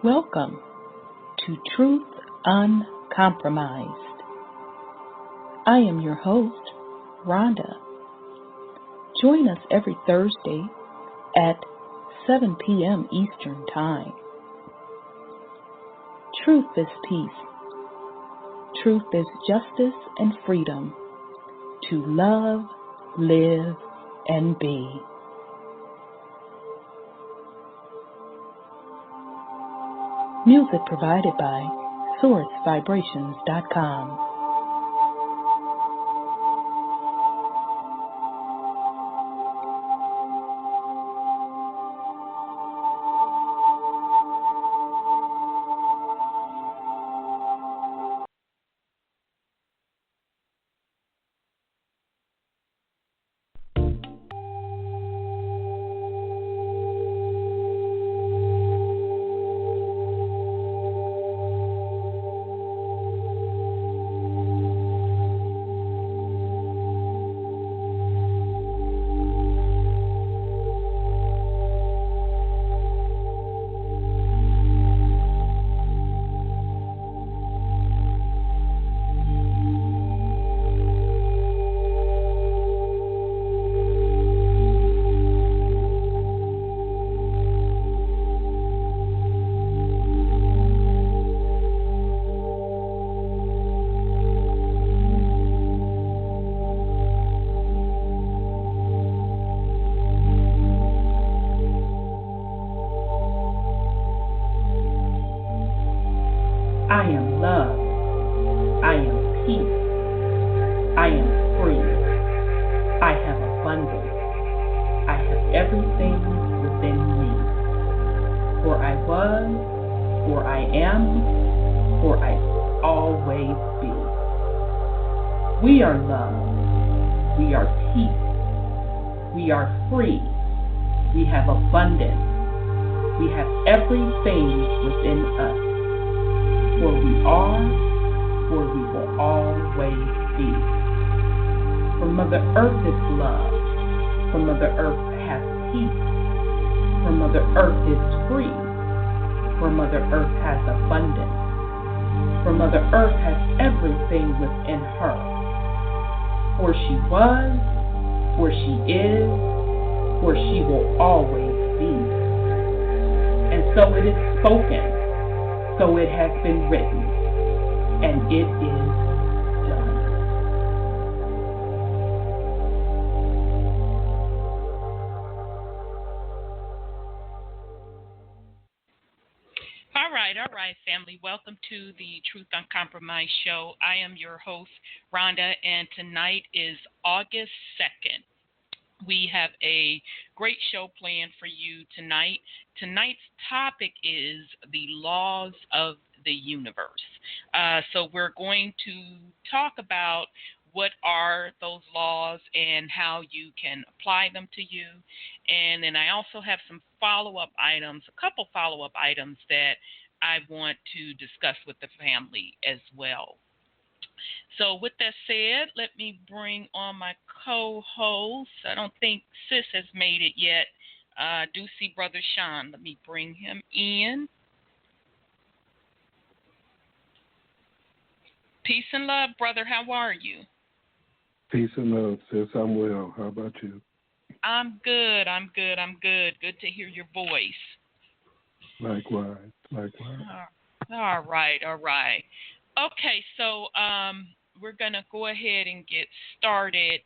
Welcome to Truth Uncompromised. I am your host, Rhonda. Join us every Thursday at 7 p.m. Eastern Time. Truth is peace. Truth is justice and freedom to love, live, and be. Music provided by SourceVibrations.com. I am love. I am peace. I am free. I have abundance. I have everything within me. For I was, for I am, for I always be. We are love. We are peace. We are free. We have abundance. We have everything within us. For we are, for we will always be. For Mother Earth is love. For Mother Earth has peace. For Mother Earth is free. For Mother Earth has abundance. For Mother Earth has everything within her. For she was, for she is, for she will always be. And so it is spoken. So it has been written, and it is done. All right, family. Welcome to the Truth Uncompromised show. I am your host, Rhonda, and tonight is August 2nd. We have a great show planned for you tonight. Tonight's topic is the laws of the universe. So we're going to talk about what are those laws and how you can apply them to you. And then I also have some follow-up items, a couple follow-up items that I want to discuss with the family as well. So with that said, let me bring on my co-host. I don't think Sis has made it yet. I do see Brother Sean. Let me bring him in. Peace and love, brother. How are you? Peace and love, sis. I'm well. How about you? I'm good. Good to hear your voice. Likewise. All right. Okay, so we're going to go ahead and get started.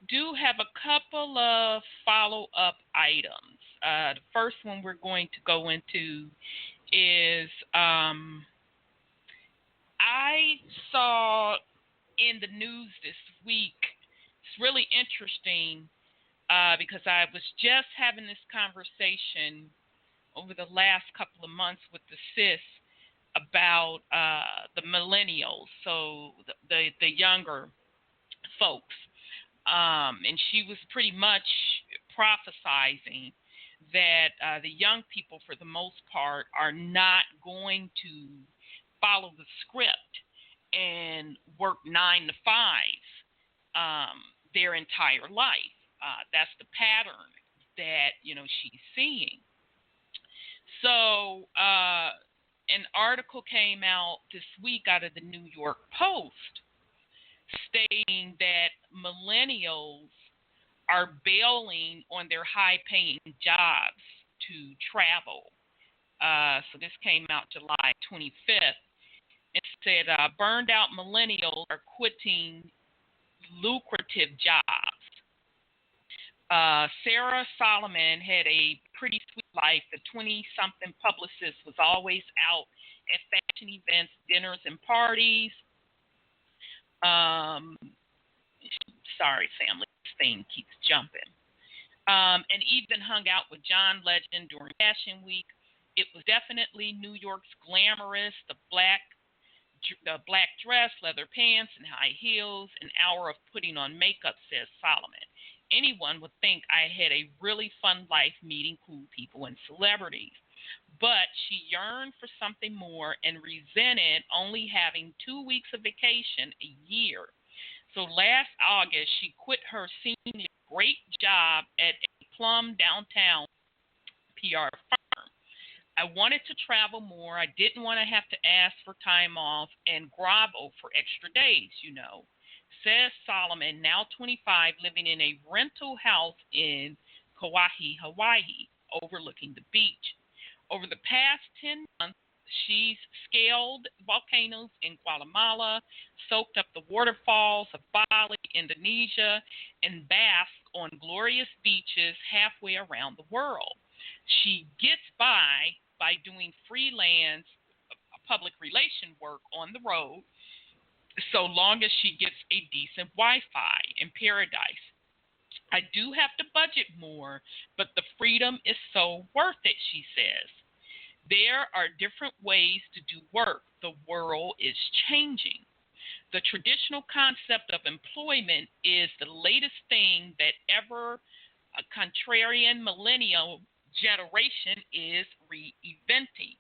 Do have a couple of follow-up items. The first one we're going to go into is I saw in the news this week, it's really interesting because I was just having this conversation over the last couple of months with the sis about the millennials, so the younger folks. And she was pretty much prophesizing that the young people, for the most part, are not going to follow the script and work 9 to 5 their entire life. That's the pattern that, she's seeing. So an article came out this week out of the New York Post stating that millennials are bailing on their high-paying jobs to travel. So this came out July 25th. It said burned out millennials are quitting lucrative jobs. Sarah Solomon had a pretty sweet life. The 20-something publicist was always out at fashion events, dinners, and parties. Sorry, family, this thing keeps jumping. And even hung out with John Legend during Fashion Week. It was definitely New York's glamorous, the black dress, leather pants, and high heels, an hour of putting on makeup, says Solomon. Anyone would think I had a really fun life meeting cool people and celebrities. But she yearned for something more and resented only having 2 weeks of vacation a year. So last August, she quit her seemingly great job at a plum downtown PR firm. I wanted to travel more. I didn't want to have to ask for time off and grovel for extra days, says Solomon, now 25, living in a rental house in Kauai, Hawaii, overlooking the beach. Over the past 10 months, she's scaled volcanoes in Guatemala, soaked up the waterfalls of Bali, Indonesia, and basked on glorious beaches halfway around the world. She gets by doing freelance public relation work on the road, so long as she gets a decent Wi-Fi in paradise. I do have to budget more, but the freedom is so worth it, she says. There are different ways to do work. The world is changing. The traditional concept of employment is the latest thing that ever a contrarian millennial generation is reinventing.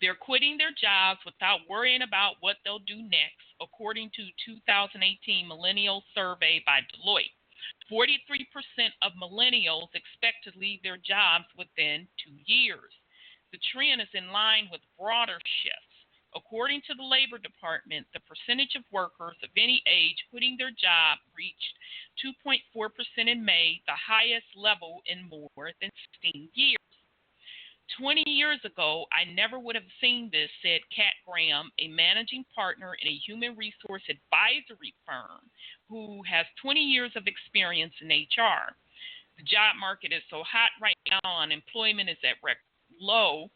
They're quitting their jobs without worrying about what they'll do next, according to 2018 millennial survey by Deloitte. 43% of millennials expect to leave their jobs within 2 years. The trend is in line with broader shifts. According to the Labor Department, the percentage of workers of any age quitting their job reached 2.4% in May, the highest level in more than 16 years. 20 years ago, I never would have seen this, said Kat Graham, a managing partner in a human resource advisory firm who has 20 years of experience in HR. The job market is so hot right now, unemployment is at record low,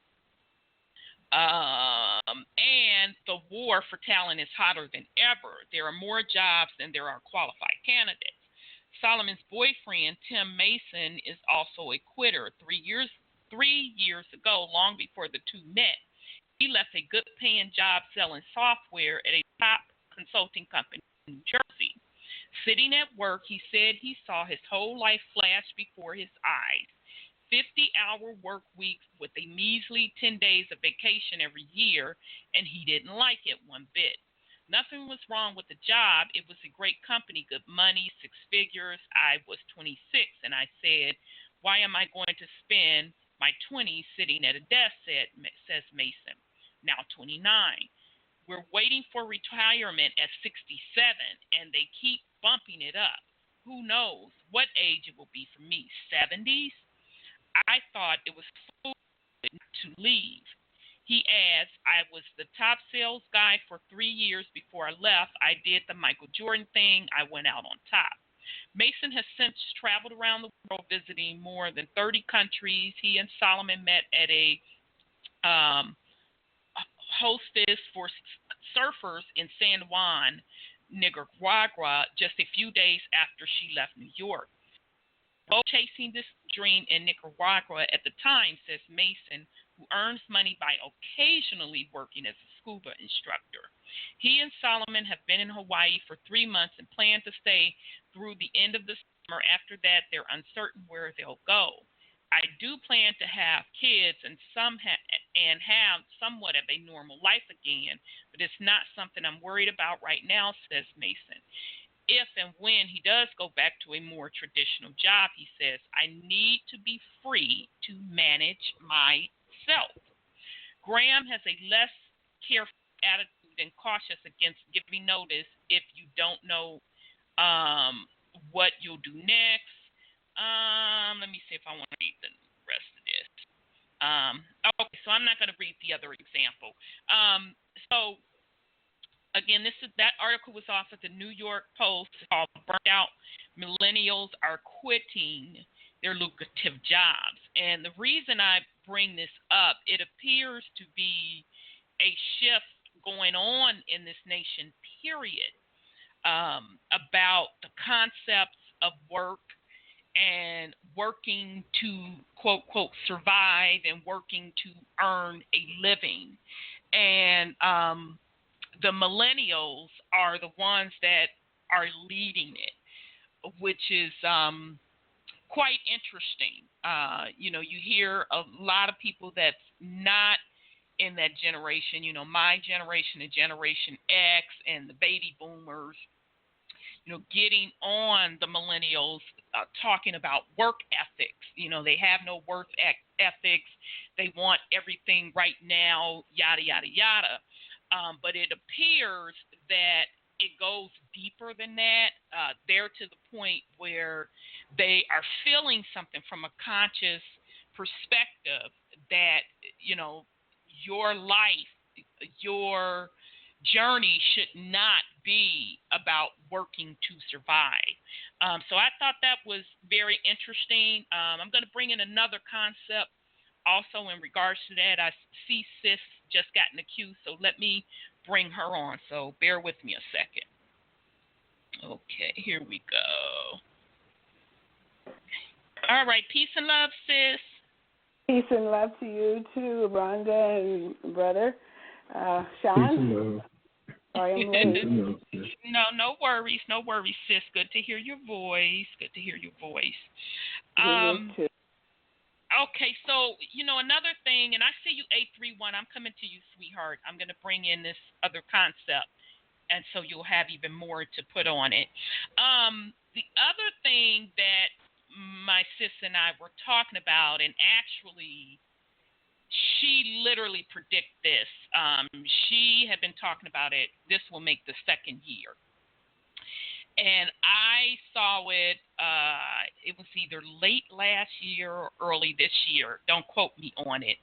and the war for talent is hotter than ever. There are more jobs than there are qualified candidates. Solomon's boyfriend, Tim Mason, is also a quitter. 3 years ago, long before the two met, he left a good-paying job selling software at a top consulting company in New Jersey. Sitting at work, he said he saw his whole life flash before his eyes. 50-hour work weeks with a measly 10 days of vacation every year, and he didn't like it one bit. Nothing was wrong with the job. It was a great company, good money, 6 figures. I was 26, and I said, why am I going to spend my 20s sitting at a desk, says Mason, now 29. We're waiting for retirement at 67, and they keep bumping it up. Who knows what age it will be for me, 70s? I thought it was foolish to leave. He adds, I was the top sales guy for 3 years before I left. I did the Michael Jordan thing. I went out on top. Mason has since traveled around the world visiting more than 30 countries. He and Solomon met at a hostess for surfers in San Juan, Nicaragua, just a few days after she left New York. Both chasing this dream in Nicaragua at the time, says Mason, who earns money by occasionally working as a scuba instructor. He and Solomon have been in Hawaii for 3 months and plan to stay through the end of the summer. After that, they're uncertain where they'll go. I do plan to have kids and have somewhat of a normal life again, but it's not something I'm worried about right now, says Mason. if and when he does go back to a more traditional job, he says, I need to be free to manage myself. Graham has a less careful attitude and cautious against giving notice if you don't know what you'll do next. Let me see if I want to read the rest of this. Okay, so I'm not going to read the other example. So again, that article was off of the New York Post called "Burnt Out Millennials Are Quitting Their Lucrative Jobs." And the reason I bring this up, it appears to be a shift going on in this nation, period, about the concepts of work and working to, quote, quote, survive and working to earn a living. And the millennials are the ones that are leading it, which is quite interesting. You hear a lot of people that's not in that generation, my generation, the Generation X, and the baby boomers, getting on the millennials, talking about work ethics. They have no work ethics. They want everything right now, yada, yada, yada. But it appears that it goes deeper than that. They're to the point where they are feeling something from a conscious perspective that, your life, your journey should not be about working to survive. So I thought that was very interesting. I'm going to bring in another concept also in regards to that. I see Sis just got in the queue, so let me bring her on. So bear with me a second. Okay, here we go. All right, peace and love, Sis. Peace and love to you too, Rhonda and brother Sean. Peace and love. Sorry I'm late. No worries, Sis. Good to hear your voice. Okay, so, another thing, and I see you, 831. I'm coming to you, sweetheart. I'm going to bring in this other concept, and so you'll have even more to put on it. The other thing that my sis and I were talking about, and actually she literally predicted this. She had been talking about it. This will make the second year. And I saw it, it was either late last year or early this year. Don't quote me on it.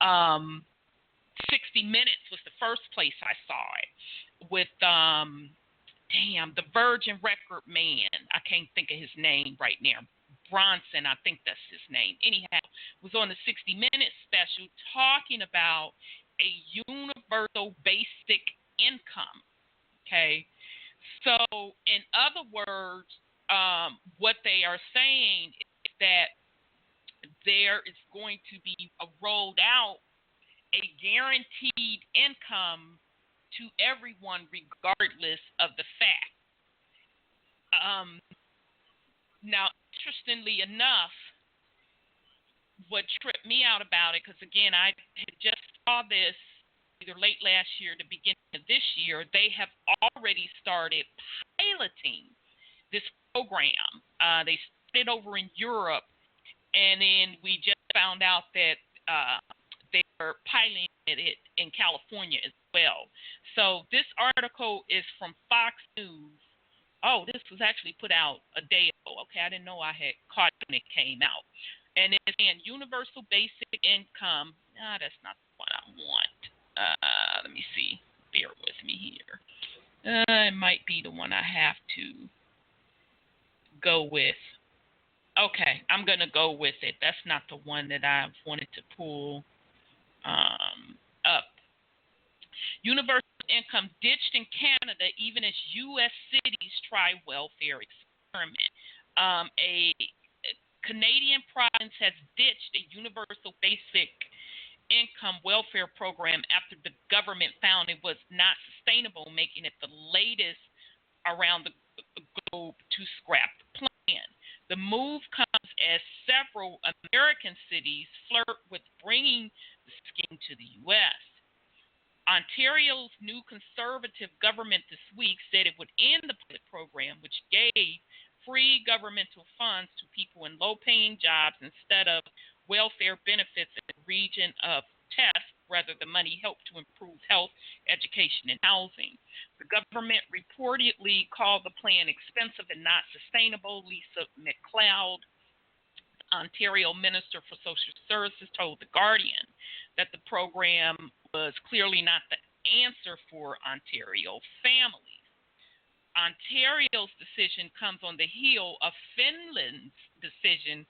60 Minutes was the first place I saw it with, the Virgin Record man. I can't think of his name right now. Bronson, I think that's his name. Anyhow, was on the 60 Minutes special talking about a universal basic income. Okay. So, in other words, what they are saying is that there is going to be rolled out a guaranteed income to everyone regardless of the fact. Now, interestingly enough, what tripped me out about it, because again, I had just saw this either late last year, the beginning of this year, they have already started piloting this program. They started over in Europe, and then we just found out that they were piloting it in California as well. So this article is from Fox News. Oh, this was actually put out a day ago. Okay, I didn't know I had caught it when it came out. And it's saying universal basic income. That's not what I want. Let me see. Bear with me here. It might be the one I have to go with. Okay, I'm going to go with it. That's not the one that I wanted to pull up. Universal income ditched in Canada even as U.S. cities try welfare experiment. A Canadian province has ditched a universal basic income welfare program after the government found it was not sustainable, making it the latest around the globe to scrap the plan. The move comes as several American cities flirt with bringing the scheme to the U.S. Ontario's new Conservative government this week said it would end the pilot program program, which gave free governmental funds to people in low-paying jobs instead of welfare benefits in the region of test. Rather, the money helped to improve health, education, and housing. The government reportedly called the plan expensive and not sustainable. Lisa McLeod, Ontario Minister for Social Services, told The Guardian that the program was clearly not the answer for Ontario families. Ontario's decision comes on the heel of Finland's decision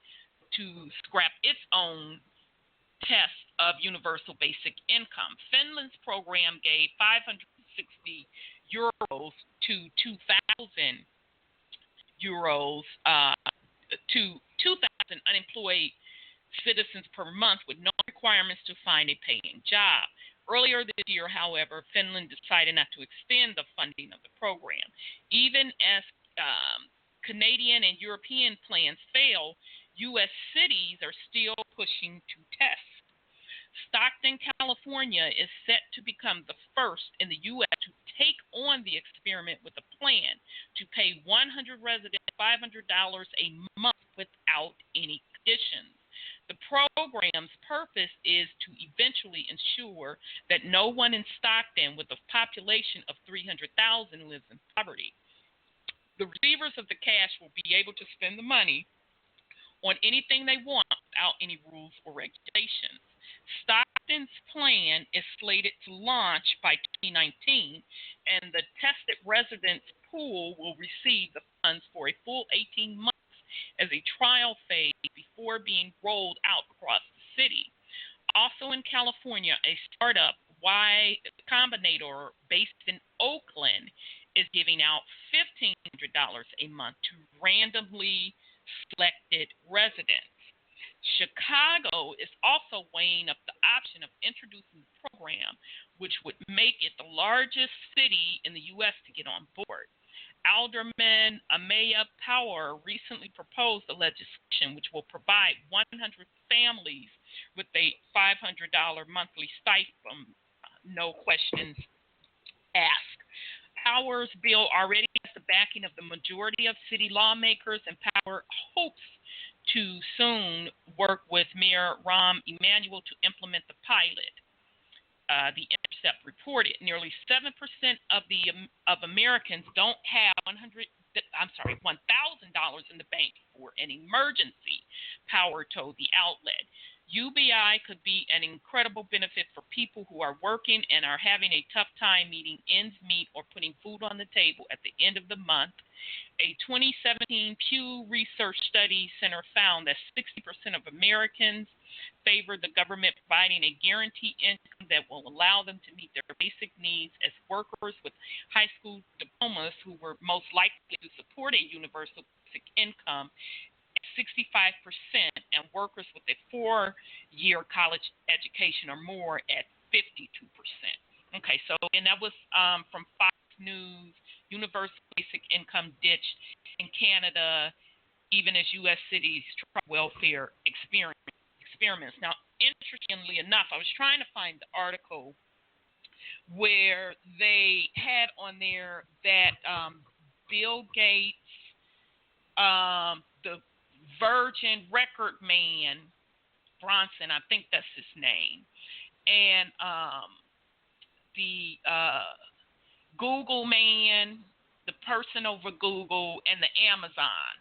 to scrap its own test of universal basic income. Finland's program gave 560 euros to 2,000 euros to 2,000 unemployed citizens per month with no requirements to find a paying job. Earlier this year, however, Finland decided not to extend the funding of the program. Even as Canadian and European plans fail, U.S. cities are still pushing to test. Stockton, California is set to become the first in the U.S. to take on the experiment with a plan to pay 100 residents $500 a month without any conditions. The program's purpose is to eventually ensure that no one in Stockton with a population of 300,000 lives in poverty. The receivers of the cash will be able to spend the money on anything they want without any rules or regulations. Stockton's plan is slated to launch by 2019, and the tested residents pool will receive the funds for a full 18 months as a trial phase before being rolled out across the city. Also in California, a startup, Y Combinator, based in Oakland, is giving out $1,500 a month to randomly selected residents. Chicago is also weighing up the option of introducing the program, which would make it the largest city in the U.S. to get on board. Alderman Amaya Power recently proposed a legislation which will provide 100 families with a $500 monthly stipend, no questions asked. Power's bill already has the backing of the majority of city lawmakers, and Power hopes to soon work with Mayor Rahm Emanuel to implement the pilot. The Intercept reported nearly 7% of Americans don't have $1,000 in the bank for an emergency, Power told the outlet. UBI could be an incredible benefit for people who are working and are having a tough time meeting ends meet or putting food on the table at the end of the month. A 2017 Pew Research Study Center found that 60% of Americans favor the government providing a guaranteed income that will allow them to meet their basic needs, as workers with high school diplomas who were most likely to support a universal basic income 65%, and workers with a 4-year college education or more at 52%. Okay, so and that was from Fox News. Universal basic income ditched in Canada, even as U.S. cities try welfare experiments. Now, interestingly enough, I was trying to find the article where they had on there that Bill Gates, the Virgin record man, Bronson, I think that's his name, and the Google man, the person over Google, and the Amazon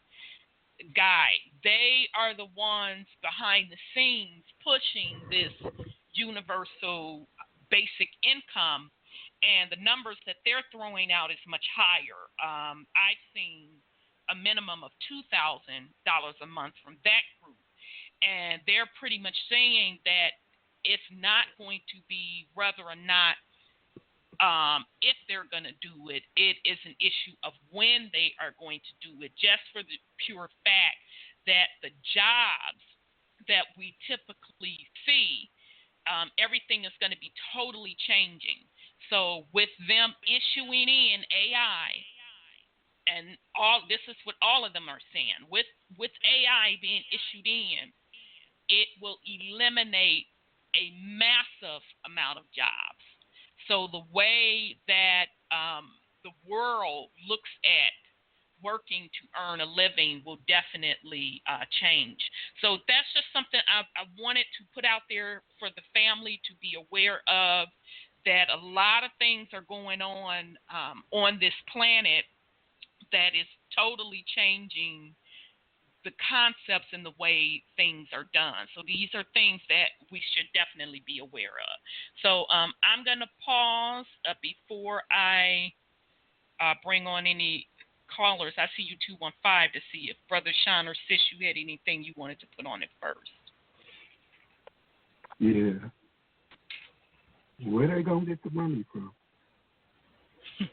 guy, they are the ones behind the scenes pushing this universal basic income, and the numbers that they're throwing out is much higher. I've seen a minimum of $2,000 a month from that group. And they're pretty much saying that it's not going to be whether or not if they're going to do it. It is an issue of when they are going to do it, just for the pure fact that the jobs that we typically see, everything is going to be totally changing. So with them issuing in AI, and this is what all of them are saying. With AI being issued in, it will eliminate a massive amount of jobs. So the way that the world looks at working to earn a living will definitely change. So that's just something I wanted to put out there for the family to be aware of, that a lot of things are going on this planet that is totally changing the concepts and the way things are done. So these are things that we should definitely be aware of. So I'm going to pause before I bring on any callers. I see you 215 to see if Brother Sean or Sis, you had anything you wanted to put on it first. Yeah. Where they going to get the money from?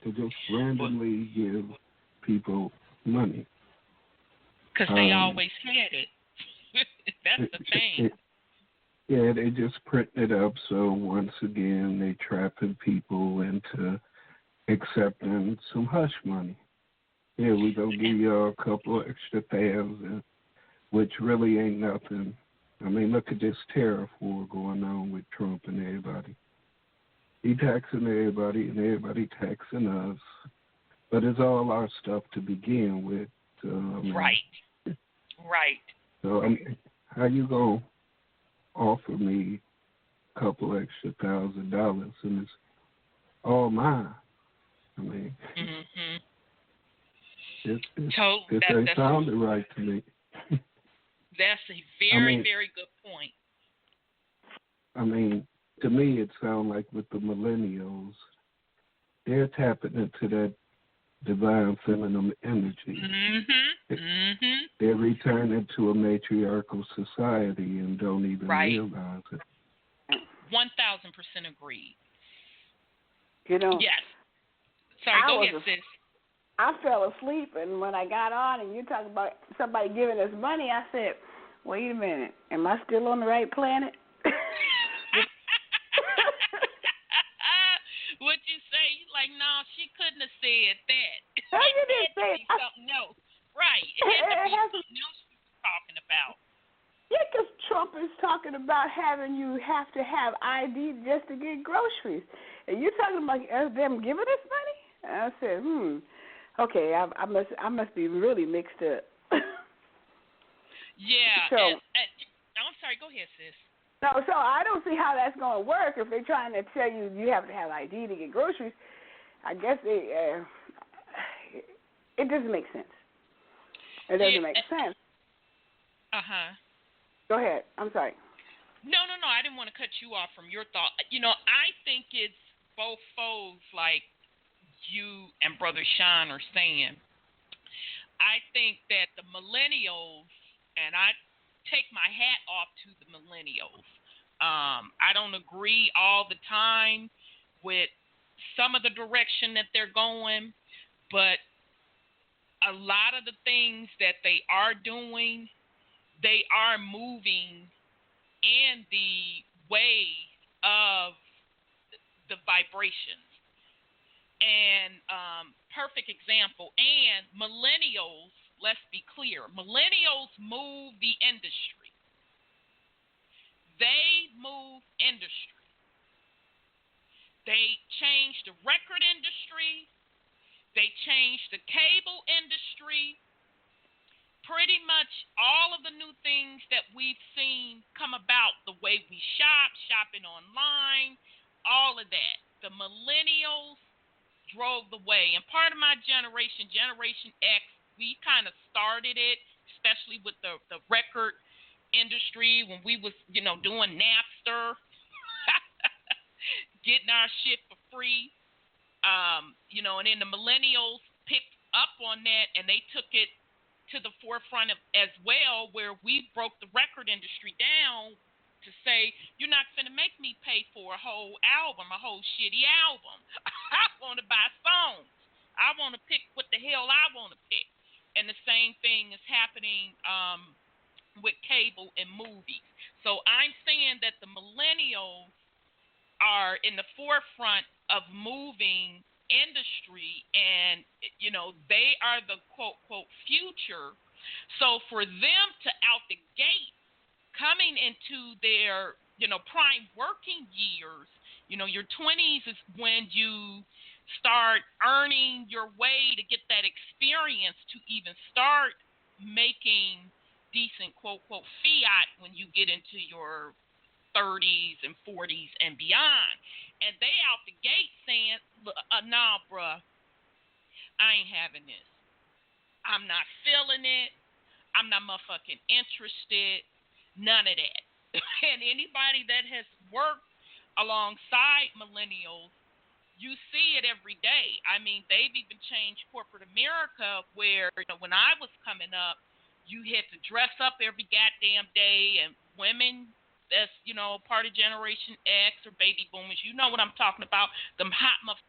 To just randomly give people money. Because they always had it. That's the thing. Yeah, they just print it up. So once again, they trapping people into accepting some hush money. Yeah, we gonna give y'all a couple of extra $1,000, which really ain't nothing. I mean, look at this tariff war going on with Trump and everybody. He taxing everybody and everybody taxing us. But it's all our stuff to begin with. So, I mean, Right. So, I mean, how you gonna offer me a couple extra $1,000 and it's all mine? I mean, this ain't sounding right to me. That's a very, very good point. I mean, to me, it sounds like with the millennials, they're tapping into that divine feminine energy. They're returning to a matriarchal society and don't even realize it. 1,000% agreed. You know. Yes. Sorry, go ahead, sis. I fell asleep, and when I got on and you talking about somebody giving us money, I said, wait a minute, am I still on the right planet? What'd you say? You're like, no, she couldn't have said that. No, you didn't say it. Something else. Right. It had to be something else she was talking about. Yeah, because Trump is talking about you have to have ID just to get groceries. And you're talking about them giving us money? And I said, okay, I must be really mixed up. Yeah. So, I'm sorry, go ahead, sis. No, so I don't see how that's going to work if they're trying to tell you have to have ID to get groceries. I guess it doesn't make sense. It doesn't make sense. Go ahead. I'm sorry. No. I didn't want to cut you off from your thought. You know, I think it's both folds like you and Brother Sean are saying. I think that the millennials, and I take my hat off to the millennials. I don't agree all the time with some of the direction that they're going, but a lot of the things that they are doing, they are moving in the way of the vibrations. And perfect example. And millennials, let's be clear, millennials move the industry. They move industry. They changed the record industry. They changed the cable industry. Pretty much all of the new things that we've seen come about, the way we shopping online, all of that. The millennials drove the way. And part of my generation, Generation X, we kind of started it, especially with the record industry when we was, doing Napster, getting our shit for free. And then the millennials picked up on that and they took it to the forefront as well, where we broke the record industry down to say, you're not going to make me pay for a whole album, a whole shitty album. I want to buy songs. I want to pick what the hell I want to pick. And the same thing is happening with cable and movies. So I'm saying that the millennials are in the forefront of moving industry, and they are the quote future. So for them to out the gate coming into their prime working years, your 20s is when you start earning your way to get that experience to even start making decent quote fiat when you get into your 30s and 40s and beyond. And they out the gate saying, nah, bruh, I ain't having this. I'm not feeling it. I'm not motherfucking interested. None of that. And anybody that has worked alongside millennials, you see it every day. I mean, they've even changed corporate America where, when I was coming up, you had to dress up every goddamn day, and women that's, part of Generation X or baby boomers, you know what I'm talking about, them hot motherfuckers,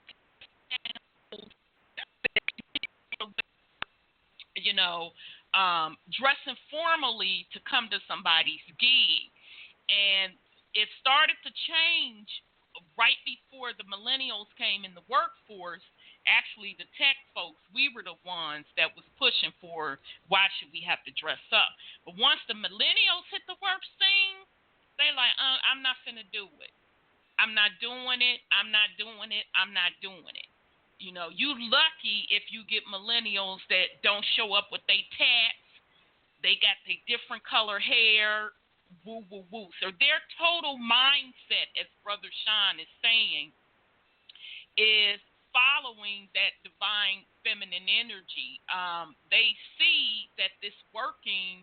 dressing formally to come to somebody's gig. And it started to change right before the millennials came in the workforce. Actually, the tech folks, we were the ones that was pushing for why should we have to dress up. But once the millennials hit the work scene, they like, I'm not finna do it. I'm not doing it. I'm not doing it. I'm not doing it. You lucky if you get millennials that don't show up with they tats. They got their different color hair. Woo, woo, woo. So their total mindset, as Brother Sean is saying, is following that divine feminine energy. They see that this working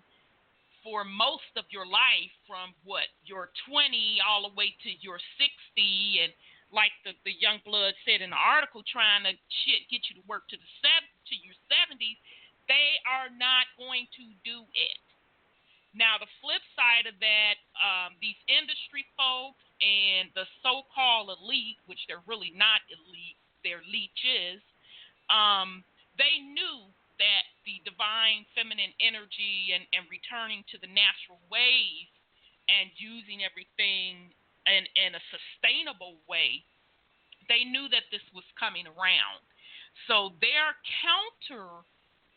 for most of your life from your 20 all the way to your 60, and like the young blood said in the article, trying to get you to work to your 70s, they are not going to do it. Now, the flip side of that, these industry folks and the so-called elite, which they're really not elite, they're leeches, they knew that the divine feminine energy and returning to the natural ways and using everything in a sustainable way, they knew that this was coming around. So their counter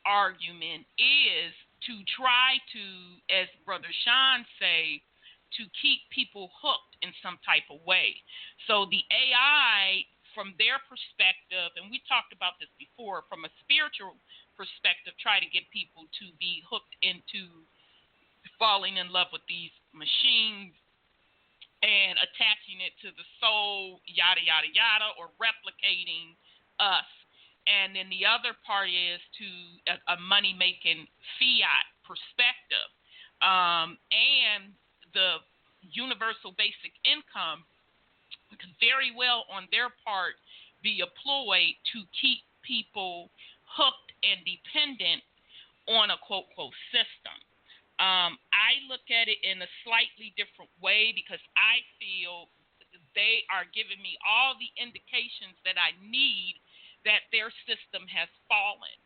argument is to try to, as Brother Sean say, to keep people hooked in some type of way. So the AI, from their perspective, and we talked about this before, from a spiritual perspective, try to get people to be hooked into falling in love with these machines and attaching it to the soul, yada, yada, yada, or replicating us. And then the other part is to a money-making fiat perspective. And the universal basic income could very well, on their part, be a ploy to keep people hooked and dependent on a quote-quote system. I look at it in a slightly different way because I feel they are giving me all the indications that I need that their system has fallen,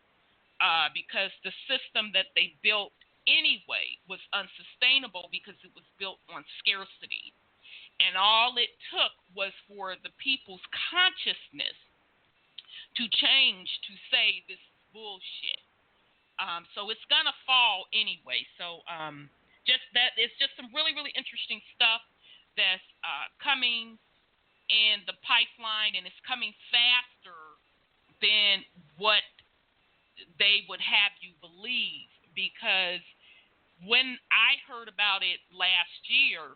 because the system that they built anyway was unsustainable because it was built on scarcity. And all it took was for the people's consciousness to change to say this is bullshit. So it's going to fall anyway. So just that, it's just some really, really interesting stuff that's coming in the pipeline, and it's coming faster than what they would have you believe, because when I heard about it last year,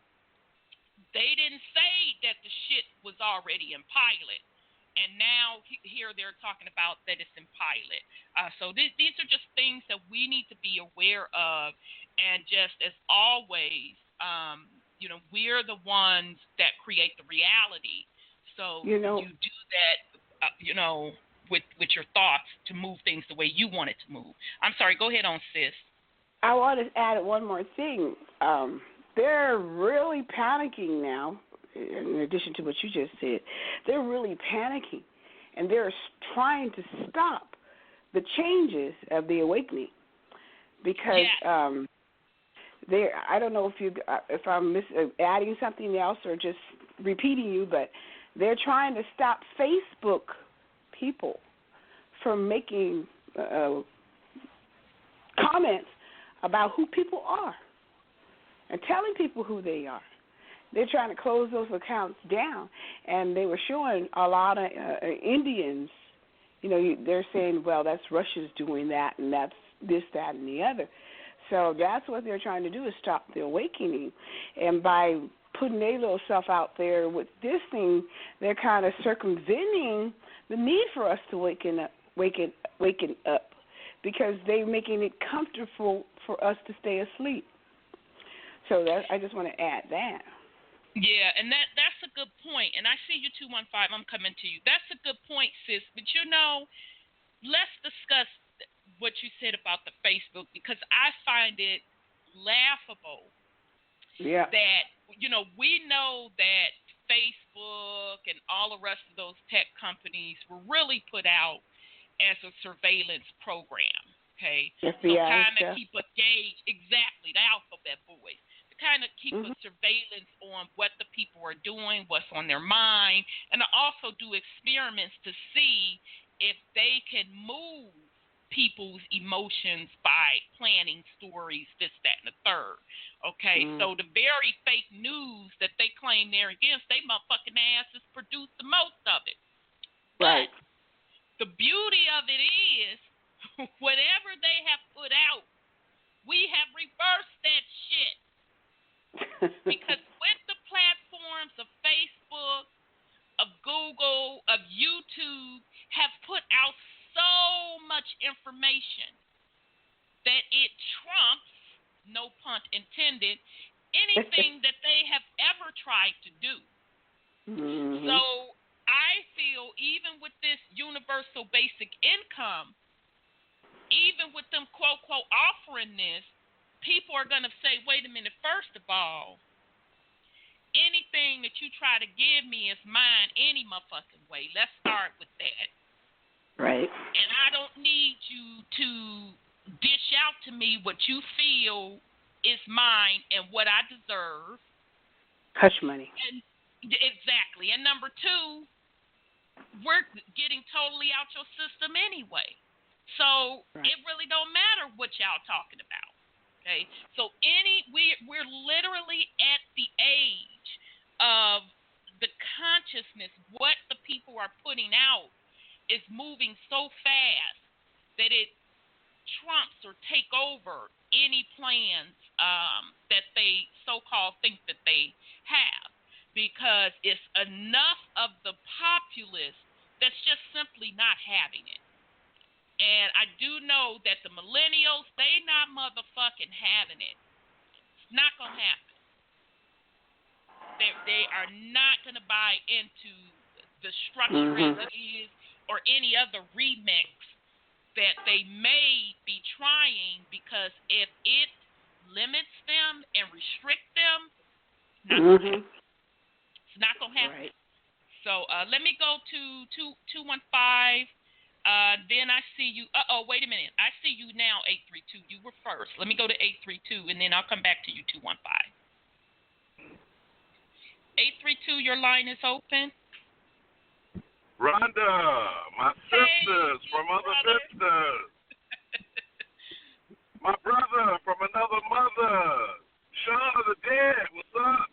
they didn't say that the shit was already in pilot. And now here they're talking about that it's in pilot. So these are just things that we need to be aware of. And just as always, we're the ones that create the reality. So you do that, with your thoughts to move things the way you want it to move. I'm sorry, go ahead on, sis. I want to add one more thing. They're really panicking now, in addition to what you just said. They're really panicking, and they're trying to stop the changes of the awakening because I don't know if I'm adding something else or just repeating you, but they're trying to stop Facebook people from making comments about who people are and telling people who they are. they're trying to close those accounts down. And they were showing a lot of Indians, they're saying, well, that's Russia's doing that, and that's this, that, and the other. So that's what they're trying to do, is stop the awakening. And by putting their little stuff out there with this thing, they're kind of circumventing the need for us to waken up, because they're making it comfortable for us to stay asleep. So I just want to add that. Yeah, and that's a good point. And I see you 215. I'm coming to you. That's a good point, sis. But let's discuss what you said about the Facebook, because I find it laughable. Yeah. That we know that Facebook and all the rest of those tech companies were really put out as a surveillance program. Okay, FBI, so kind of keep us gauged, exactly, the alphabet boys, to kind of keep a surveillance on what the people are doing, what's on their mind, and to also do experiments to see if they can move people's emotions by planning stories, this, that, and the third. Okay, so the very fake news that they claim they're against, they motherfucking asses produce the most of it. Right. But the beauty of it is, whatever they have put out, we have reversed that shit. Because with the platforms of Facebook, of Google, of YouTube, have put out so much information that it trumps, no pun intended, anything that they have ever tried to do. So I feel even with this universal basic income, even with them quote offering this, people are going to say, wait a minute, first of all, anything that you try to give me is mine any motherfucking way. Let's start with that. Right. And I don't need you to dish out to me what you feel is mine and what I deserve. Hush money. And exactly. And number two, we're getting totally out your system anyway. So It really don't matter what y'all talking about. Okay? So we're literally at the age of the consciousness, what the people are putting out is moving so fast that it trumps or take over any plans that they so-called think that they have, because it's enough of the populace that's just simply not having it. And I do know that the millennials, they not motherfucking having it. It's not going to happen. They are not going to buy into the structure as it is, or any other remix that they may be trying, because if it limits them and restricts them, it's not going to happen. Right. So let me go to 215. Then I see you. Wait a minute. I see you now, 832. You were first. Let me go to 832, and then I'll come back to you, 215. 832, your line is open. Rhonda, my sisters from other sisters. My brother from another mother. Sean of the Dead, what's up?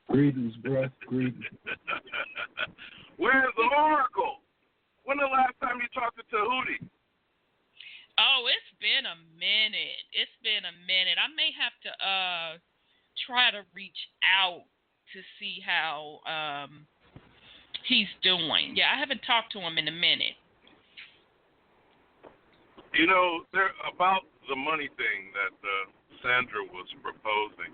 Greetings, bruh. Greetings. Where's the Oracle? When the last time you talked to Tahuti? Oh, it's been a minute. I may have to try to reach out to see how he's doing. Yeah, I haven't talked to him in a minute. There about the money thing that Sandra was proposing.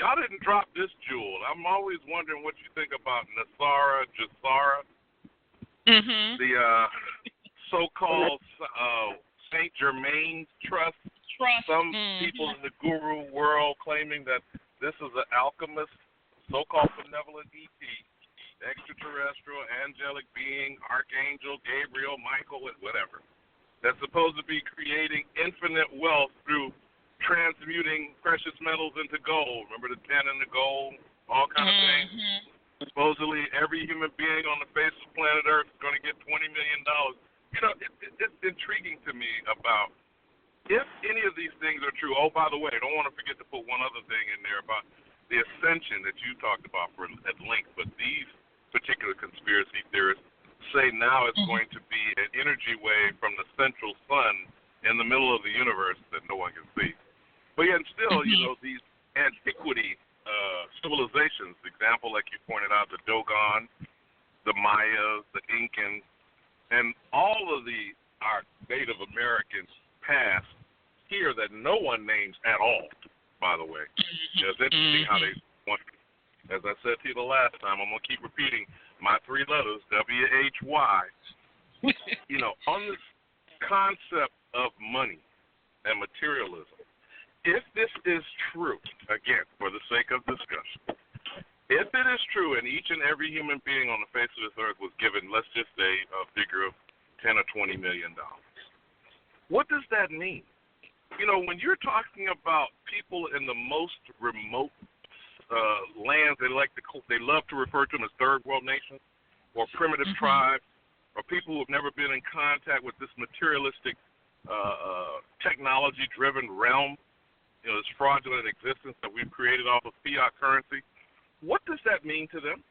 Y'all didn't drop this jewel. I'm always wondering what you think about Nasara Jasara, the so-called Saint Germain's Trust. Some people in the guru world claiming that this is an alchemist, so-called benevolent ET, extraterrestrial, angelic being, archangel, Gabriel, Michael, whatever, that's supposed to be creating infinite wealth through transmuting precious metals into gold. Remember the tin and the gold, all kind of things? Supposedly every human being on the face of planet Earth is going to get $20 million. It's intriguing to me if any of these things are true. Oh, by the way, I don't want to forget to put one other thing in there about the ascension that you talked about at length, but these particular conspiracy theorists say now it's going to be an energy wave from the central sun in the middle of the universe that no one can see. But yet still, these antiquity civilizations, example like you pointed out, the Dogon, the Mayas, the Incans, and all of our Native Americans past here that no one names at all, by the way. It's interesting how they want, as I said to you the last time, I'm going to keep repeating my three letters, W-H-Y, on this concept of money and materialism. If this is true, again, for the sake of discussion, if it is true and each and every human being on the face of this earth was given, let's just say, a figure of $10 or $20 million, what does that mean? When you're talking about people in the most remote lands, they love to refer to them as third world nations or primitive tribes or people who have never been in contact with this materialistic technology-driven realm, this fraudulent existence that we've created off of fiat currency. What does that mean to them?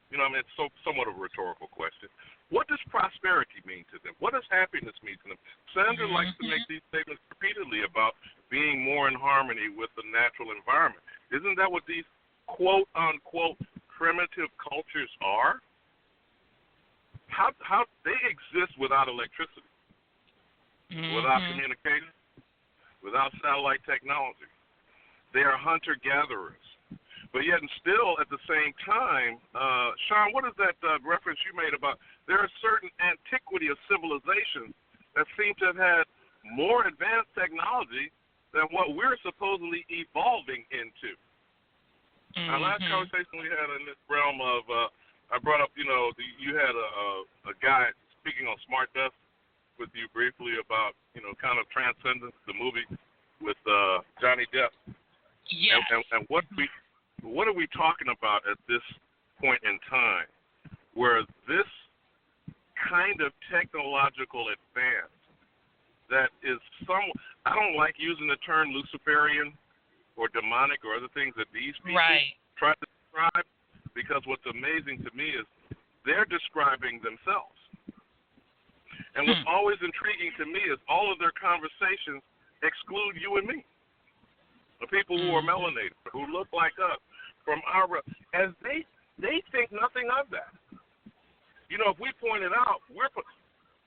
It's somewhat of a rhetorical question. What does prosperity mean to them? What does happiness mean to them? Sandra likes to make these statements repeatedly about being more in harmony with the natural environment. Isn't that what these quote-unquote primitive cultures are? How they exist without electricity, without communication, without satellite technology. They are hunter-gatherers. But yet and still, at the same time, Sean, what is that reference you made about there are certain antiquity of civilizations that seem to have had more advanced technology than what we're supposedly evolving into? Our last conversation we had in this realm of, I brought up, you had a guy speaking on Smart Death with you briefly about, kind of Transcendence, the movie with Johnny Depp. Yes. And what are we talking about at this point in time where this kind of technological advance that is I don't like using the term Luciferian or demonic or other things that these people try to describe, because what's amazing to me is they're describing themselves. And what's always intriguing to me is all of their conversations exclude you and me, the people who are melanated, who look like us, from our, as they think nothing of that. If we point it out,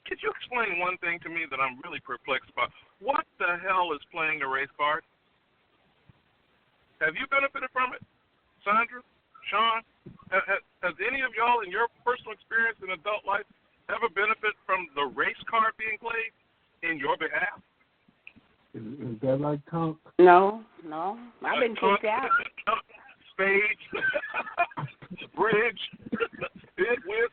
could you explain one thing to me that I'm really perplexed about? What the hell is playing the race card? Have you benefited from it? Sandra? Sean? Has any of y'all in your personal experience in adult life ever benefit from the race card being played in your behalf? Is that like Tonk? No. I've been kicked out. Spades, bridge, bid with,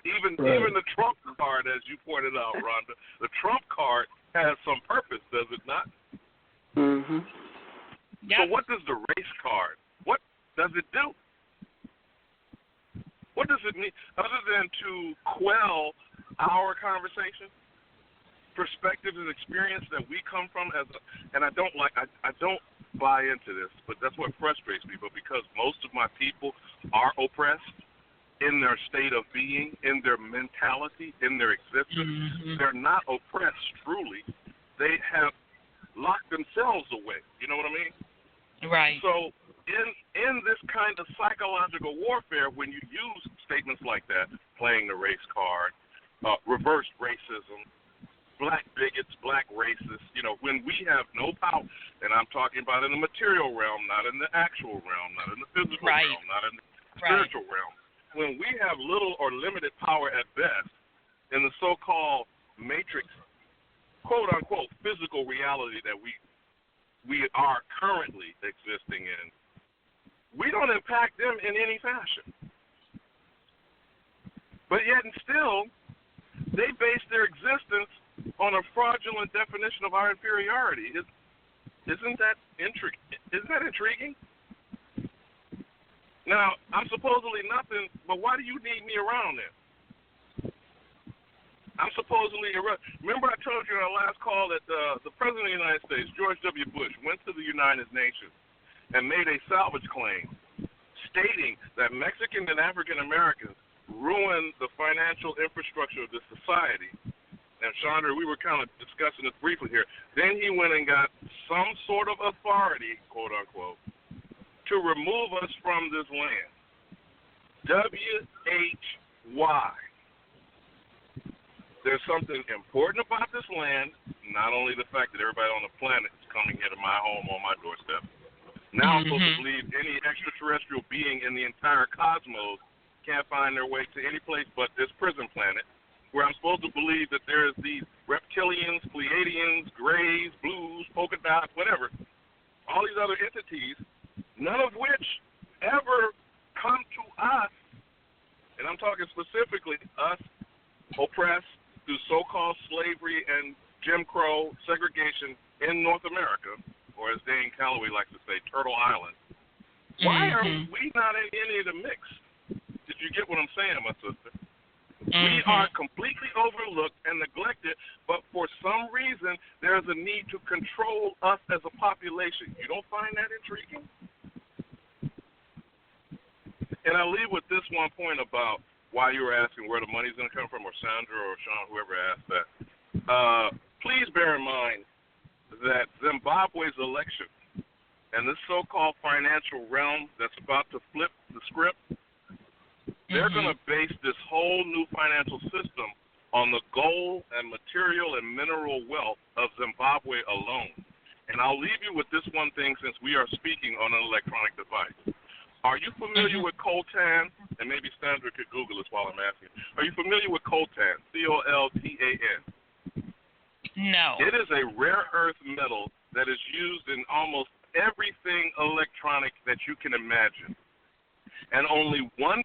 even the Trump card, as you pointed out, Rhonda. The Trump card has some purpose, does it not? Mm-hmm. Yep. So what does the race card? What does it do? What does it mean other than to quell our conversation, perspectives and experience that we come from and I don't buy into this, but that's what frustrates me. But because most of my people are oppressed in their state of being, in their mentality, in their existence, they're not oppressed truly. They have locked themselves away. You know what I mean? Right. So in this kind of psychological warfare, when you use statements like that, playing the race card, reverse racism, black bigots, black racists, when we have no power, and I'm talking about in the material realm, not in the actual realm, not in the physical realm, not in the spiritual realm. When we have little or limited power at best in the so-called matrix, quote-unquote, physical reality that we are currently existing in, we don't impact them in any fashion. But yet and still, they base their existence on a fraudulent definition of our inferiority. Isn't that intriguing? Now, I'm supposedly nothing, but why do you need me around then? I'm I'm supposedly remember I told you in our last call that the President of the United States, George W. Bush, went to the United Nations and made a salvage claim stating that Mexican and African Americans ruined the financial infrastructure of this society. And Chandra, we were kind of discussing this briefly here. Then he went and got some sort of authority, quote unquote, to remove us from this land. WHY. There's something important about this land, not only the fact that everybody on the planet is coming here to my home on my doorstep. Now I'm supposed to believe any extraterrestrial being in the entire cosmos can't find their way to any place but this prison planet, where I'm supposed to believe that there's these reptilians, Pleiadians, grays, blues, polka dots, whatever, all these other entities, none of which ever come to us, and I'm talking specifically us, oppressed through so-called slavery and Jim Crow segregation in North America, or as Dane Calloway likes to say, Turtle Island. Why are we not in any of the mix? Did you get what I'm saying, my sister? We are completely overlooked and neglected, but for some reason, there's a need to control us as a population. You don't find that intriguing? And I'll leave with this one point about why you were asking where the money's going to come from, or Sandra or Sean, whoever asked that. Please bear in mind that Zimbabwe's election and this so-called financial realm that's about to flip the script, they're going to base this whole new financial system on the gold and material and mineral wealth of Zimbabwe alone. And I'll leave you with this one thing since we are speaking on an electronic device. Are you familiar with coltan? And maybe Sandra could Google this while I'm asking. Are you familiar with coltan? C-O-L-T-A-N. No. It is a rare earth metal that is used in almost everything electronic that you can imagine. And only 1%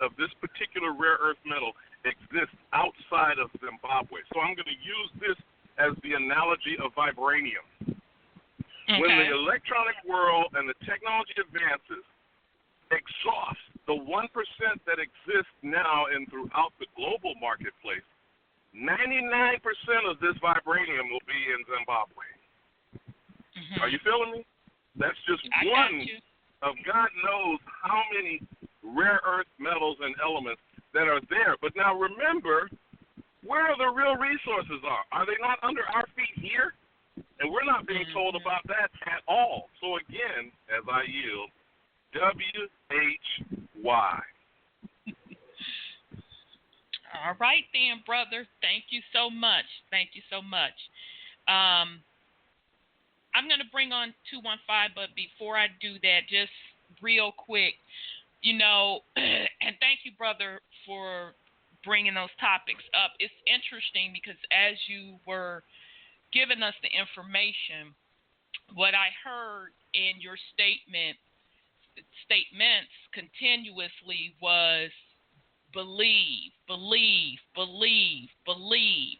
of this particular rare earth metal exists outside of Zimbabwe. So I'm going to use this as the analogy of vibranium. Okay. When the electronic world and the technology advances exhaust the 1% that exists now and throughout the global marketplace, 99% of this vibranium will be in Zimbabwe. Are you feeling me? That's just one of God knows how many rare earth metals and elements that are there. But now remember, where the real resources are. Are they not under our feet here? And we're not being told about that at all. So again, as I yield, WHY. All right then, brother. Thank you so much. Thank you so much. I'm going to bring on 215, but before I do that, just real quick, you know, and thank you, brother, for bringing those topics up. It's interesting because as you were giving us the information, what I heard in your statements continuously was believe, believe, believe, believe.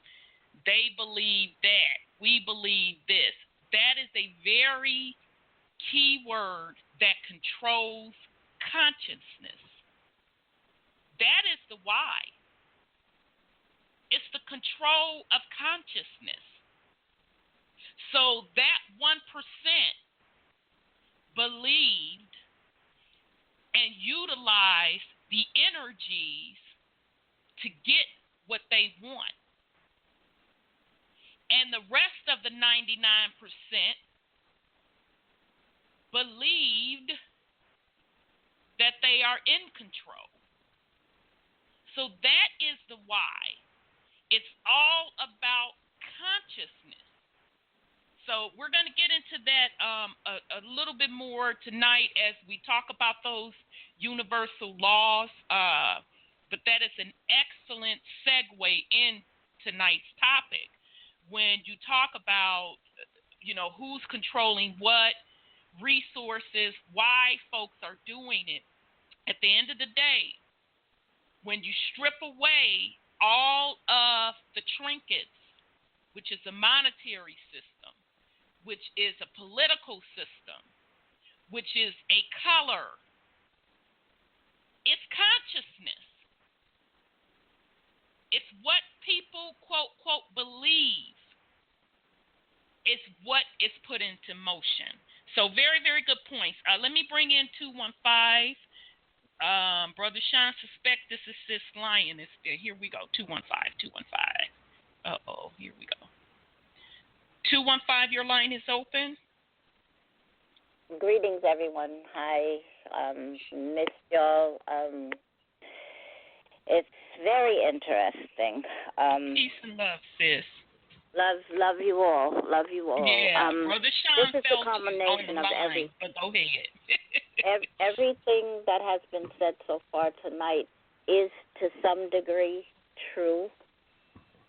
They believe that. We believe this. That is a very key word that controls consciousness. That is the why. It's the control of consciousness. So that 1% believed and utilized the energies to get what they want. And the rest of the 99% believed that they are in control. So that is the why. It's all about consciousness. So we're going to get into that a little bit more tonight as we talk about those universal laws. But that is an excellent segue in tonight's topic. When you talk about, you know, who's controlling what, resources, why folks are doing it, at the end of the day, when you strip away all of the trinkets, which is a monetary system, which is a political system, which is a color, it's consciousness. It's what people, quote, quote, believe is what is put into motion. So very, very good points. Let me bring in 215. Brother Sean, suspect this is Sis Lion. Here we go. 215. Uh-oh, here we go. 215, your line is open. Greetings, everyone. Hi. Missed y'all. It's very interesting. Peace and love, sis. Love you all. Love you all. Yeah, Brother Sean this is felt the combination on the of line, but go ahead. everything that has been said so far tonight is to some degree true,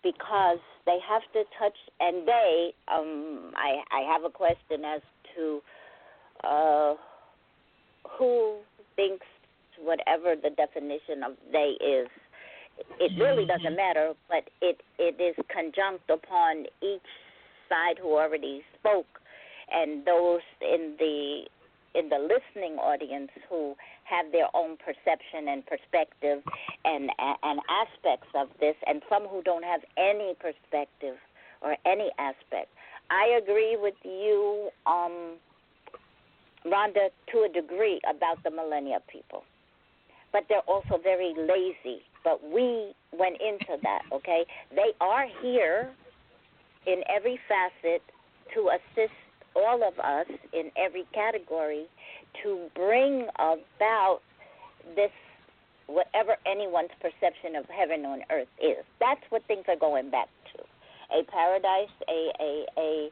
because they have to touch, and I have a question as to who thinks whatever the definition of they is. It really doesn't matter, but it is conjunct upon each side who already spoke, and those in the listening audience who have their own perception and perspective and aspects of this, and some who don't have any perspective or any aspect. I agree with you, Rhonda, to a degree about the millennia people. But they're also very lazy. But we went into that, okay? They are here in every facet to assist all of us in every category to bring about this, whatever anyone's perception of heaven on earth is. That's what things are going back to. A paradise, a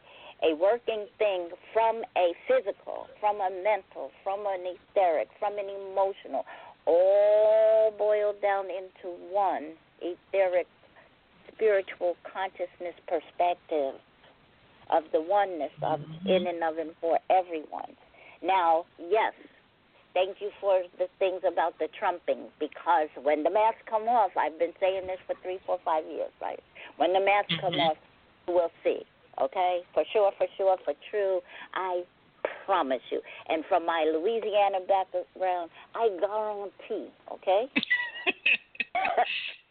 working thing from a physical, from a mental, from an etheric, from an emotional, all boiled down into one etheric, spiritual consciousness perspective of the oneness of in and of and for everyone. Now, yes, thank you for the things about the trumping, because when the masks come off, I've been saying this for 3, 4, 5 years, right? When the masks come off, we'll see, okay? For sure, for true, I promise you. And from my Louisiana background, I guarantee, okay?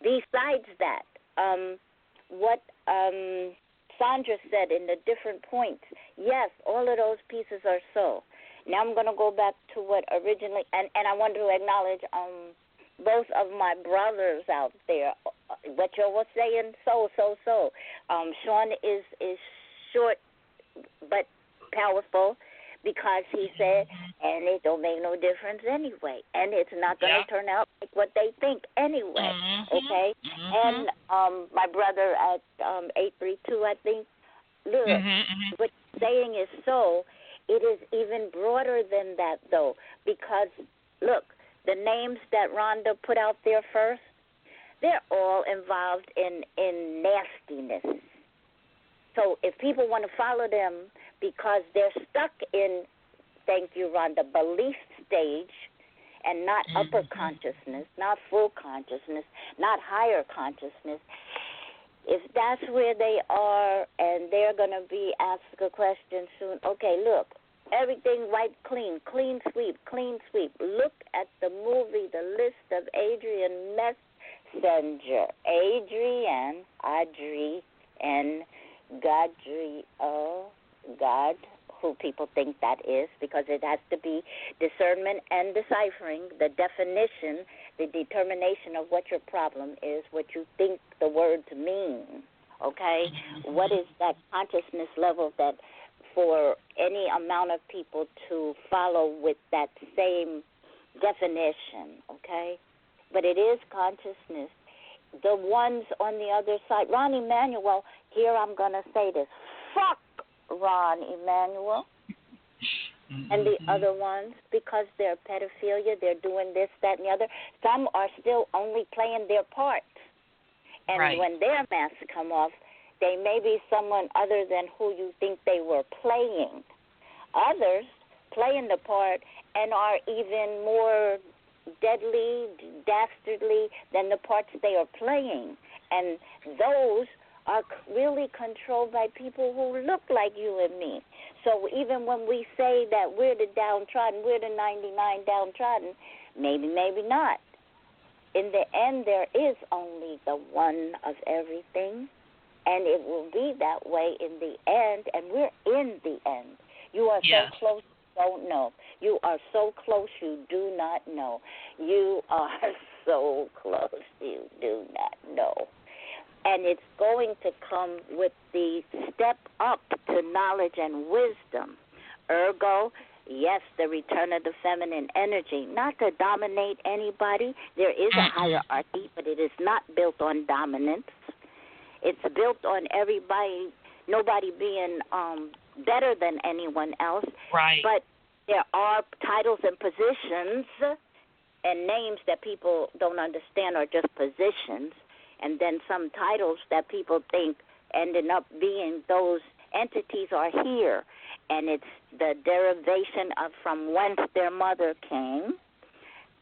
Besides that, what Sandra said in the different points, yes, all of those pieces are so. Now I'm going to go back to what originally, and I want to acknowledge both of my brothers out there. What you were saying, so. Sean is short but powerful, because he said, and it don't make no difference anyway, and it's not going to turn out like what they think anyway, okay? And my brother at 832, I think, look, what you're saying is so. It is even broader than that, though, because, look, the names that Rhonda put out there first, they're all involved in nastiness. So if people want to follow them because they're stuck in, thank you, Rhonda, belief stage and not upper consciousness, not full consciousness, not higher consciousness, if that's where they are and they're going to be asked a question soon, okay, look, everything wiped clean sweep. Look at the movie, the list of Adrian Messenger, Audrey, and God, who people think that is, because it has to be discernment and deciphering the definition, the determination of what your problem is, what you think the words mean, okay? What is that consciousness level that for any amount of people to follow with that same definition, okay? But it is consciousness. The ones on the other side, Ron Emanuel, here I'm going to say this, fuck Ron Emanuel and the other ones, because they're pedophilia, they're doing this, that, and the other. Some are still only playing their part. And when their masks come off, they may be someone other than who you think they were playing. Others playing the part and are even more deadly, dastardly than the parts they are playing. And those are really controlled by people who look like you and me. So even when we say that we're the downtrodden, we're the 99 downtrodden, maybe not. in the end, there is only the one of everything, and it will be that way in the end, and we're in the end. You are so close, you don't know. You are so close, you do not know. You are so close, you do not know. And it's going to come with the step up to knowledge and wisdom. Ergo, yes, the return of the feminine energy, not to dominate anybody. There is a hierarchy, but it is not built on dominance. It's built on everybody, nobody being better than anyone else. Right. But there are titles and positions and names that people don't understand are just positions, and then some titles that people think ending up being those entities are here, and it's the derivation of from whence their mother came.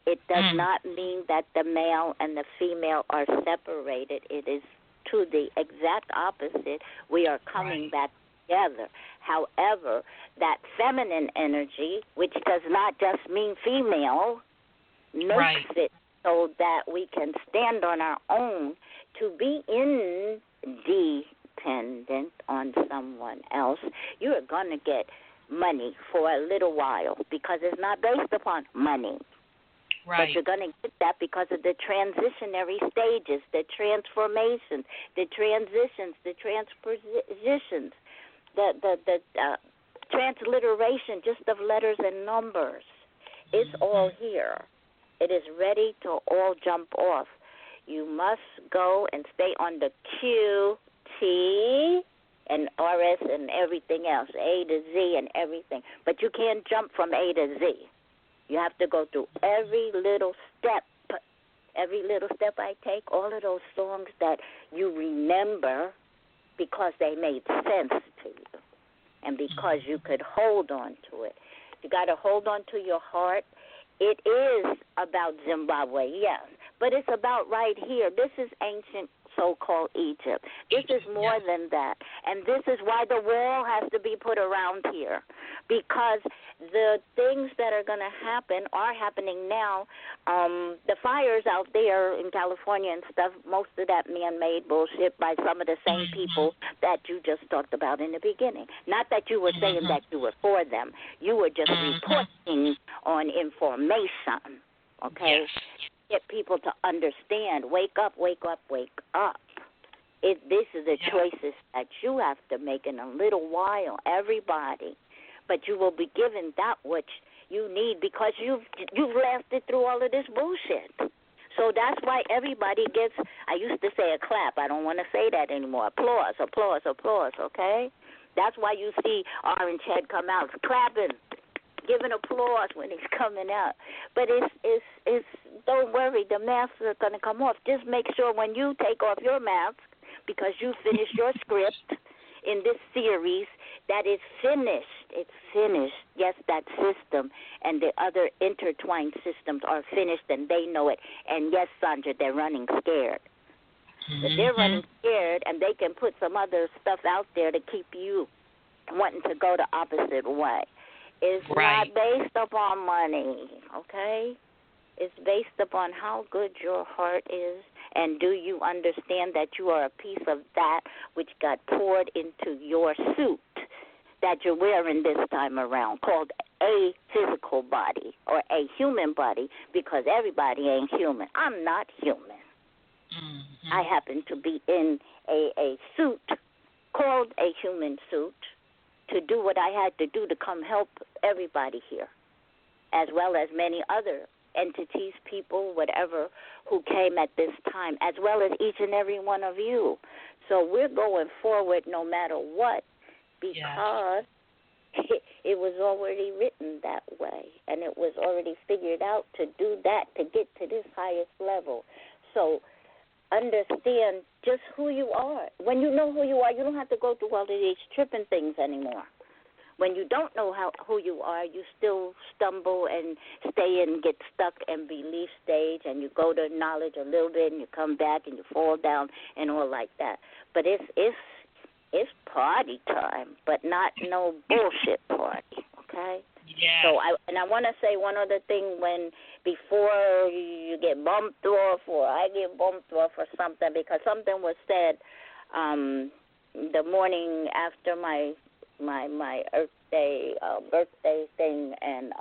It does not mean that the male and the female are separated. It is to the exact opposite. We are coming back together. However, that feminine energy, which does not just mean female, makes it so that we can stand on our own to be independent on someone else. You are going to get money for a little while because it's not based upon money. Right. But you're going to get that because of the transitionary stages, the transformations, the transitions, the transpositions, the transliteration just of letters and numbers. It's all here. It is ready to all jump off. You must go and stay on the Q, T, and RS and everything else, A to Z and everything. But you can't jump from A to Z. You have to go through every little step. Every little step I take, all of those songs that you remember because they made sense to you and because you could hold on to it. You got to hold on to your heart. It is about Zimbabwe, yes, but it's about right here. This is ancient so-called Egypt. This is more than that, and this is why the wall has to be put around here, because the things that are going to happen are happening now. The fires out there in California and stuff, most of that man-made bullshit by some of the same people that you just talked about in the beginning. Not that you were saying that you were for them. You were just reporting on information, okay? Yes. Get people to understand. Wake up, wake up, wake up. This is the choices that you have to make in a little while, everybody. But you will be given that which you need because you've lasted through all of this bullshit. So that's why everybody gets, I used to say a clap. I don't want to say that anymore. Applause, applause, applause, okay? That's why you see Orange Head come out clapping, giving applause when he's coming out. But it's don't worry, the masks are going to come off. Just make sure when you take off your mask, because you finished your script in this series, that it's finished. It's finished. Yes, that system and the other intertwined systems are finished, and they know it. And yes, Sandra, they're running scared. But they're running scared, and they can put some other stuff out there to keep you wanting to go the opposite way. It's not based upon money, okay? It's based upon how good your heart is, and do you understand that you are a piece of that which got poured into your suit that you're wearing this time around, called a physical body or a human body, because everybody ain't human. I'm not human. I happen to be in a suit called a human suit to do what I had to do to come help everybody here, as well as many other entities, people, whatever, who came at this time, as well as each and every one of you. So we're going forward no matter what, because it was already written that way, and it was already figured out to do that, to get to this highest level. So understand just who you are. When you know who you are, you don't have to go through all of these tripping things anymore. When you don't know who you are, you still stumble and stay and get stuck in belief stage, and you go to knowledge a little bit, and you come back, and you fall down, and all like that. But it's party time, but not no bullshit party, okay? Yes. So I want to say one other thing before you get bumped off or I get bumped off or something, because something was said the morning after my Earth Day birthday thing, and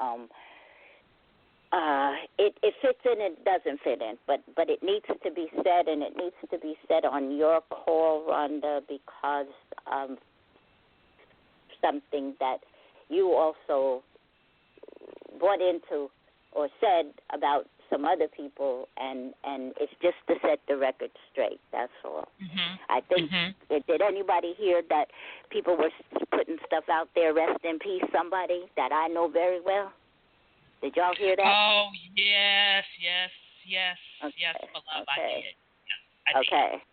it fits in, it doesn't fit in, but it needs to be said, and it needs to be said on your call, Rhonda, because of something that you also brought into or said about some other people, and it's just to set the record straight. That's all. Mm-hmm. I think, did anybody hear that people were putting stuff out there, rest in peace, somebody that I know very well? Did y'all hear that? Oh, yes, Okay. beloved, Okay. I did. Yes, I did. Okay.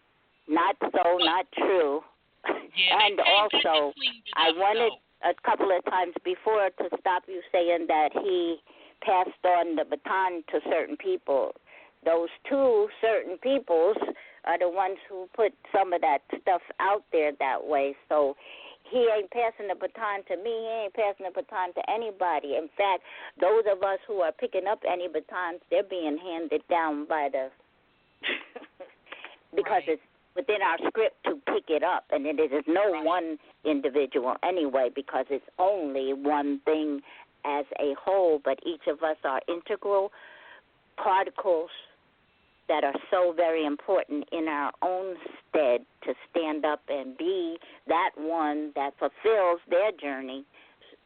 Not so, not true. Yeah, and also, I wanted a couple of times before to stop you saying that he passed on the baton to certain people. Those two certain peoples are the ones who put some of that stuff out there that way. So he ain't passing the baton to me. He ain't passing the baton to anybody. In fact, those of us who are picking up any batons, they're being handed down by the because it's within our script to pick it up, and it is no one individual anyway, because it's only one thing as a whole, but each of us are integral particles that are so very important in our own stead to stand up and be that one that fulfills their journey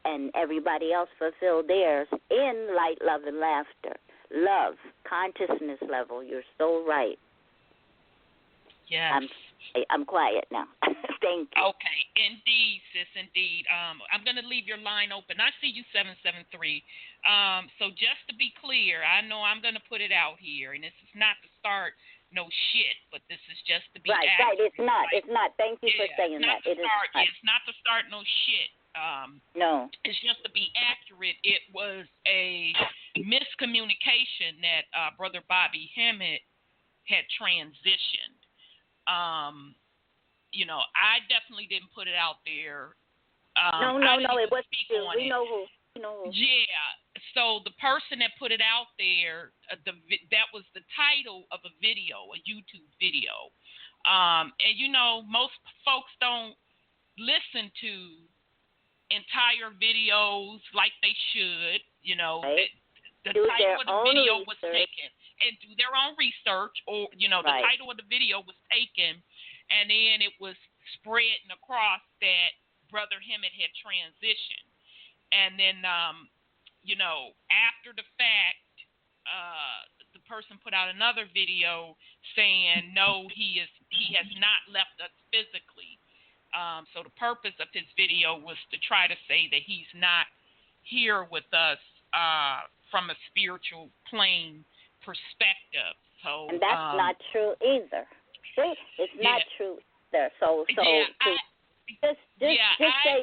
and everybody else fulfill theirs in light, love, and laughter. Love, consciousness level, you're so right. Yes. I'm quiet now. Thank you. Okay, indeed, sis, indeed. I'm going to leave your line open. I see you, 773. So just to be clear, I know I'm going to put it out here, and this is not to start no shit, but this is just to be accurate. Right, it's not. Right? It's not. Thank you for saying that. It's not to start no shit. No. It's just to be accurate. It was a miscommunication that Brother Bobby Hemmett had transitioned. I definitely didn't put it out there. No, it was you. We know who. Yeah. So the person that put it out there, that was the title of a video, a YouTube video. And most folks don't listen to entire videos like they should. Right. The title of the video was taken. And do their own research, or the title of the video was taken, and then it was spreading across that Brother Hemmett had transitioned, and then after the fact, the person put out another video saying no, he has not left us physically. So the purpose of his video was to try to say that he's not here with us from a spiritual plane perspective. So and that's not true either. See, it's not true either. So just say,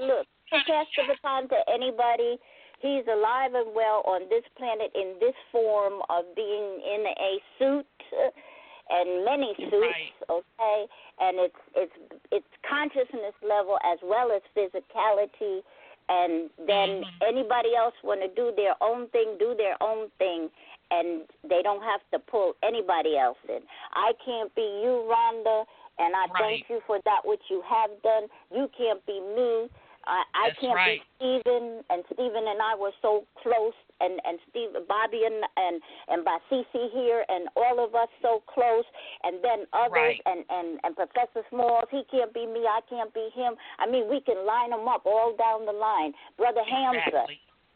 look, pass the baton to anybody. He's alive and well on this planet in this form of being in a suit and many suits, okay? And it's consciousness level as well as physicality. And then anybody else want to do their own thing, and they don't have to pull anybody else in. I can't be you, Rhonda, and I thank you for that which you have done. You can't be me. I can't be Stephen, and Stephen and I were so close, and Bobby and Basisi here, and all of us so close, and then others, and Professor Smalls, he can't be me, I can't be him. I mean, we can line them up all down the line. Brother Hamza,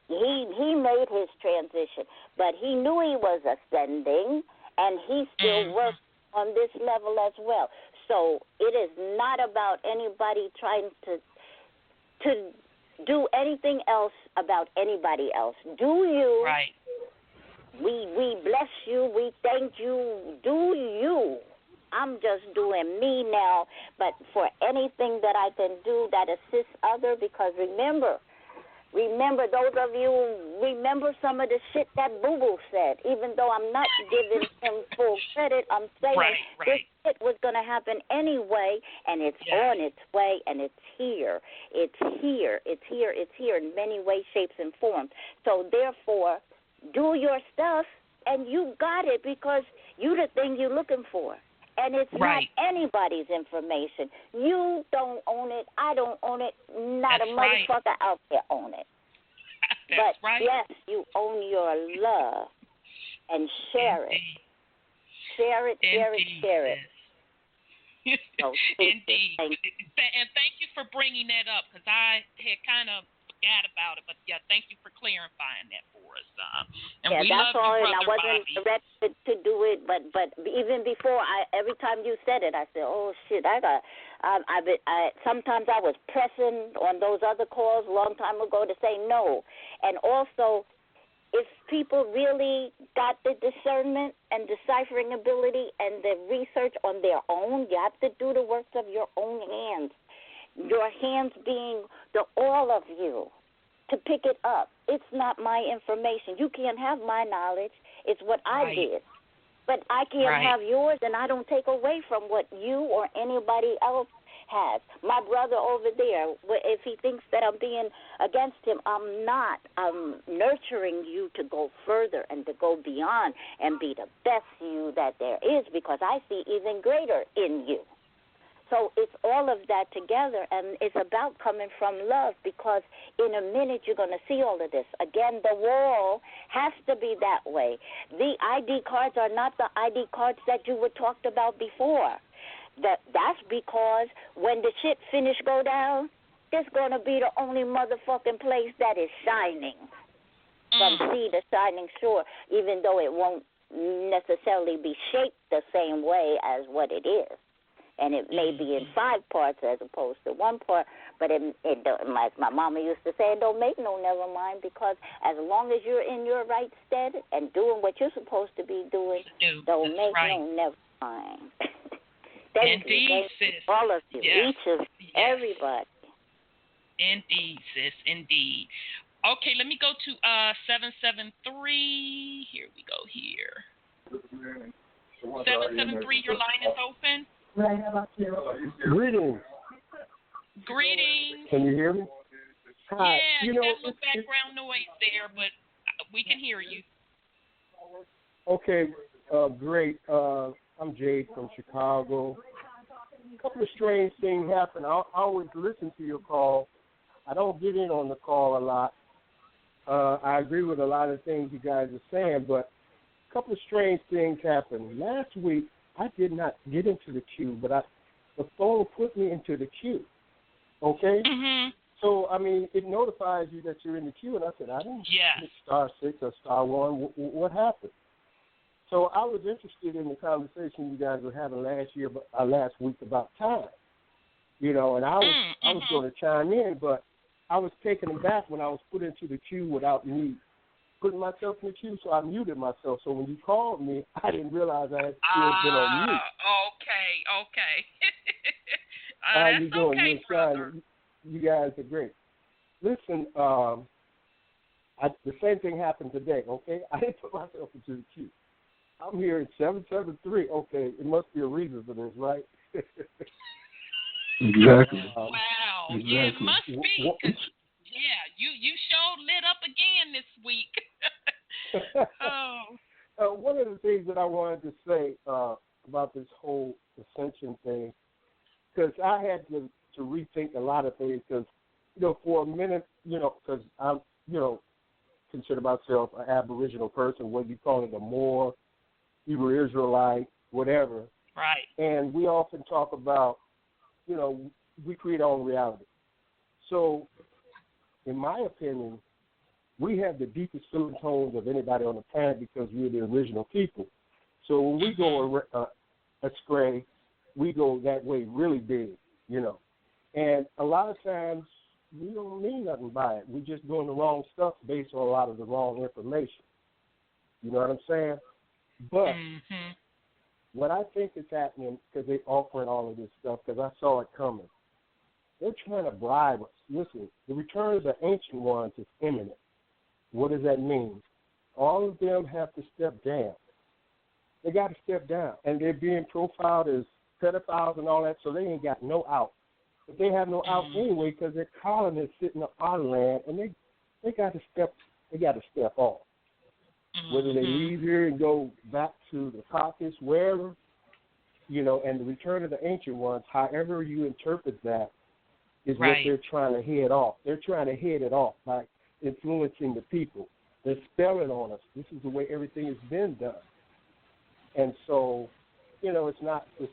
he made his transition, but he knew he was ascending, and he still works on this level as well. So it is not about anybody trying to do anything else about anybody else. Do you? Right. We bless you. We thank you. Do you? I'm just doing me now. But for anything that I can do that assists other, because remember, those of you, remember some of the shit that Boo Boo said. Even though I'm not giving him full credit, I'm saying it was going to happen anyway, and it's on its way, and it's here. It's here. It's here. It's here in many ways, shapes, and forms. So, therefore, do your stuff, and you got it because you the thing you're looking for. And it's not anybody's information. You don't own it. I don't own it. Not a motherfucker out there own it. But, yes, you own your love. And share it. Share it, share it, share it. So, indeed. And thank you for bringing that up, because I had kind of forgot about it. But, thank you for clarifying that for us. And we that's love all. you, And I wasn't Bobby. directed to do it, but even before, every time you said it, I said, oh, shit, sometimes I was pressing on those other calls a long time ago to say no. And also, if people really got the discernment and deciphering ability and the research on their own, you have to do the works of your own hands. Your hands being all of you, to pick it up. It's not my information. You can't have my knowledge. It's what I did. But I can't have yours, and I don't take away from what you or anybody else has. My brother over there, if he thinks that I'm being against him, I'm not. I'm nurturing you to go further and to go beyond and be the best you that there is, because I see even greater in you. So it's all of that together, and it's about coming from love, because in a minute you're going to see all of this. Again, the wall has to be that way. The ID cards are not the ID cards that you were talked about before. That's because when the shit go down, it's going to be the only motherfucking place that is shining from sea to shining shore, even though it won't necessarily be shaped the same way as what it is. And it may be in 5 parts as opposed to 1 part, but it as my mama used to say, it don't make no never mind, because as long as you're in your right stead and doing what you're supposed to be doing, don't make no never mind. Thank you, all of you, each of everybody. Indeed, sis, indeed. Okay, let me go to 773. Here we go here. 773, your line is open. Greetings. Greetings. Can you hear me? Hi. Yeah, you got some background noise there, but we can hear you. Okay, great. I'm Jade from Chicago. A couple of strange things happen. I always listen to your call. I don't get in on the call a lot. I agree with a lot of things you guys are saying, but a couple of strange things happened. Last week, I did not get into the queue, but the phone put me into the queue. Okay? Mm-hmm. So, I mean, it notifies you that you're in the queue, and I said, I didn't hit *6 or *1. What happened? So I was interested in the conversation you guys were having last week about time. You know, and I was going to chime in, but I was taken aback when I was put into the queue without me putting myself in the queue, so I muted myself. So when you called me, I didn't realize I had still been on mute. Okay. How you doing? Okay, You're brother. You guys are great. Listen, the same thing happened today, okay? I didn't put myself into the queue. I'm here at 773. Okay, it must be a reason for this, right? Exactly. Wow. Exactly. Yeah, it must be. You sure lit up again this week. One of the things that I wanted to say about this whole ascension thing, because I had to rethink a lot of things, because, for a minute, because I'm, consider myself an Aboriginal person, whether you call it a Moor, Hebrew Israelite, whatever. Right. And we often talk about, we create our own reality. So, in my opinion, we have the deepest feeling tones of anybody on the planet because we're the original people. So when we go astray, we go that way really big, And a lot of times we don't mean nothing by it. We're just doing the wrong stuff based on a lot of the wrong information. You know what I'm saying? But what I think is happening, because they're offering all of this stuff, because I saw it coming, they're trying to bribe us. Listen, the return of the ancient ones is imminent. What does that mean? All of them have to step down. They got to step down, and they're being profiled as pedophiles and all that, so they ain't got no out. But they have no out anyway because their colonists sitting on our land, and they got to step off. Whether they leave here and go back to the Caucasus, wherever, and the return of the ancient ones, however you interpret that, is what they're trying to head off. They're trying to head it off by influencing the people. They're spelling on us. This is the way everything has been done. And so, it's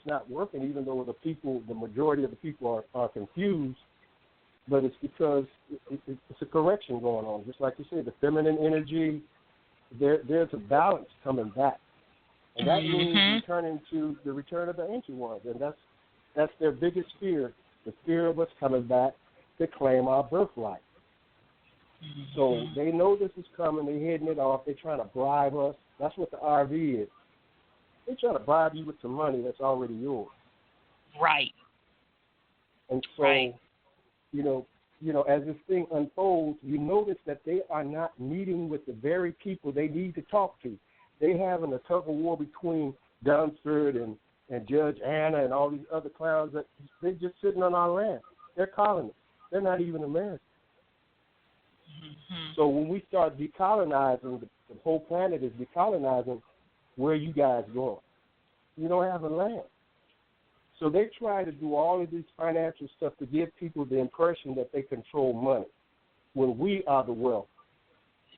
not working, even though the majority of the people are confused. But it's because it's a correction going on. Just like you said, the feminine energy, there's a balance coming back. And that means returning to the return of the ancient ones. And that's their biggest fear, the fear of us coming back to claim our birthright. So they know this is coming. They're heading it off. They're trying to bribe us. That's what the RV is. They're trying to bribe you with some money that's already yours. Right. And so, as this thing unfolds, you notice that they are not meeting with the very people they need to talk to. They having a tug of war between Dunsford and Judge Anna and all these other clowns that they're just sitting on our land. They're colonists. They're not even Americans. So when we start decolonizing, the whole planet is decolonizing, where are you guys going? You don't have a land. So they try to do all of this financial stuff to give people the impression that they control money when we are the wealth.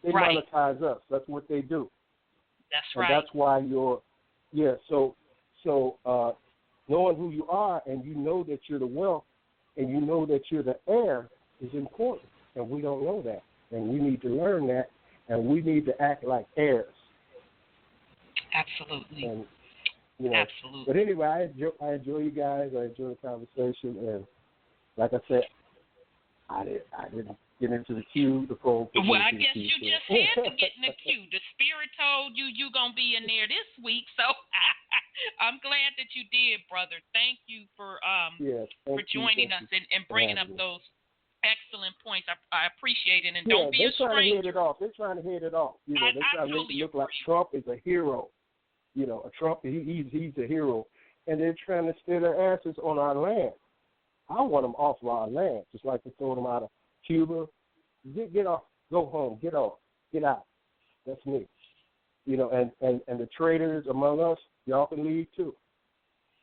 They monetize us. That's what they do. That's and right. That's why so knowing who you are and you know that you're the wealth and you know that you're the heir is important. And we don't know that. And we need to learn that, and we need to act like heirs. Absolutely. And, absolutely. But anyway, I enjoy you guys. I enjoy the conversation. And like I said, I didn't get into the queue. The phone. Well, I guess you just had to get in the queue. The spirit told you you're going to be in there this week, so I'm glad that you did, brother. Thank you for joining us and bringing up those excellent points. I apprate it, and don't be a stranger. They're trying to head it off. They're trying to head it off. They're trying to make it look like Trump is a hero. Trump, he's a hero, and they're trying to steal their asses on our land. I want them off of our land, just like they throw them out of Cuba. Get off, go home, get off, get out. That's me. And the traitors among us, y'all can leave too.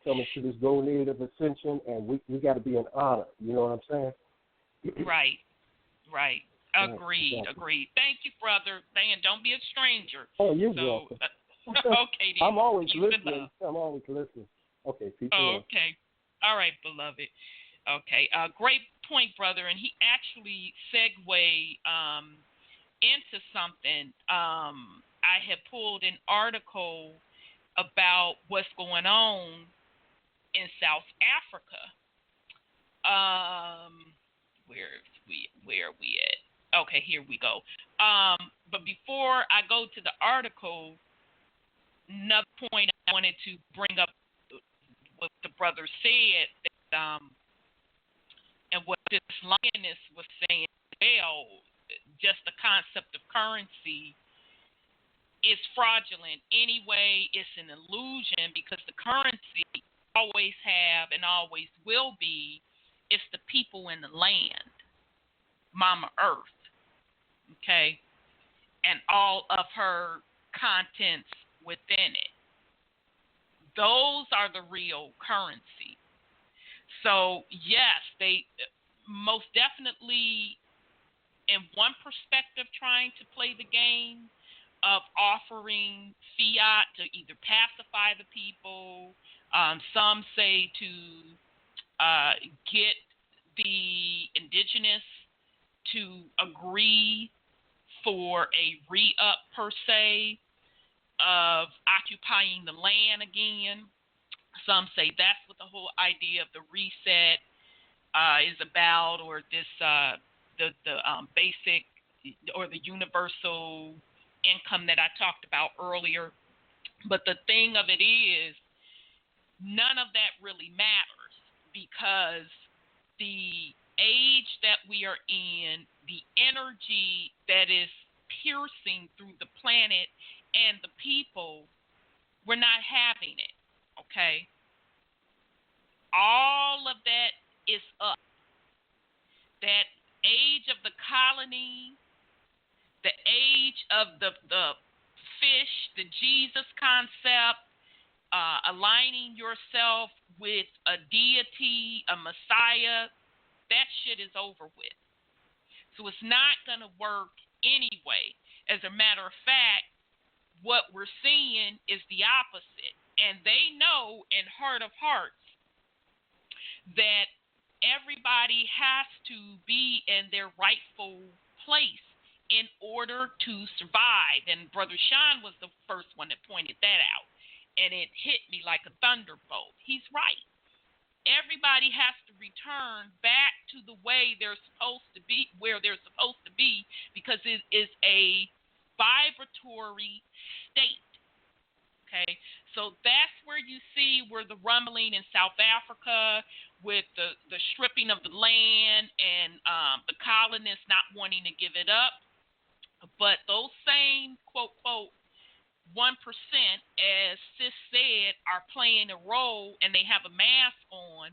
Coming to this golden age of ascension, and we got to be in honor. You know what I'm saying? Right. Agreed. Thank you, brother. Man, don't be a stranger. Oh, you're welcome. Okay, then. I'm always listening. Okay, peace. Okay. All right, beloved. Okay. Great point, brother. And he actually segued into something. I had pulled an article about what's going on in South Africa. Where are we at? Okay, here we go. But before I go to the article, another point I wanted to bring up what the brother said, that, and what this lioness was saying, well, just the concept of currency is fraudulent. Anyway, it's an illusion because the currency always have and always will be, it's the people in the land, Mama Earth, okay, and all of her contents within it. Those are the real currency. So, yes, they most definitely, in one perspective, trying to play the game of offering fiat to either pacify the people. Some say to get the indigenous to agree for a re-up, per se, of occupying the land again. Some say that's what the whole idea of the reset is about, or this the basic or the universal income that I talked about earlier. But the thing of it is, none of that really matters, because the age that we are in, the energy that is piercing through the planet and the people We're not having it, okay? All of that is up. That age of the colony, the age of the fish, the Jesus concept, aligning yourself with a deity, a Messiah, that shit is over with. So it's not going to work anyway. As a matter of fact, what we're seeing is the opposite. And they know in heart of hearts that everybody has to be in their rightful place in order to survive. And Brother Sean was the first one that pointed that out. And it hit me like a thunderbolt. He's right. Everybody has to return back to the way they're supposed to be, where they're supposed to be, because it is a vibratory state. Okay, so that's where you see where the rumbling in South Africa with the stripping of the land and the colonists not wanting to give it up. But those same, quote, quote, 1%, as Sis said, are playing a role and they have a mask on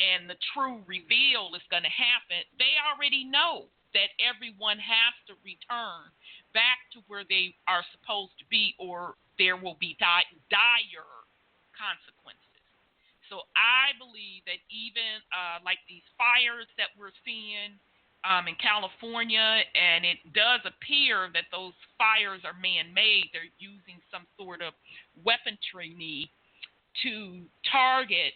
and the true reveal is going to happen. They already know that everyone has to return back to where they are supposed to be or there will be dire consequences. So I believe that even like these fires that we're seeing in California, and it does appear that those fires are man-made. They're using some sort of weaponry to target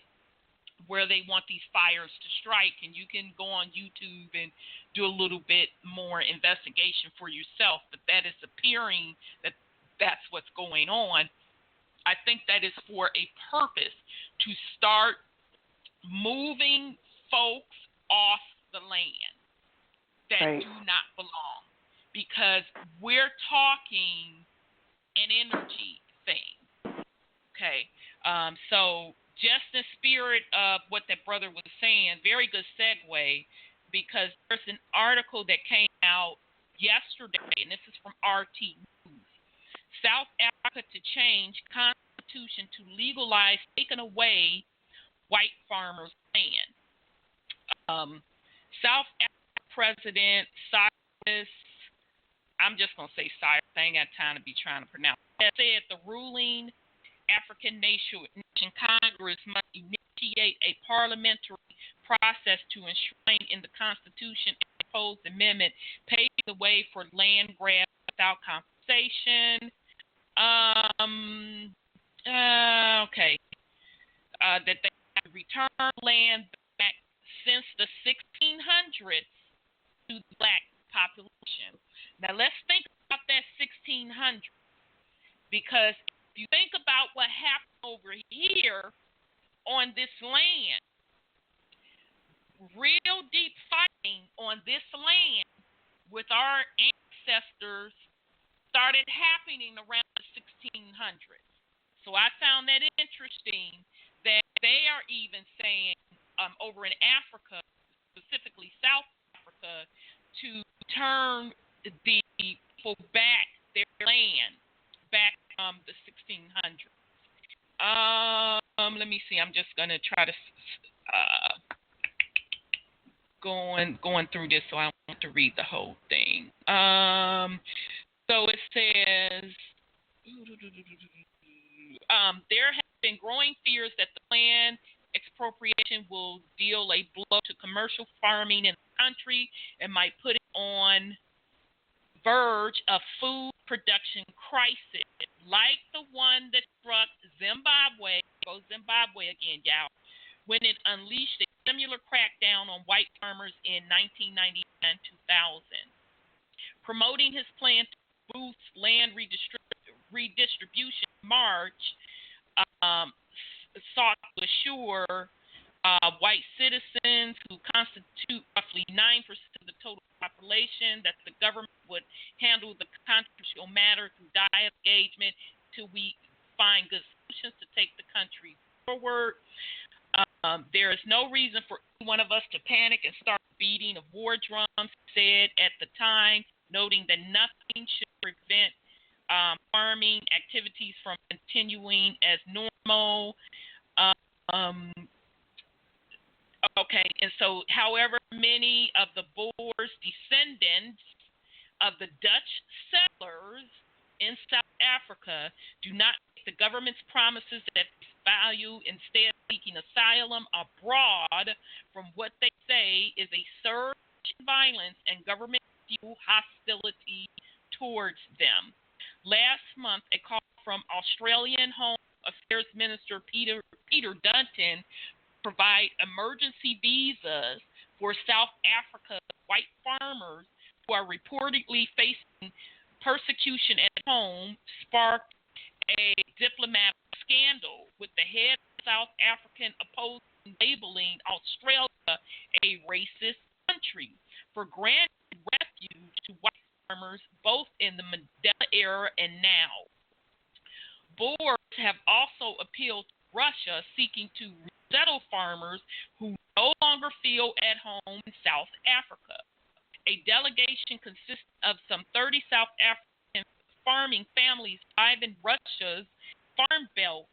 where they want these fires to strike. And you can go on YouTube and do a little bit more investigation for yourself, but that is appearing that that's what's going on. I think that is for a purpose, to start moving folks off the land that right. do not belong, because we're talking an energy thing. Okay, so just the spirit of what that brother was saying, very good segue, because there's an article that came out yesterday, and this is from RT News. South Africa to change constitution to legalize taking away white farmers' land. South Africa President Cyrus, I'm just going to say Cyrus, I ain't got time to be trying to pronounce it, said the ruling African nation Congress must initiate a parliamentary process to enshrine in the Constitution a proposed amendment paving the way for land grabs without compensation. That they have to return land back since the 1600s to the black population. Now let's think about that 1600s, because if you think about what happened over here on this land, real deep fighting on this land with our ancestors started happening around the 1600s. So I found that interesting that they are even saying over in Africa, specifically South Africa, to turn the people back their land back from the 1600s. Let me see. I'm just going to try to going through this, so I want to read the whole thing. So it says there have been growing fears that the land expropriation will deal a blow to commercial farming in the country and might put it on verge of food production crisis, like the one that struck Zimbabwe. Go Zimbabwe again, y'all. When it unleashed a similar crackdown on white farmers in 1999-2000. Promoting his plan to boost land redistribution in March, sought to assure white citizens who constitute roughly 9% of the total population that the government would handle the controversial matter through dialogue engagement till we find good solutions to take the country forward. There is no reason for any one of us to panic and start beating of war drums, said at the time, noting that nothing should prevent farming activities from continuing as normal. Um, okay, and so, however, many of the Boers' descendants of the Dutch settlers in South Africa do not make the government's promises at face value, instead seeking asylum abroad from what they say is a surge in violence and government-fueled hostility towards them. Last month, a call from Australian Home Affairs Minister Peter Dutton provide emergency visas for South Africa's white farmers who are reportedly facing persecution at home, sparked a diplomatic scandal with the head of South African opposing labeling Australia a racist country for granting refuge to white farmers both in the Mandela era and now. Boers have also appealed to Russia, seeking to resettle farmers who no longer feel at home in South Africa. A delegation consisting of some 30 South African farming families live in Russia's Farm Belt,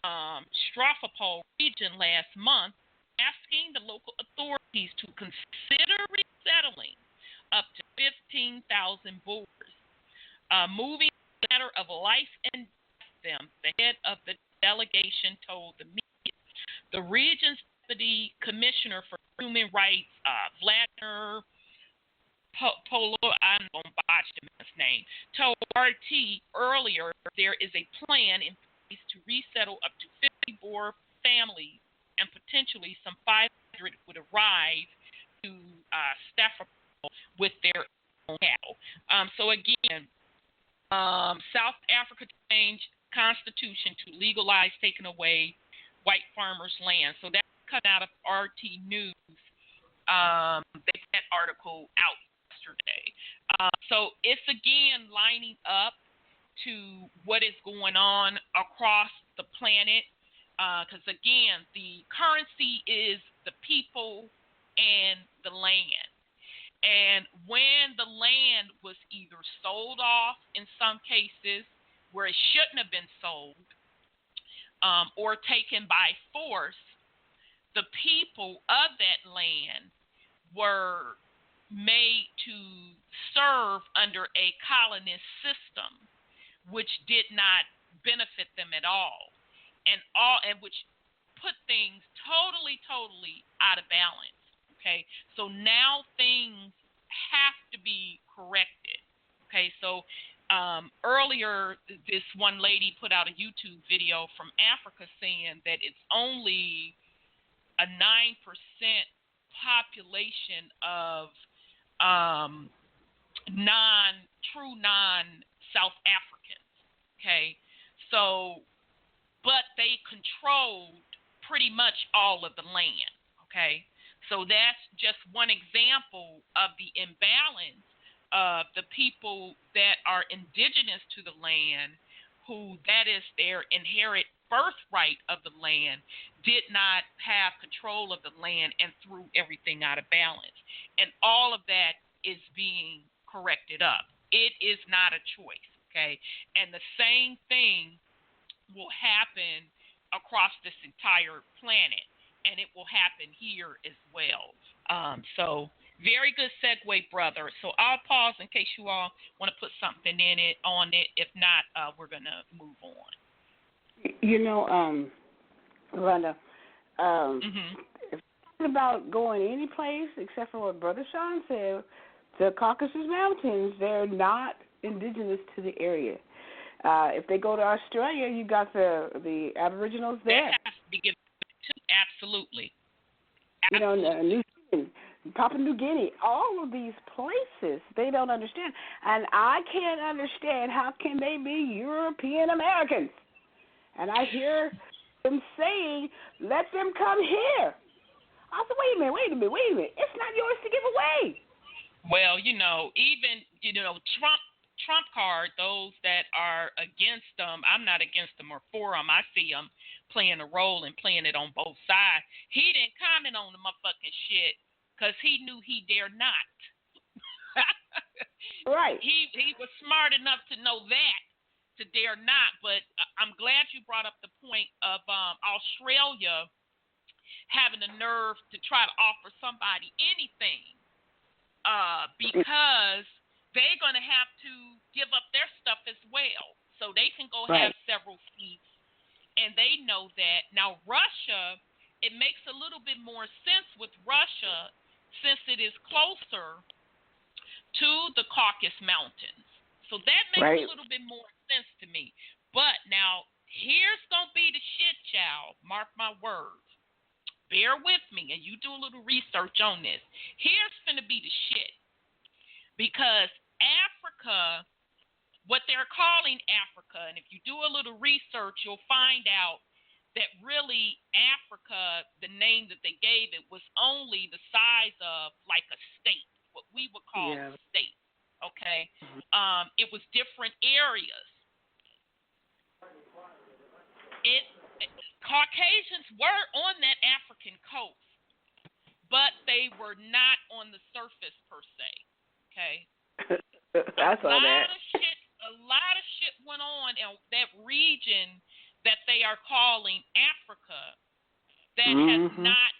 Stavropol region last month, asking the local authorities to consider resettling up to 15,000 Boers. Moving a matter of life and death them, the head of the delegation told the media. The region's deputy commissioner for human rights, Vladimir Polo, I'm going to botch the man's name, told RT earlier there is a plan in place to resettle up to 50 Boer families, and potentially some 500 would arrive to Stavropol with their own cattle. So again, South Africa changed constitution to legalize taking away white farmers' land. So that's coming out of RT News. They put that article out yesterday. So it's again lining up to what is going on across the planet. Because again, the currency is the people and the land. And when the land was either sold off in some cases where it shouldn't have been sold, or taken by force, the people of that land were made to serve under a colonist system, which did not benefit them at all, and which put things totally out of balance. Okay, so now things have to be corrected. Okay, so earlier this one lady put out a YouTube video from Africa saying that it's only a 9% population of non-South Africans. Okay, so but they controlled pretty much all of the land. Okay, so that's just one example of the imbalance of the people that are indigenous to the land, who that is their inherent birthright of the land, did not have control of the land and threw everything out of balance. And all of that is being corrected up. It is not a choice, okay? And the same thing will happen across this entire planet, and it will happen here as well. So very good segue, brother. So I'll pause in case you all want to put something on it. If not, we're going to move on. You know, Rhonda, if you're about going any place except for what Brother Sean said, the Caucasus Mountains, they're not indigenous to the area. If they go to Australia, you got the Aboriginals there. That has to be given to, absolutely. You know, New Zealand, Papua New Guinea, all of these places, they don't understand. And I can't understand how can they be European Americans. And I hear them saying, let them come here. I said, wait a minute. It's not yours to give away. Well, even, Trump card, those that are against them, I'm not against them or for them. I see them playing a role and playing it on both sides. He didn't comment on the motherfucking shit because he knew he dare not. Right. He was smart enough to know that, to dare not. But I'm glad you brought up the point of Australia having the nerve to try to offer somebody anything, because they're going to have to give up their stuff as well, so they can go have several seats, and they know that. Now, Russia, it makes a little bit more sense with Russia since it is closer to the Caucasus Mountains. So that makes a little bit more sense to me. But now, here's going to be the shit, child. Mark my words. Bear with me, and you do a little research on this. Here's going to be the shit. Because Africa, what they're calling Africa, and if you do a little research, you'll find out that really Africa, the name that they gave it, was only the size of like a state, what we would call a state. Okay? It was different areas. Caucasians were on that African coast, but they were not on the surface per se. Okay? I saw that. A lot of shit went on in that region that they are calling Africa that has not,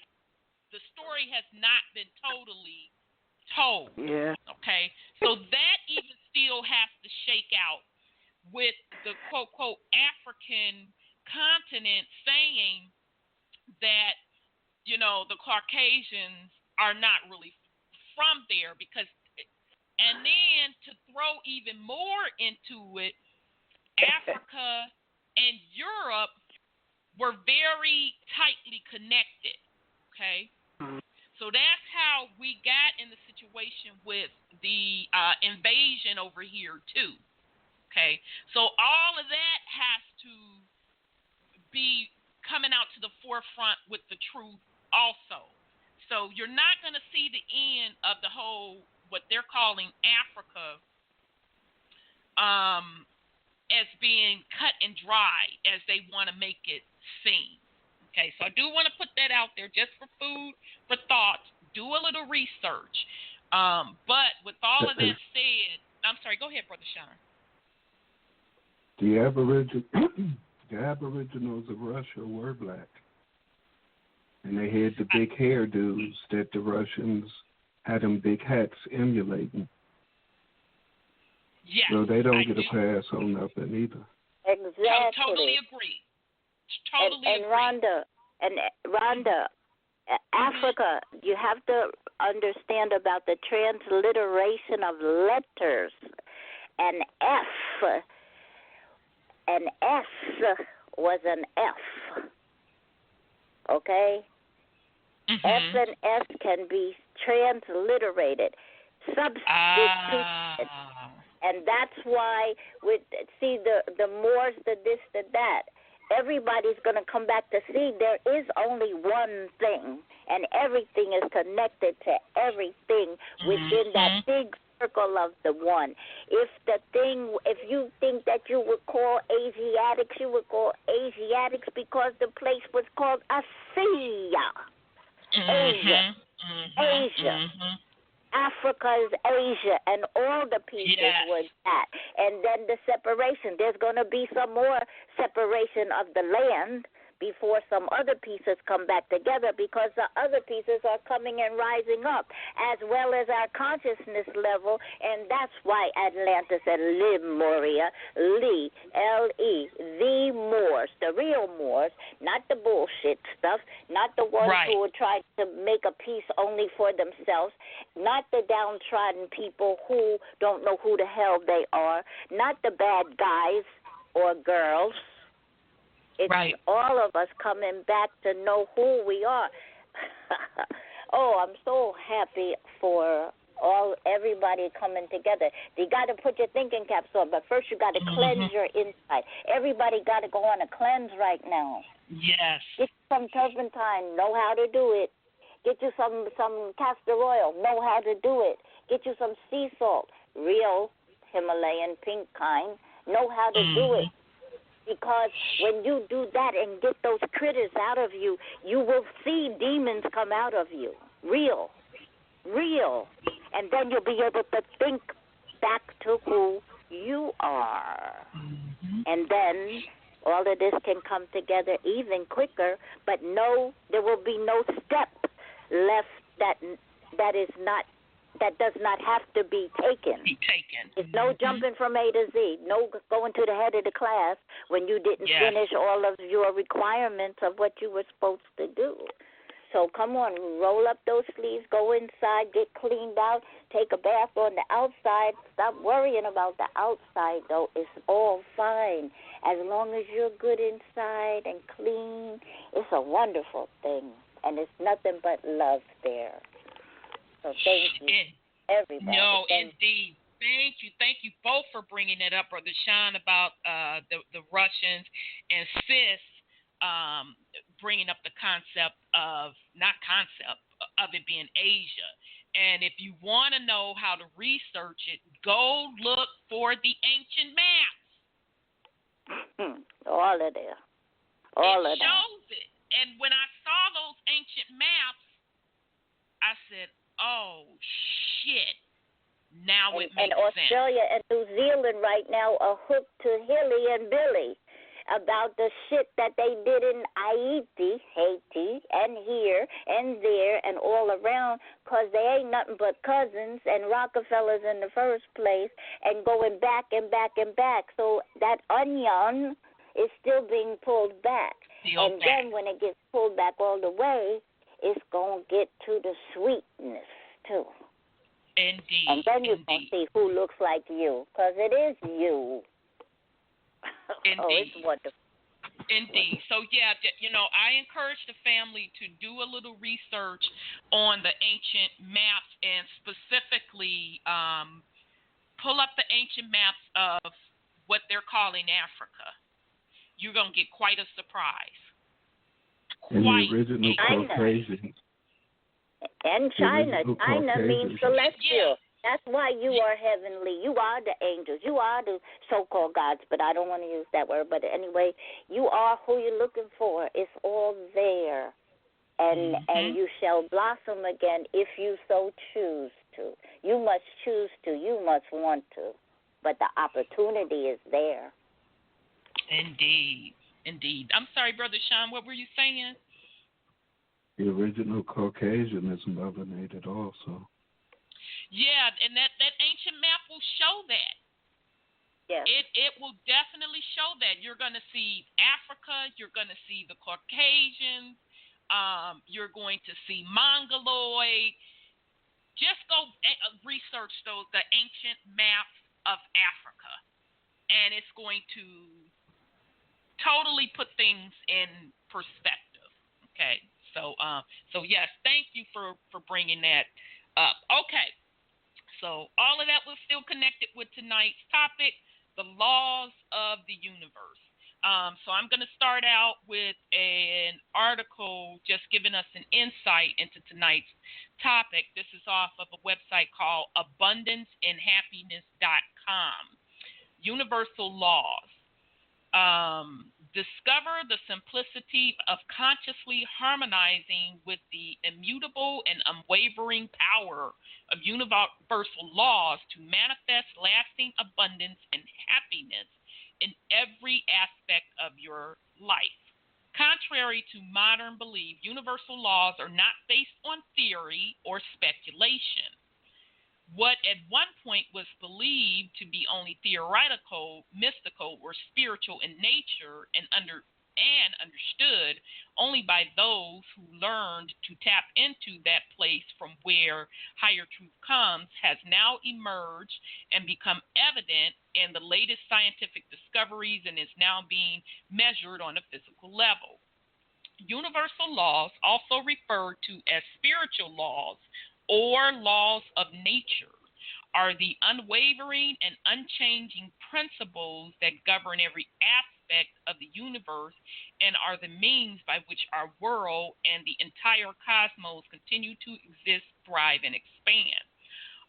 the story has not been totally told. Yeah. Okay? So that even still has to shake out with the quote, quote, African continent saying that, you know, the Caucasians are not really from there, because, and then to throw even more into it, Africa and Europe were very tightly connected, okay? So that's how we got in the situation with the invasion over here too, okay? So all of that has to be coming out to the forefront with the truth also. So you're not going to see the end of the whole, what they're calling Africa, as being cut and dry as they want to make it seem. Okay, so I do want to put that out there just for food for thought. Do a little research. But with all of that said, I'm sorry, go ahead, Brother Sean. The Aboriginals of Russia were black, and they had the big hairdos that the Russians had them big hats emulating. Yes, so they don't get a pass on nothing either. Exactly. Totally agree. Totally and agree. Rhonda, Africa, you have to understand about the transliteration of letters. An S was an F. Okay? F and S can be transliterated, substituted. And that's why, the Moors, the this, the that, everybody's going to come back to see there is only one thing, and everything is connected to everything within that big circle of the one. If you think that you would call Asiatics, you would call Asiatics because the place was called Asia. Asia. Africa is Asia, and all the pieces were that. And then the separation. There's going to be some more separation of the land before some other pieces come back together, because the other pieces are coming and rising up, as well as our consciousness level, and that's why Atlantis and Lemuria, L-E, the Moors, the real Moors, not the bullshit stuff, not the ones who are trying to make a peace only for themselves, not the downtrodden people who don't know who the hell they are, not the bad guys or girls. It's all of us coming back to know who we are. Oh, I'm so happy for everybody coming together. You got to put your thinking caps on, but first you got to cleanse your inside. Everybody got to go on a cleanse right now. Yes. Get some turpentine, know how to do it. Get you some castor oil, know how to do it. Get you some sea salt, real Himalayan pink kind, know how to do it. Because when you do that and get those critters out of you, you will see demons come out of you. Real. And then you'll be able to think back to who you are. And then all of this can come together even quicker, but no, there will be no step left that does not have to be taken. It's no jumping from A to Z, no going to the head of the class when you didn't finish all of your requirements of what you were supposed to do. So come on, roll up those sleeves, go inside, get cleaned out, take a bath on the outside. Stop worrying about the outside, though. It's all fine. As long as you're good inside and clean, it's a wonderful thing. And it's nothing but love there. So thank you, everybody. No, indeed. Thank you both for bringing it up, Brother Sean, about the Russians, and Sis bringing up the concept of it being Asia. And if you want to know how to research it, go look for the ancient maps. All of them. It shows it. And when I saw those ancient maps, I said, oh, shit. Now it makes sense. And Australia and New Zealand right now are hooked to Hilly and Billy about the shit that they did in Haiti, and here and there and all around, because they ain't nothing but cousins and Rockefellers in the first place, and going back and back and back. So that onion is still being pulled back. Then when it gets pulled back all the way, it's going to get to the sweetness, too. Indeed. And then you're going to see who looks like you, because it is you. Indeed. Oh, it's wonderful. Indeed. So, yeah, I encourage the family to do a little research on the ancient maps, and specifically pull up the ancient maps of what they're calling Africa. You're going to get quite a surprise. And the original Caucasian. And China. China means celestial. That's why you are heavenly. You are the angels. You are the so-called gods, but I don't want to use that word. But anyway, you are who you're looking for. It's all there. And you shall blossom again if you so choose to. You must choose to. You must want to. But the opportunity is there. Indeed. I'm sorry, Brother Sean, what were you saying? The original Caucasian is melanated also. Yeah, and that ancient map will show that. Yeah. It will definitely show that. You're going to see Africa. You're going to see the Caucasians. You're going to see Mongoloid. Just go research the ancient maps of Africa, and it's going to totally put things in perspective. Okay, so yes, thank you for bringing that up. Okay, so all of that was still connected with tonight's topic, the laws of the universe. So I'm going to start out with an article just giving us an insight into tonight's topic. This is off of a website called abundanceandhappiness.com. Universal laws. Discover the simplicity of consciously harmonizing with the immutable and unwavering power of universal laws to manifest lasting abundance and happiness in every aspect of your life. Contrary to modern belief, universal laws are not based on theory or speculation. What at one point was believed to be only theoretical, mystical, or spiritual in nature and understood only by those who learned to tap into that place from where higher truth comes has now emerged and become evident in the latest scientific discoveries and is now being measured on a physical level. Universal laws, also referred to as spiritual laws or laws of nature, are the unwavering and unchanging principles that govern every aspect of the universe and are the means by which our world and the entire cosmos continue to exist, thrive, and expand.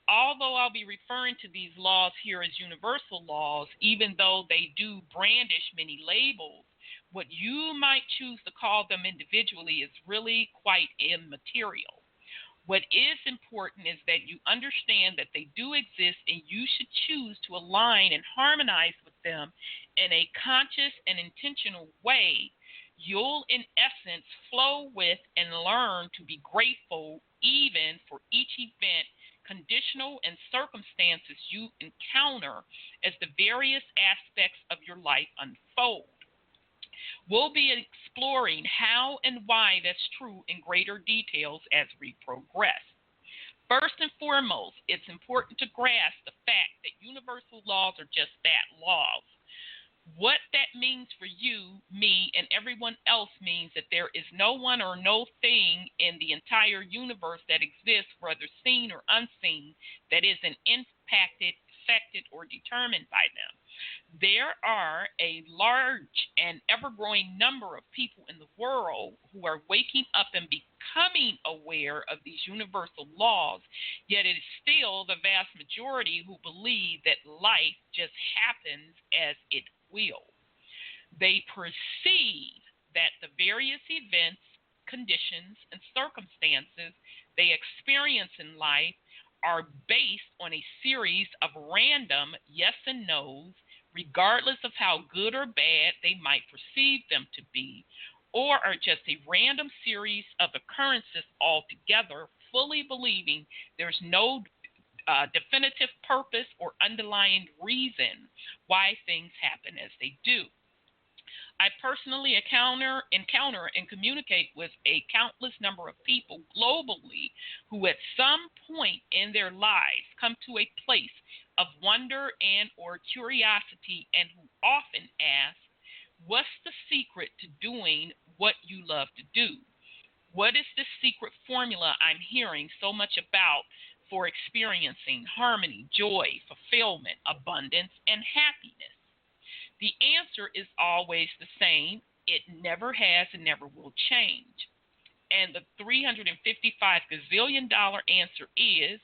Although I'll be referring to these laws here as universal laws, even though they do brandish many labels, what you might choose to call them individually is really quite immaterial. What is important is that you understand that they do exist and you should choose to align and harmonize with them in a conscious and intentional way. You'll, in essence, flow with and learn to be grateful even for each event, conditional, and circumstances you encounter as the various aspects of your life unfold. We'll be exploring how and why that's true in greater details as we progress. First and foremost, it's important to grasp the fact that universal laws are just that, laws. What that means for you, me, and everyone else means that there is no one or no thing in the entire universe that exists, whether seen or unseen, that isn't impacted, affected, or determined by them. There are a large and ever-growing number of people in the world who are waking up and becoming aware of these universal laws, yet it is still the vast majority who believe that life just happens as it will. They perceive that the various events, conditions, and circumstances they experience in life are based on a series of random yes and no's, regardless of how good or bad they might perceive them to be, or are just a random series of occurrences altogether, fully believing there's no definitive purpose or underlying reason why things happen as they do. I personally encounter and communicate with a countless number of people globally who at some point in their lives come to a place of wonder and or curiosity and who often ask, what's the secret to doing what you love to do? What is the secret formula I'm hearing so much about for experiencing harmony, joy, fulfillment, abundance, and happiness? The answer is always the same. It never has and never will change. And the $355 gazillion answer is,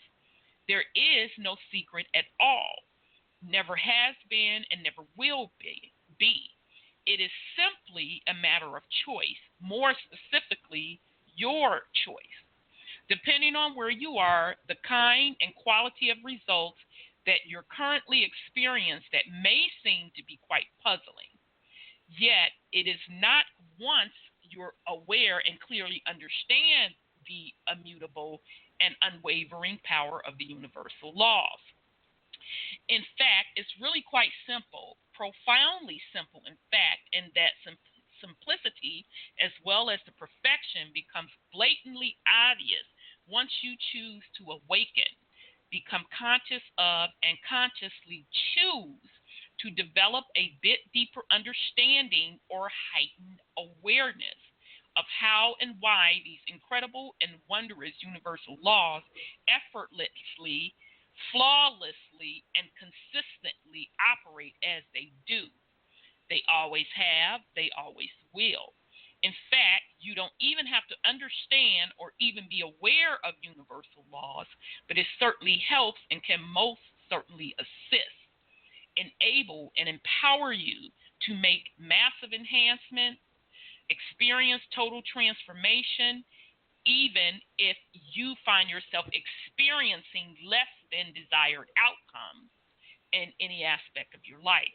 there is no secret at all. Never has been and never will be. It is simply a matter of choice, more specifically, your choice. Depending on where you are, the kind and quality of results that you're currently experiencing that may seem to be quite puzzling. Yet, it is not once you're aware and clearly understand the immutable and unwavering power of the universal laws. In fact, it's really quite simple, profoundly simple, in fact, and that simplicity as well as the perfection becomes blatantly obvious once you choose to awaken, become conscious of, and consciously choose to develop a bit deeper understanding or heightened awareness of how and why these incredible and wondrous universal laws effortlessly, flawlessly, and consistently operate as they do. They always have, they always will. In fact, you don't even have to understand or even be aware of universal laws, but it certainly helps and can most certainly assist, enable, and empower you to make massive enhancements, experience total transformation, even if you find yourself experiencing less than desired outcomes in any aspect of your life.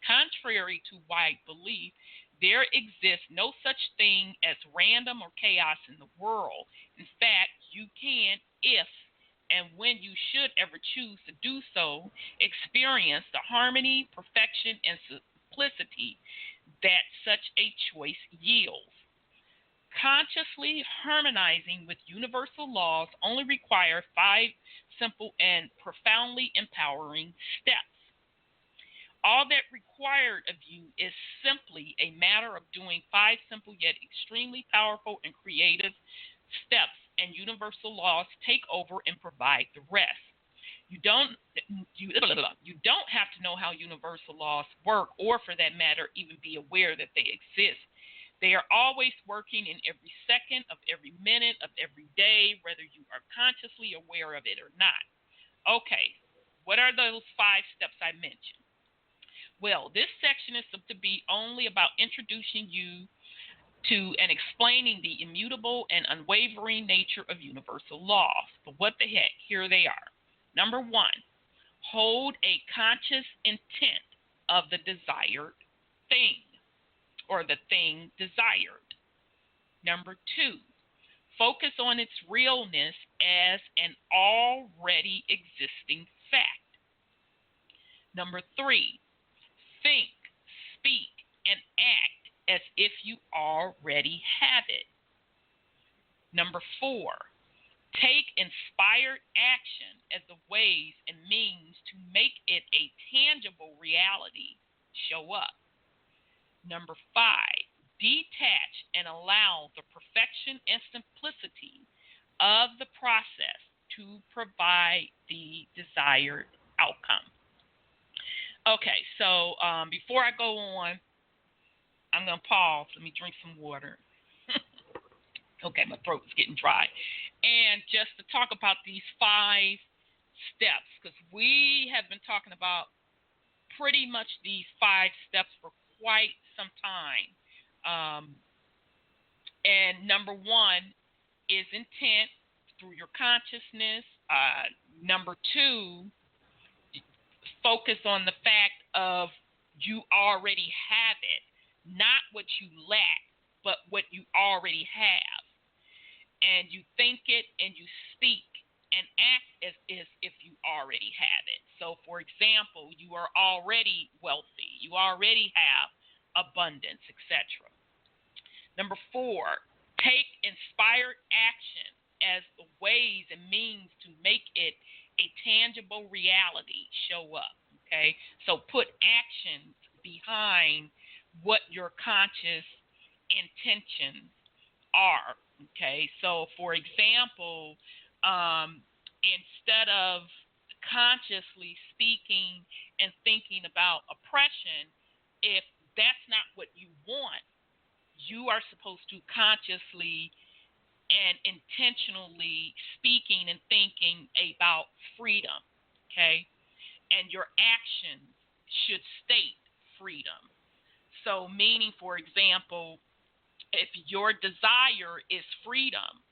Contrary to wide belief, there exists no such thing as random or chaos in the world. In fact, you can, if and when you should ever choose to do so, experience the harmony, perfection, and simplicity that such a choice yields. Consciously harmonizing with universal laws only require 5 simple and profoundly empowering steps. All that required of you is simply a matter of doing 5 simple yet extremely powerful and creative steps, and universal laws take over and provide the rest. You don't have to know how universal laws work, or for that matter, even be aware that they exist. They are always working in every second of every minute of every day, whether you are consciously aware of it or not. Okay, what are those 5 steps I mentioned? Well, this section is to be only about introducing you to and explaining the immutable and unwavering nature of universal laws. But what the heck? Here they are. Number one, hold a conscious intent of the desired thing or the thing desired. Number two, focus on its realness as an already existing fact. Number three, think, speak, and act as if you already have it. Number four, take inspired action as the ways and means to make it a tangible reality show up. Number five, detach and allow the perfection and simplicity of the process to provide the desired outcome. Okay, so before I go on, I'm going to pause. Let me drink some water. Okay, my throat is getting dry. And just to talk about these 5 steps, because we have been talking about pretty much these 5 steps for quite some time. And number 1 is intent through your consciousness. Number 2, focus on the fact of you already have it, not what you lack, but what you already have. And you think it and you speak and act as if you already have it. So, for example, you are already wealthy. You already have abundance, etc. Number 4, take inspired action as the ways and means to make it a tangible reality show up. Okay, so put actions behind what your conscious intentions are. Okay, so for example, instead of consciously speaking and thinking about oppression, if that's not what you want, you are supposed to consciously and intentionally speaking and thinking about freedom, okay? And your actions should state freedom. So meaning, for example, if your desire is freedom,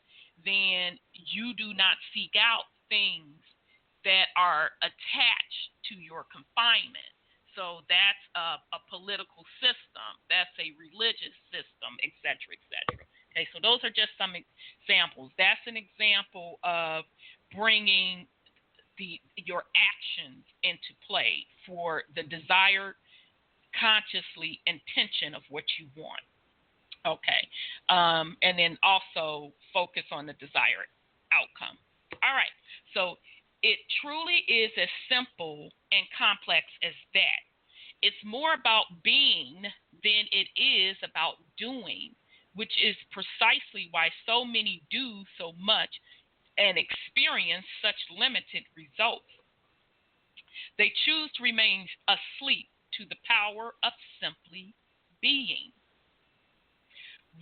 then you do not seek out things that are attached to your confinement. So that's a political system, that's a religious system, et cetera, et cetera. Okay, so those are just some examples. That's an example of bringing your actions into play for the desired, consciously intention of what you want. Okay, and then also focus on the desired outcome. All right, so it truly is as simple and complex as that. It's more about being than it is about doing, which is precisely why so many do so much and experience such limited results. They choose to remain asleep to the power of simply being.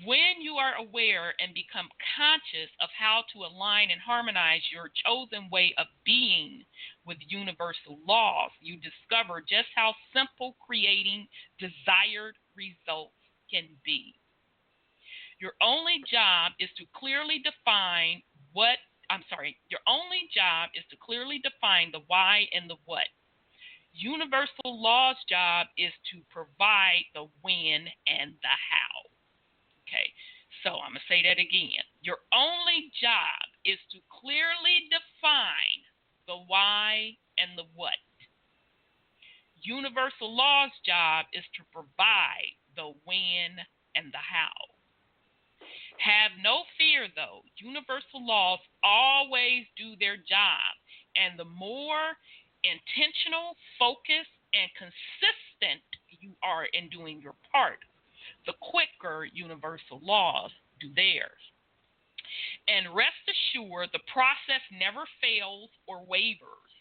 When you are aware and become conscious of how to align and harmonize your chosen way of being with universal laws, you discover just how simple creating desired results can be. Your only job is to clearly define the why and the what. Universal law's job is to provide the when and the how. Okay, so I'm going to say that again. Your only job is to clearly define the why and the what. Universal law's job is to provide the when and the how. Have no fear, though. Universal laws always do their job, and the more intentional, focused, and consistent you are in doing your part, the quicker universal laws do theirs. And rest assured, the process never fails or wavers.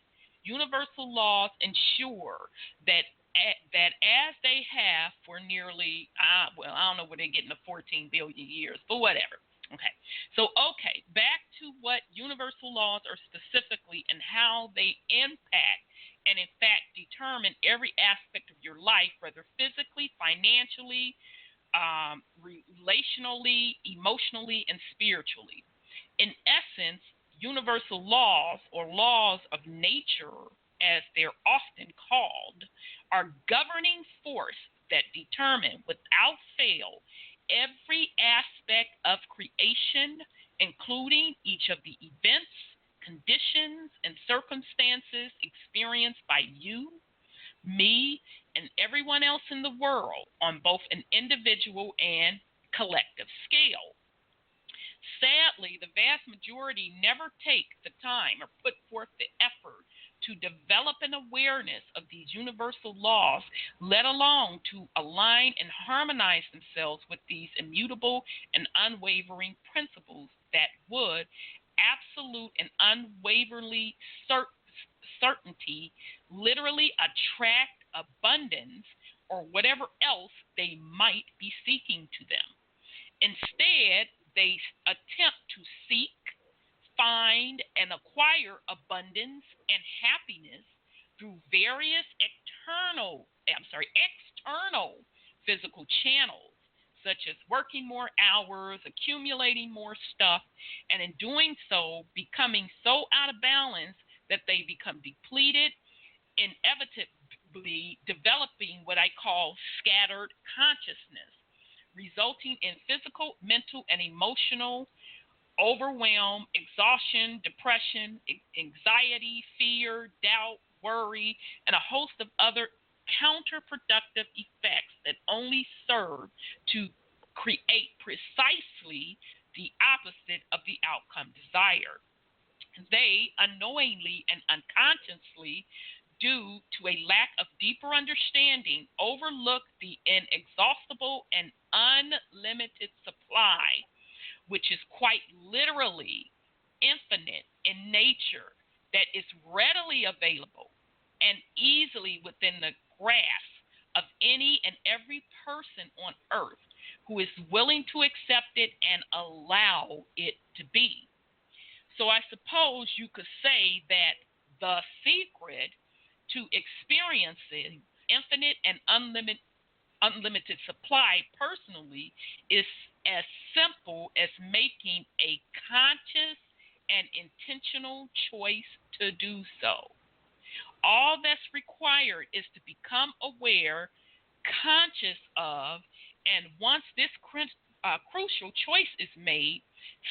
Universal laws ensure that as they have for nearly, I don't know where they're getting the 14 billion years, but whatever. Okay, back to what universal laws are specifically and how they impact and, in fact, determine every aspect of your life, whether physically, financially, relationally, emotionally, and spiritually. In essence, universal laws, or laws of nature, as they're often called, are governing force that determine without fail every aspect of creation, including each of the events, conditions, and circumstances experienced by you, me, and everyone else in the world on both an individual and collective scale. Sadly, the vast majority never take the time or put forth the effort to develop an awareness of these universal laws, let alone to align and harmonize themselves with these immutable and unwavering principles that would absolute and unwaveringly certainty literally attract abundance or whatever else they might be seeking to them. Instead, they attempt to seek, find, and acquire abundance and happiness through various external physical channels, such as working more hours, accumulating more stuff, and in doing so, becoming so out of balance that they become depleted, inevitably developing what I call scattered consciousness, resulting in physical, mental, and emotional overwhelm, exhaustion, depression, anxiety, fear, doubt, worry, and a host of other counterproductive effects that only serve to create precisely the opposite of the outcome desired. They unknowingly and unconsciously, due to a lack of deeper understanding, overlook the inexhaustible and unlimited supply, which is quite literally infinite in nature, that is readily available and easily within the grasp of any and every person on earth who is willing to accept it and allow it to be. So I suppose you could say that the secret to experiencing infinite and unlimited supply personally is as simple as making a conscious and intentional choice to do so. All that's required is to become aware, conscious of, and once this crucial choice is made,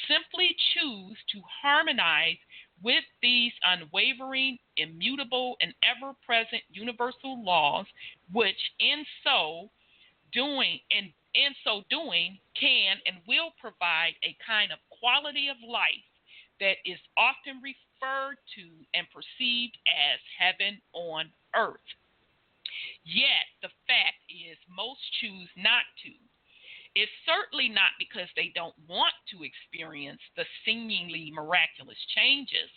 simply choose to harmonize with these unwavering, immutable, and ever-present universal laws, which in so doing can and will provide a kind of quality of life that is often referred to and perceived as heaven on earth. Yet the fact is most choose not to. It's certainly not because they don't want to experience the seemingly miraculous changes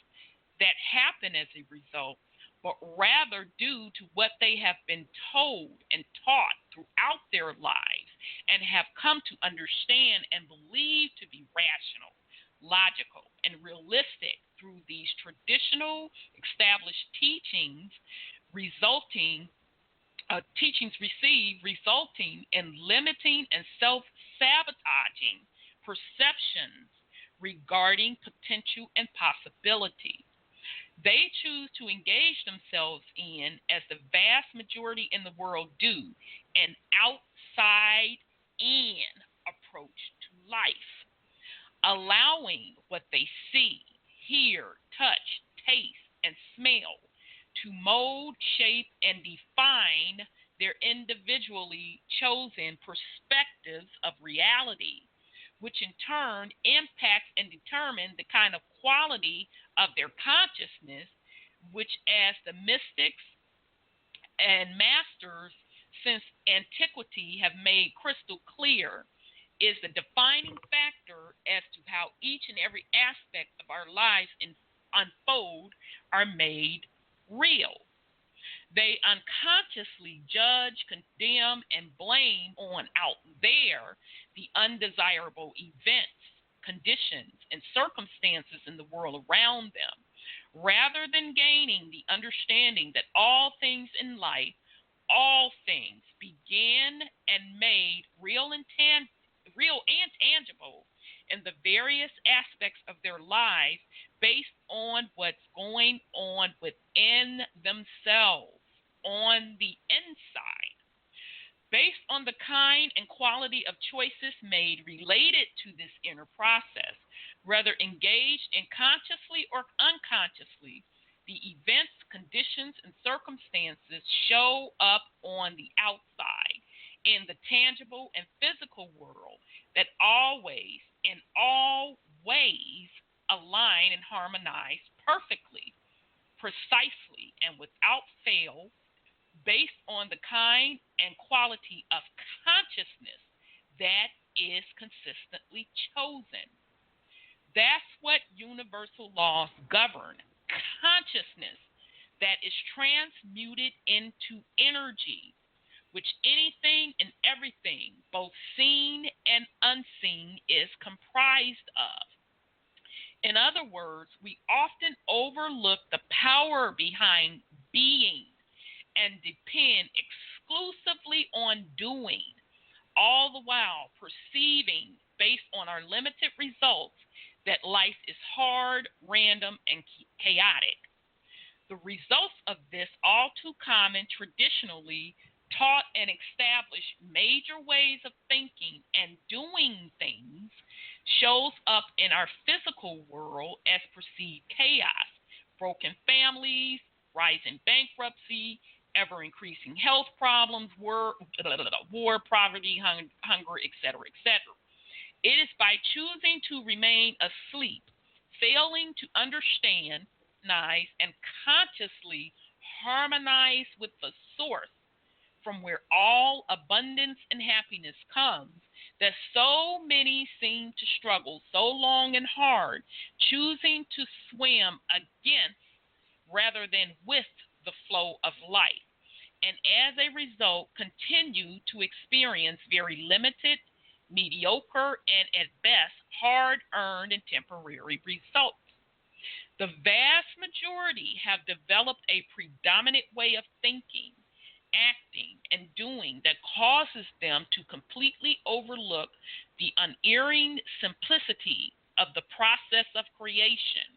that happen as a result, but rather due to what they have been told and taught throughout their lives and have come to understand and believe to be rational, logical, and realistic through these traditional established teachings resulting in limiting and self-sabotaging perceptions regarding potential and possibility. They choose to engage themselves in, as the vast majority in the world do, an outside-in approach to life, allowing what they see, hear, touch, taste, and smell to mold, shape, and define their individually chosen perspectives of reality, which in turn impacts and determine the kind of quality of their consciousness, which, as the mystics and masters since antiquity have made crystal clear, is the defining factor as to how each and every aspect of our lives unfold are made real. They unconsciously judge, condemn, and blame on out there the undesirable events, conditions, and circumstances in the world around them, rather than gaining the understanding that all things in life all things began and made real and tangible in the various aspects of their lives based on what's going on within themselves, on the inside, based on the kind and quality of choices made related to this inner process, whether engaged in consciously or unconsciously. The events, conditions, and circumstances show up on the outside in the tangible and physical world that always, in all ways, align and harmonize perfectly, precisely, and without fail, based on the kind and quality of consciousness that is consistently chosen. That's what universal laws govern: consciousness that is transmuted into energy, which anything and everything, both seen and unseen, is comprised of. In other words, we often overlook the power behind being and depend exclusively on doing, all the while perceiving, based on our limited results, that life is hard, random, and chaotic. The results of this all too common, traditionally taught and established major ways of thinking and doing things shows up in our physical world as perceived chaos, broken families, rising bankruptcy, ever-increasing health problems, war, poverty, hunger, etc., etc. It is by choosing to remain asleep, failing to understand, and consciously harmonize with the source from where all abundance and happiness comes, that so many seem to struggle so long and hard, choosing to swim against rather than with the flow of life, and as a result continue to experience very limited, mediocre, and at best hard-earned and temporary results. The vast majority have developed a predominant way of thinking, acting, and doing that causes them to completely overlook the unerring simplicity of the process of creation,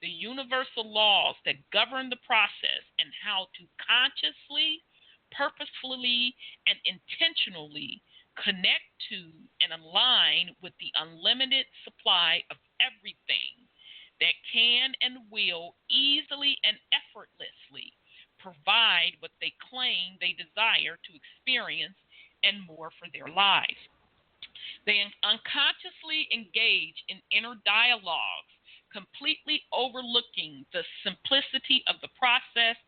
the universal laws that govern the process, and how to consciously, purposefully, and intentionally connect to and align with the unlimited supply of everything that can and will easily and effortlessly provide what they claim they desire to experience and more for their lives. They unconsciously engage in inner dialogues, completely overlooking the simplicity of the process,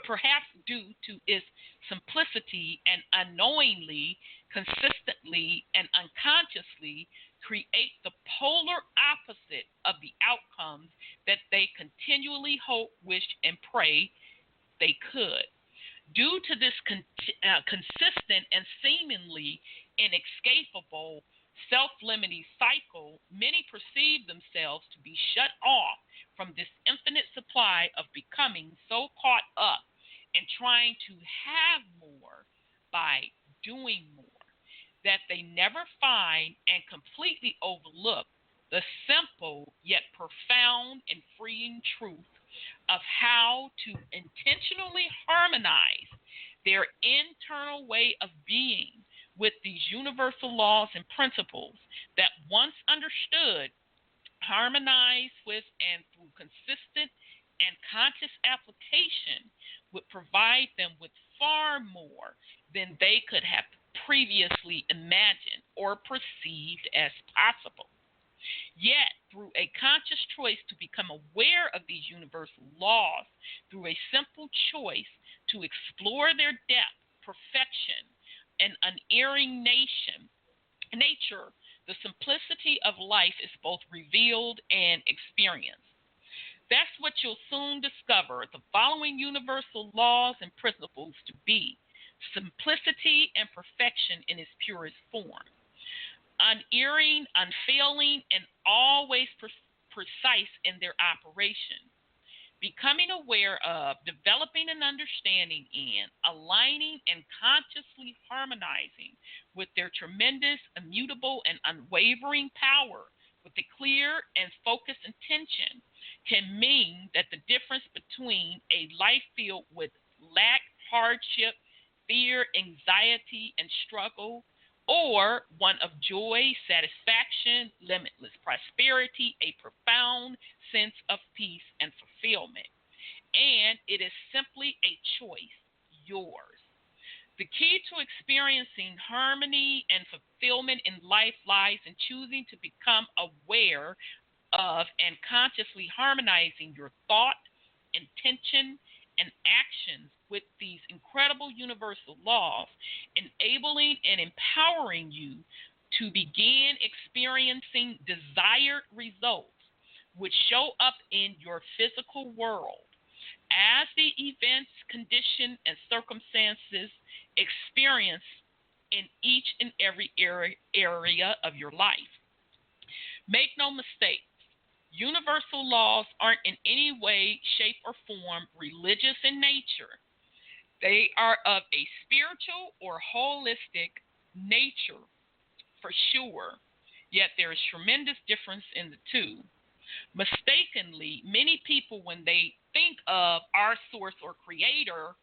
perhaps due to its simplicity, and unknowingly, consistently, and unconsciously create the polar opposite of the outcomes that they continually hope, wish, and pray they could. Due to this consistent and seemingly inescapable self-limiting cycle, many perceive themselves to be shut off from this infinite supply of becoming so caught up in trying to have more by doing more that they never find and completely overlook the simple yet profound and freeing truth of how to intentionally harmonize their internal way of being with these universal laws and principles that, once understood, harmonized with, and through consistent and conscious application, would provide them with far more than they could have previously imagined or perceived as possible. Yet, through a conscious choice to become aware of these universal laws, through a simple choice to explore their depth, perfection, and unerring nature, the simplicity of life is both revealed and experienced. That's what you'll soon discover the following universal laws and principles to be: simplicity and perfection in its purest form, unerring, unfailing, and always precise in their operation, Becoming aware of, developing an understanding in, aligning and consciously harmonizing with their tremendous, immutable, and unwavering power with a clear and focused intention can mean that the difference between a life filled with lack, hardship, fear, anxiety, and struggle, or one of joy, satisfaction, limitless prosperity, a profound sense of peace and fulfillment. And it is simply a choice, yours. The key to experiencing harmony and fulfillment in life lies in choosing to become aware of and consciously harmonizing your thought, intention, and actions with these incredible universal laws, enabling and empowering you to begin experiencing desired results which show up in your physical world as the events, conditions, and circumstances experience in each and every area of your life. Make no mistake, universal laws aren't in any way, shape, or form religious in nature. They are of a spiritual or holistic nature for sure, yet there is tremendous difference in the two. Mistakenly, many people, when they think of our source or creator,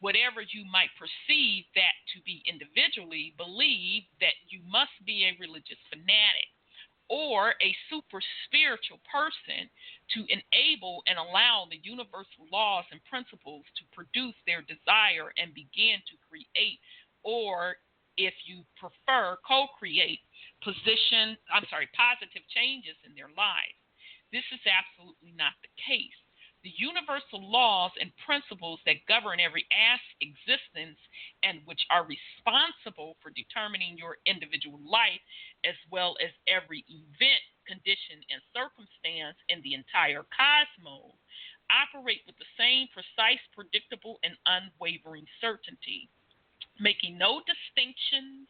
whatever you might perceive that to be individually, believe that you must be a religious fanatic or a super spiritual person to enable and allow the universal laws and principles to produce their desire and begin to create, or if you prefer, co-create positive changes in their lives. This is absolutely not the case. The universal laws and principles that govern every existence and which are responsible for determining your individual life, as well as every event, condition, and circumstance in the entire cosmos, operate with the same precise, predictable, and unwavering certainty, making no distinctions,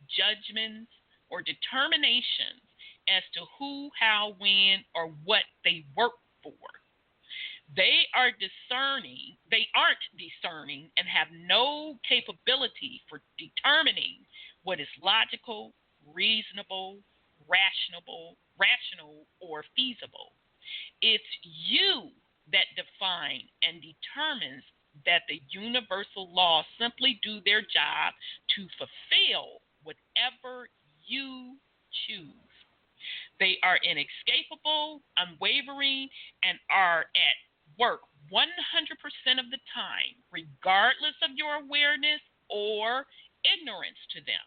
judgments, or determinations as to who, how, when, or what they work for. They aren't discerning and have no capability for determining what is logical, reasonable, rational, or feasible. It's you that define and determines that the universal laws simply do their job to fulfill whatever you choose. They are inescapable, unwavering, and are at work 100% of the time, regardless of your awareness or ignorance to them.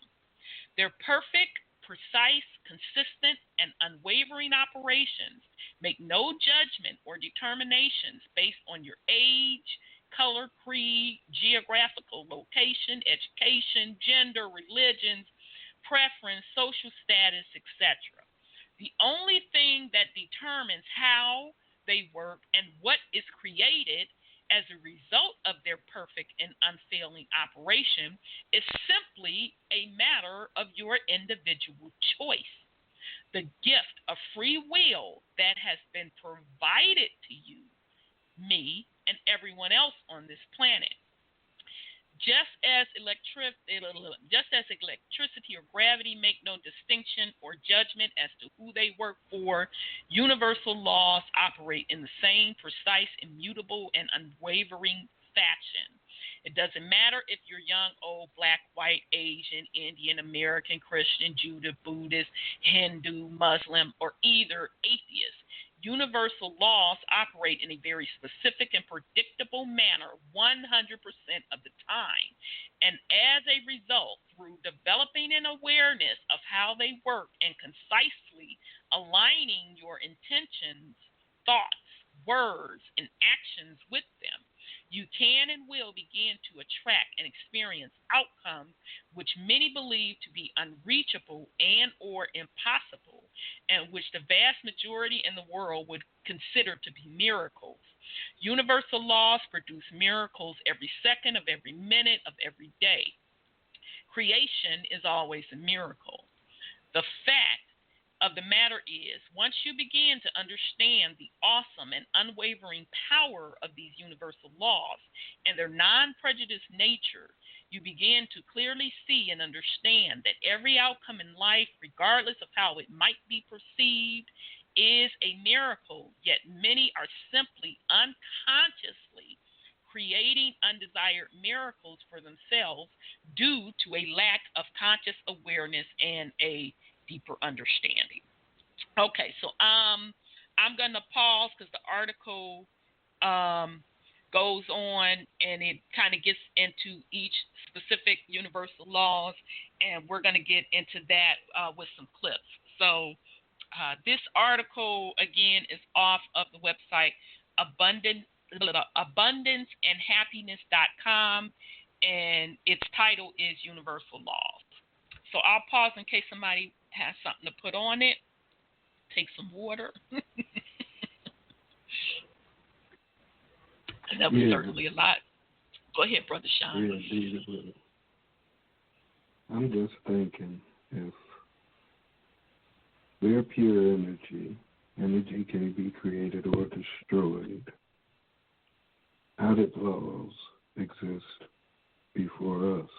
Their perfect, precise, consistent, and unwavering operations make no judgment or determinations based on your age, color, creed, geographical location, education, gender, religions, preference, social status, etc. The only thing that determines how they work and what is created as a result of their perfect and unfailing operation is simply a matter of your individual choice. The gift of free will that has been provided to you, me, and everyone else on this planet. Just as electricity or gravity make no distinction or judgment as to who they work for, universal laws operate in the same precise, immutable, and unwavering fashion. It doesn't matter if you're young, old, black, white, Asian, Indian, American, Christian, Judah, Buddhist, Hindu, Muslim, or either atheist. Universal laws operate in a very specific and predictable manner 100% of the time. And as a result, through developing an awareness of how they work and concisely aligning your intentions, thoughts, words, and actions with them, you can and will begin to attract and experience outcomes which many believe to be unreachable and or impossible, and which the vast majority in the world would consider to be miracles. Universal laws produce miracles every second of every minute of every day. Creation is always a miracle. The fact of the matter is, once you begin to understand the awesome and unwavering power of these universal laws and their non-prejudiced nature, you begin to clearly see and understand that every outcome in life, regardless of how it might be perceived, is a miracle, yet many are simply unconsciously creating undesired miracles for themselves due to a lack of conscious awareness and a deeper understanding. Okay, so I'm going to pause because the article goes on and it kind of gets into each specific universal laws, and we're going to get into that with some clips. So this article, again, is off of the website abundanceandhappiness.com, and its title is Universal Laws. So I'll pause in case somebody has something to put on it. Take some water. That was certainly a lot. Go ahead, Brother Sean. Yeah, I'm just thinking, if we're pure energy, energy can be created or destroyed. How did laws exist before us?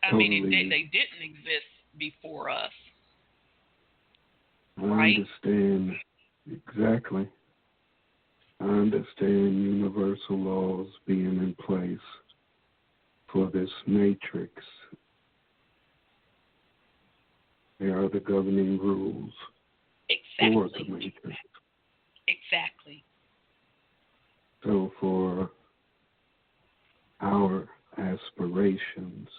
They didn't exist before us. I understand exactly. I understand universal laws being in place for this matrix. They are the governing rules for the matrix. Exactly. So for our aspirations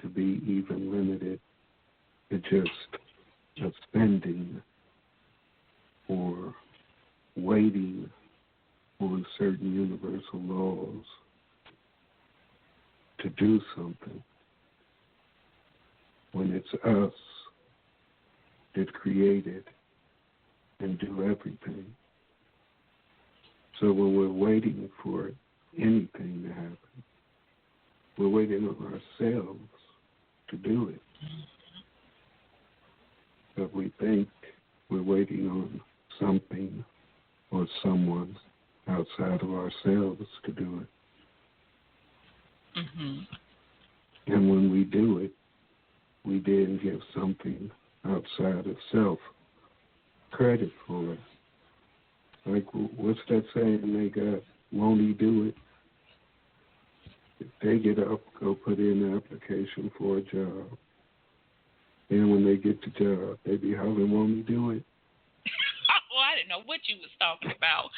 to be even limited to just a spending or waiting on certain universal laws to do something, when it's us that create it and do everything. So when we're waiting for anything to happen, we're waiting on ourselves to do it. But we think we're waiting on something or someone outside of ourselves to do it. Mm-hmm. And when we do it, we then give something outside of self credit for it. Like, what's that saying they got? Won't he do it? If they get up, go put in an application for a job. And when they get the job, they be hollering, won't he do it? Oh, I didn't know what you was talking about.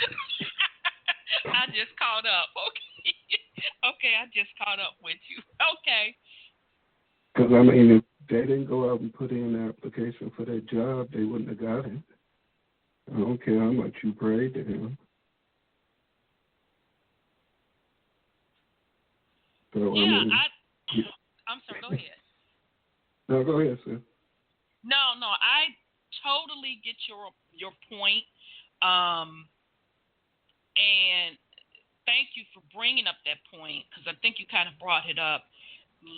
I just caught up. Okay. Okay, I just caught up with you. Okay. Because, if they didn't go out and put in an application for that job, they wouldn't have got it. I don't care how much you prayed to him. So, yeah, I'm sorry, go ahead. No, go ahead, sir. No, I totally get your point. And thank you for bringing up that point, because I think you kind of brought it up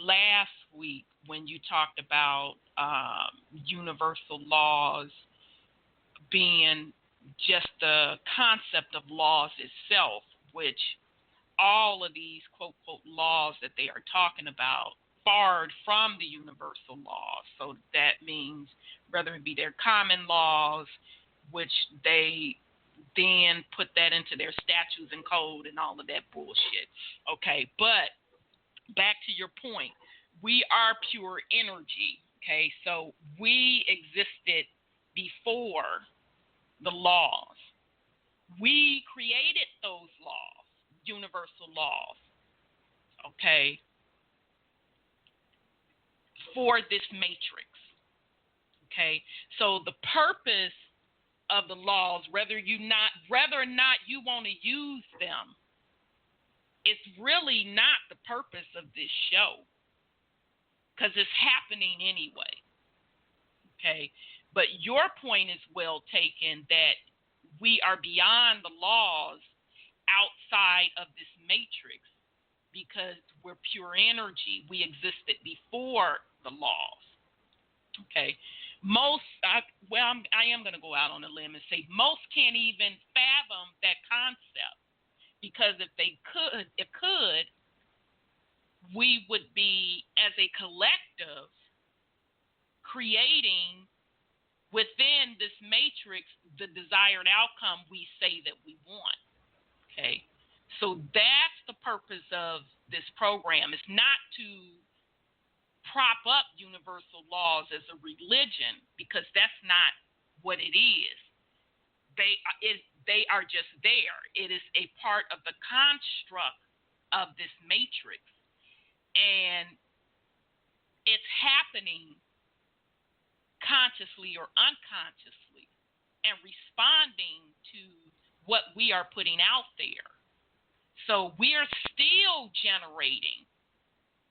last week when you talked about universal laws being just the concept of laws itself, which all of these quote laws that they are talking about borrowed from the universal laws. So that means whether it be their common laws, which they then put that into their statutes and code and all of that bullshit. Okay, but back to your point, we are pure energy. Okay, so we existed before the laws. We created those laws, universal laws, okay, for this matrix. Okay, so the purpose of the laws, whether or not you want to use them, it's really not the purpose of this show, because it's happening anyway. Okay, but your point is well taken that we are beyond the laws outside of this matrix, because we're pure energy. We existed before the laws. Okay. I am going to go out on a limb and say most can't even fathom that concept, because if they could, we would be, as a collective, creating within this matrix the desired outcome we say that we want. Okay. So that's the purpose of this program. It's not to prop up universal laws as a religion, because that's not what it is. They are just there. It is a part of the construct of this matrix, and it's happening consciously or unconsciously and responding to what we are putting out there. So we're still generating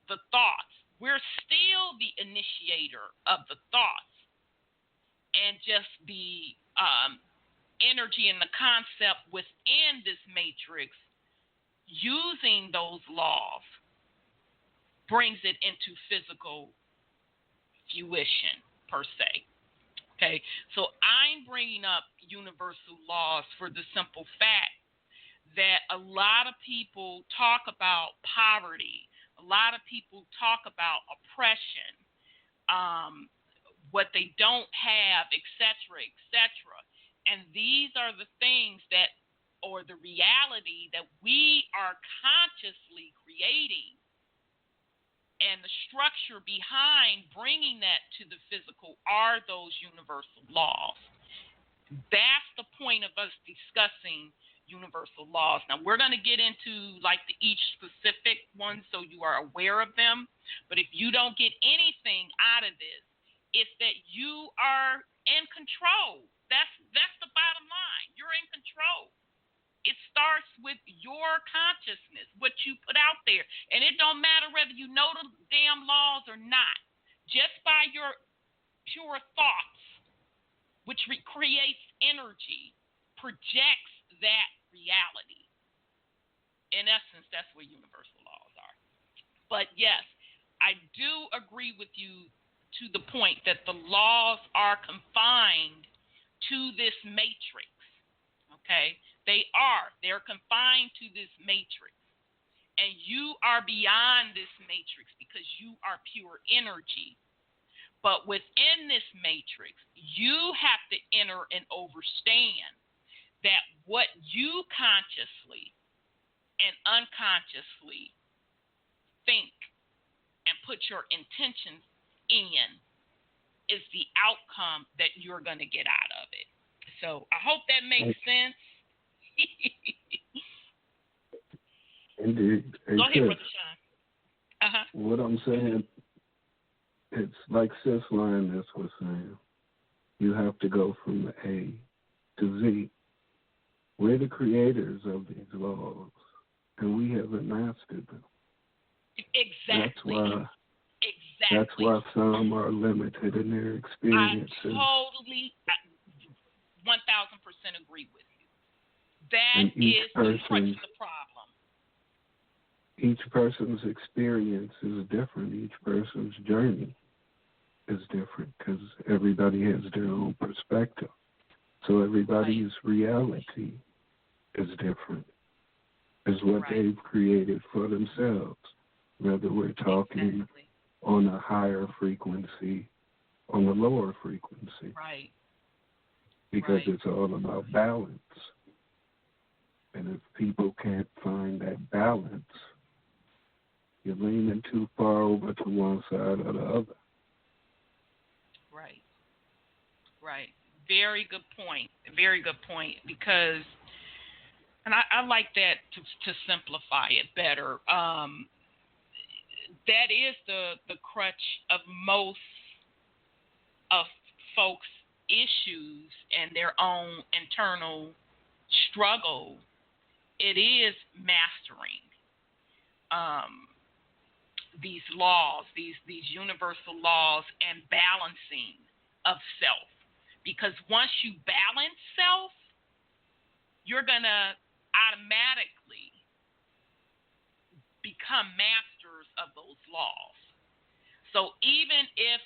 the thoughts. We're still the initiator of the thoughts, and just the energy and the concept within this matrix using those laws brings it into physical fruition, per se. Okay, so I'm bringing up universal laws for the simple fact that a lot of people talk about poverty. A lot of people talk about oppression, what they don't have, etc., etc. And these are the things that, or the reality that we are consciously creating, and the structure behind bringing that to the physical are those universal laws. That's the point of us discussing universal laws. Now, we're going to get into like each specific one so you are aware of them. But if you don't get anything out of this, it's that you are in control. That's the bottom line. You're in control. It starts with your consciousness, what you put out there. And it don't matter whether you know the damn laws or not. Just by your pure thoughts, which creates energy, projects that reality. In essence, that's what universal laws are. But yes, I do agree with you to the point that the laws are confined to this matrix. Okay? They're confined to this matrix. And you are beyond this matrix because you are pure energy. But within this matrix, you have to enter and understand that what you consciously and unconsciously think and put your intentions in is the outcome that you're going to get out of it. So I hope that makes sense. Indeed. Go ahead, Brother Sean. What I'm saying, it's like Sis Lioness was saying. You have to go from the A to Z. We're the creators of these laws, and we haven't mastered them. Exactly. That's why some are limited in their experiences. I totally, 1,000% agree with you. That is the crux of the problem. Each person's experience is different. Each person's journey is different because everybody has their own perspective. So everybody's reality is different. Is what they've created for themselves. Whether we're talking on a higher frequency, on a lower frequency. Right. Because it's all about balance. And if people can't find that balance, you're leaning too far over to one side or the other. Right. Right. Very good point. Very good point. Because, and I like that to simplify it better. That is the crutch of most of folks' issues and their own internal struggle. It is mastering these laws, these universal laws, and balancing of self. Because once you balance self, you're going to automatically become masters of those laws. So even if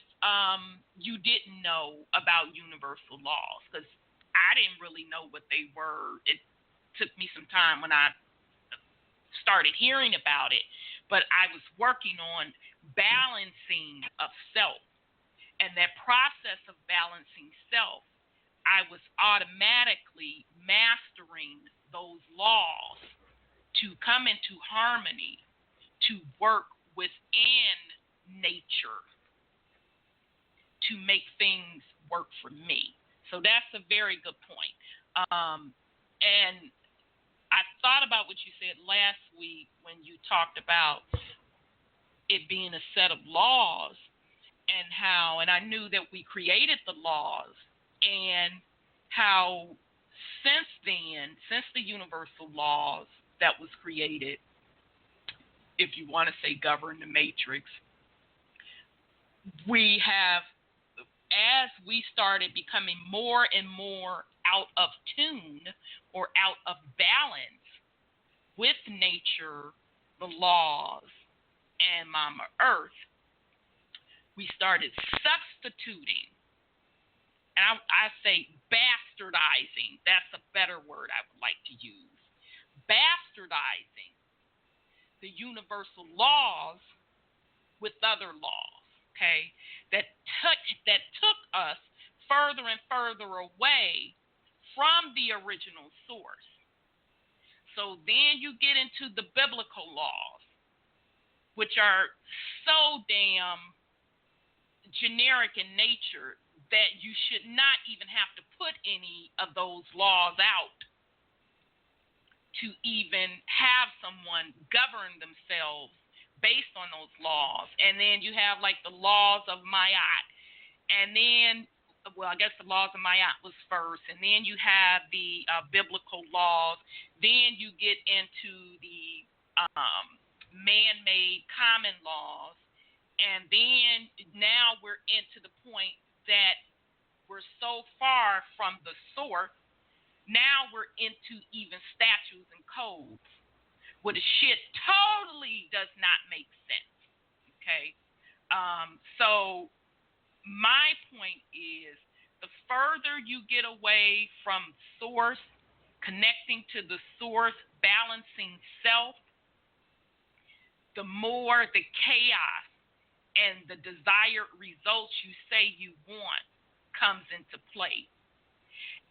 you didn't know about universal laws, because I didn't really know what they were. It took me some time when I started hearing about it, but I was working on balancing of self. And that process of balancing self, I was automatically mastering those laws to come into harmony, to work within nature, to make things work for me. So that's a very good point. And I thought about what you said last week when you talked about it being a set of laws and how, and I knew that we created the laws and how since then, since the universal laws that was created, if you want to say govern the matrix, we have, as we started becoming more and more out of tune or out of balance with nature, the laws, and Mama Earth, we started substituting, and I say bastardizing, that's a better word I would like to use, bastardizing the universal laws with other laws, okay, that took us further and further away from the original source. So then you get into the biblical laws, which are so damn generic in nature that you should not even have to put any of those laws out to even have someone govern themselves based on those laws. And then you have like the laws of Ma'at, and then, well, I guess the laws of Ma'at was first, and then you have the biblical laws. Then you get into the man-made common laws, and then now we're into the point that we're so far from the source. Now we're into even statutes and codes, where the shit totally does not make sense. Okay, so my point is, the further you get away from source, connecting to the source, balancing self, the more the chaos and the desired results you say you want comes into play.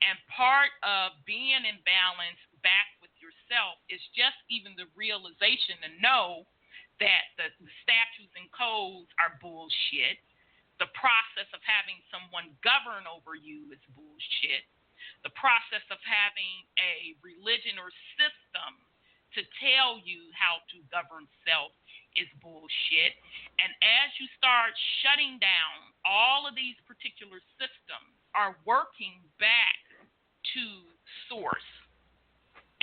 And part of being in balance back with yourself is just even the realization to know that the statutes and codes are bullshit. The process of having someone govern over you is bullshit. The process of having a religion or system to tell you how to govern self is bullshit. And as you start shutting down, all of these particular systems are working back to source.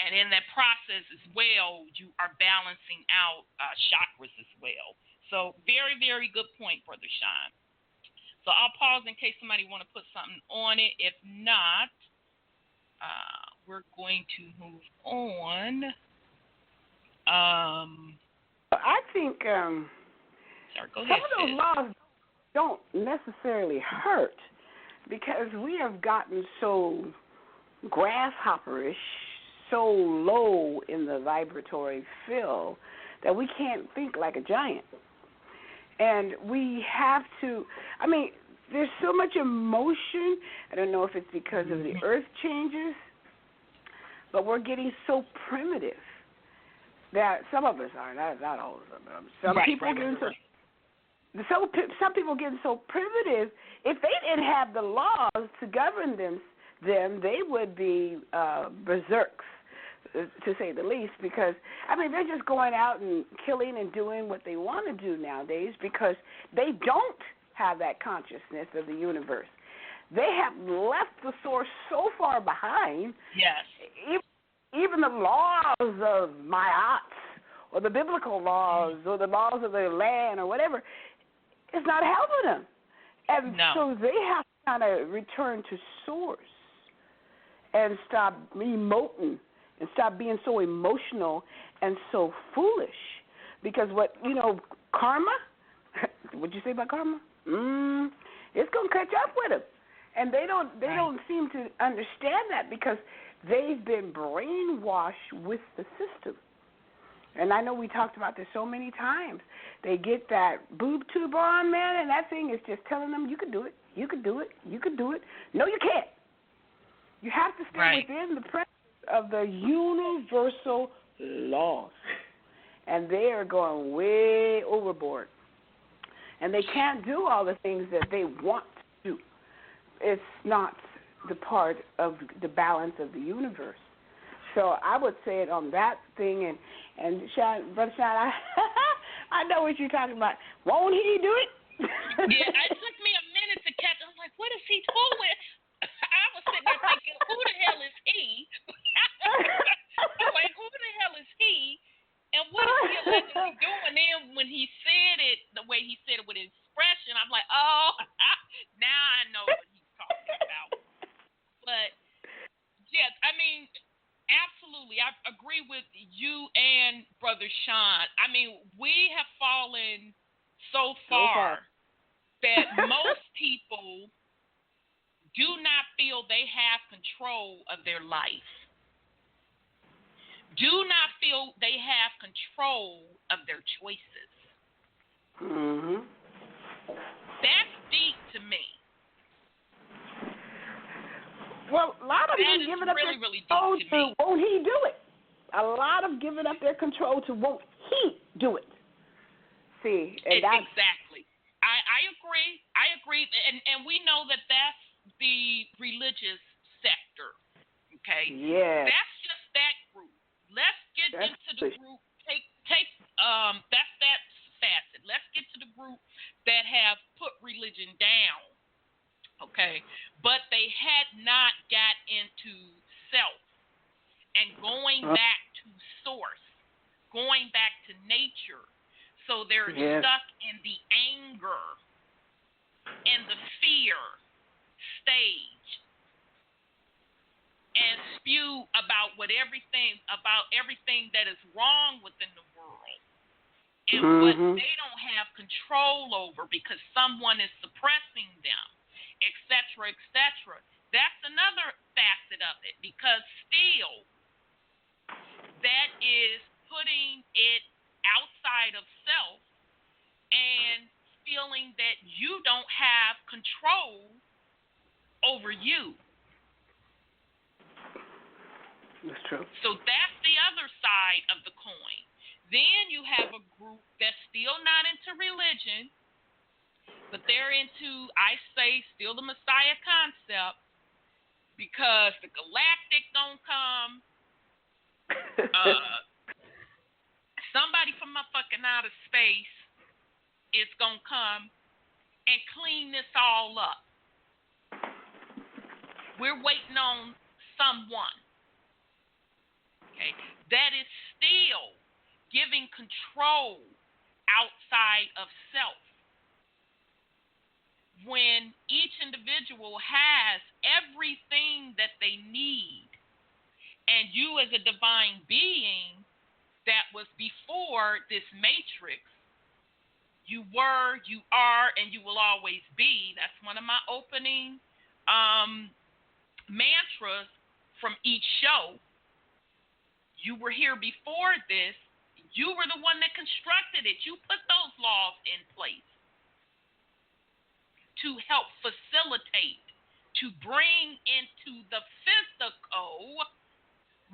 And in that process as well, you are balancing out chakras as well. So very, very good point, Brother Sean. So I'll pause in case somebody want to put something on it. If not, we're going to move on. I think sorry, go ahead, some of those laws don't necessarily hurt because we have gotten so grasshopperish, so low in the vibratory field that we can't think like a giant. And we have to, I mean, there's so much emotion. I don't know if it's because of the earth changes, but we're getting so primitive that some of us are, not all of them. Some people getting so primitive. If they didn't have the laws to govern them, they would be berserks, to say the least, because, I mean, they're just going out and killing and doing what they want to do nowadays because they don't have that consciousness of the universe. They have left the source so far behind. Yes. Even the laws of Ma'at or the biblical laws or the laws of their land or whatever, it's not helping them. And so they have to kind of return to source and stop emoting and stop being so emotional and so foolish, Because karma, what'd you say about karma? It's going to catch up with them. And they don't seem to understand that because they've been brainwashed with the system. And I know we talked about this so many times. They get that boob tube on, man, and that thing is just telling them, you can do it, you can do it, you can do it. No, you can't. You have to stay within the presence of the universal laws. And they are going way overboard. And they can't do all the things that they want to do. It's not the part of the balance of the universe. So I would say it on that thing, and Sean, Brother Sean, I know what you're talking about. Won't he do it? Yeah, it took me a minute to catch. I was like, what is he doing? I was sitting there thinking, who the hell is he? I'm like, who the hell is he? And what is he allegedly doing? Then when he said it, the way he said it with expression, I'm like, oh, now I know what he's talking about. But, yes, I mean, absolutely. I agree with you and Brother Sean. I mean, we have fallen so far that most people do not feel they have control of their life. Do not feel they have control of their choices. Mm-hmm. That's deep to me. Well, a lot of them giving up really, their really control deep to me. Won't he do it? A lot of giving up their control to won't he do it? See, and that's exactly. I agree. I agree, and we know that that's the religious sector. Okay. Yeah. That's just that group. Let's get into the group. That's that facet. Let's get to the group that have put religion down. Okay, but they had not got into self and going back to source, going back to nature. So they're stuck in the anger and the fear stage and spew about everything that is wrong within the world and what they don't have control over because someone is suppressing them. Etc., etc. That's another facet of it because still that is putting it outside of self and feeling that you don't have control over you. That's true. So that's the other side of the coin. Then you have a group that's still not into religion, but they're into, I say, still the Messiah concept because the galactic don't come. Somebody from motherfucking outer space is going to come and clean this all up. We're waiting on someone. Okay, that is still giving control outside of self. When each individual has everything that they need, and you as a divine being that was before this matrix, you were, you are, and you will always be. That's one of my opening mantras from each show. You were here before this. You were the one that constructed it. You put those laws in place to help facilitate, to bring into the physical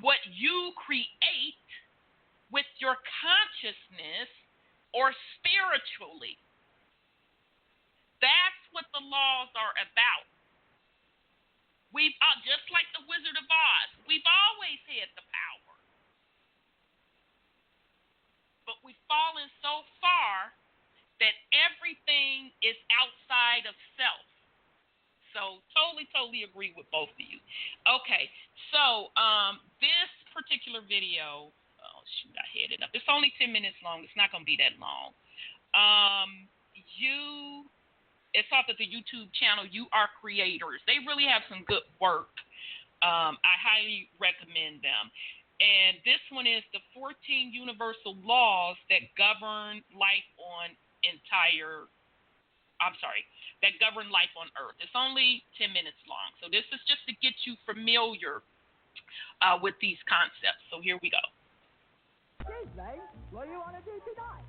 what you create with your consciousness or spiritually. That's what the laws are about. We've just like the Wizard of Oz, we've always had the power. But we've fallen so far that everything is outside of self. So totally agree with both of you. Okay, so this particular video, oh shoot, I had it up. It's only 10 minutes long. It's not going to be that long. It's off of the YouTube channel, You Are Creators. They really have some good work. I highly recommend them. And this one is the 14 universal laws that govern life on that govern life on Earth. It's only 10 minutes long. So this is just to get you familiar with these concepts. So here we go. What do you want to do tonight?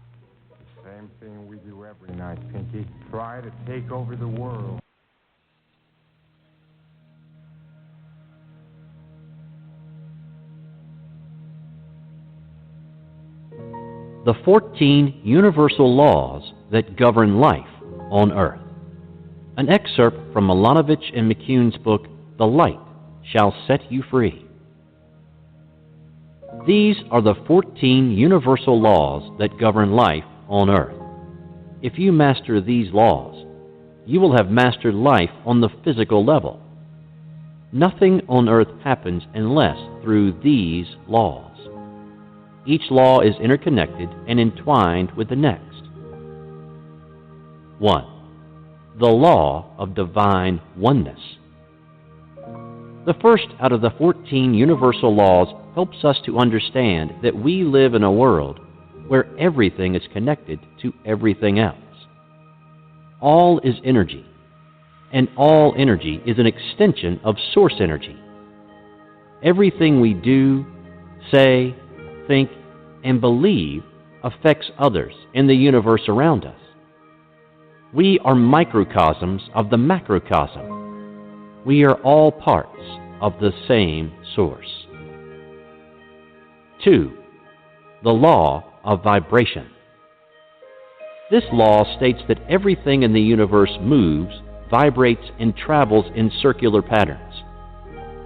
Same thing we do every night, Pinky. Try to take over the world. The 14 universal laws that govern life on Earth. An excerpt from Milanovich and McCune's book, The Light Shall Set You Free. These are the 14 universal laws that govern life on Earth. If you master these laws, you will have mastered life on the physical level. Nothing on Earth happens unless through these laws. Each law is interconnected and entwined with the next. 1. The law of divine oneness. The first out of the 14 universal laws helps us to understand that we live in a world where everything is connected to everything else. All is energy, and all energy is an extension of source energy. Everything we do, say, think, and believe affects others in the universe around us. We are microcosms of the macrocosm. We are all parts of the same source. 2. The law of vibration. This law states that everything in the universe moves, vibrates, and travels in circular patterns.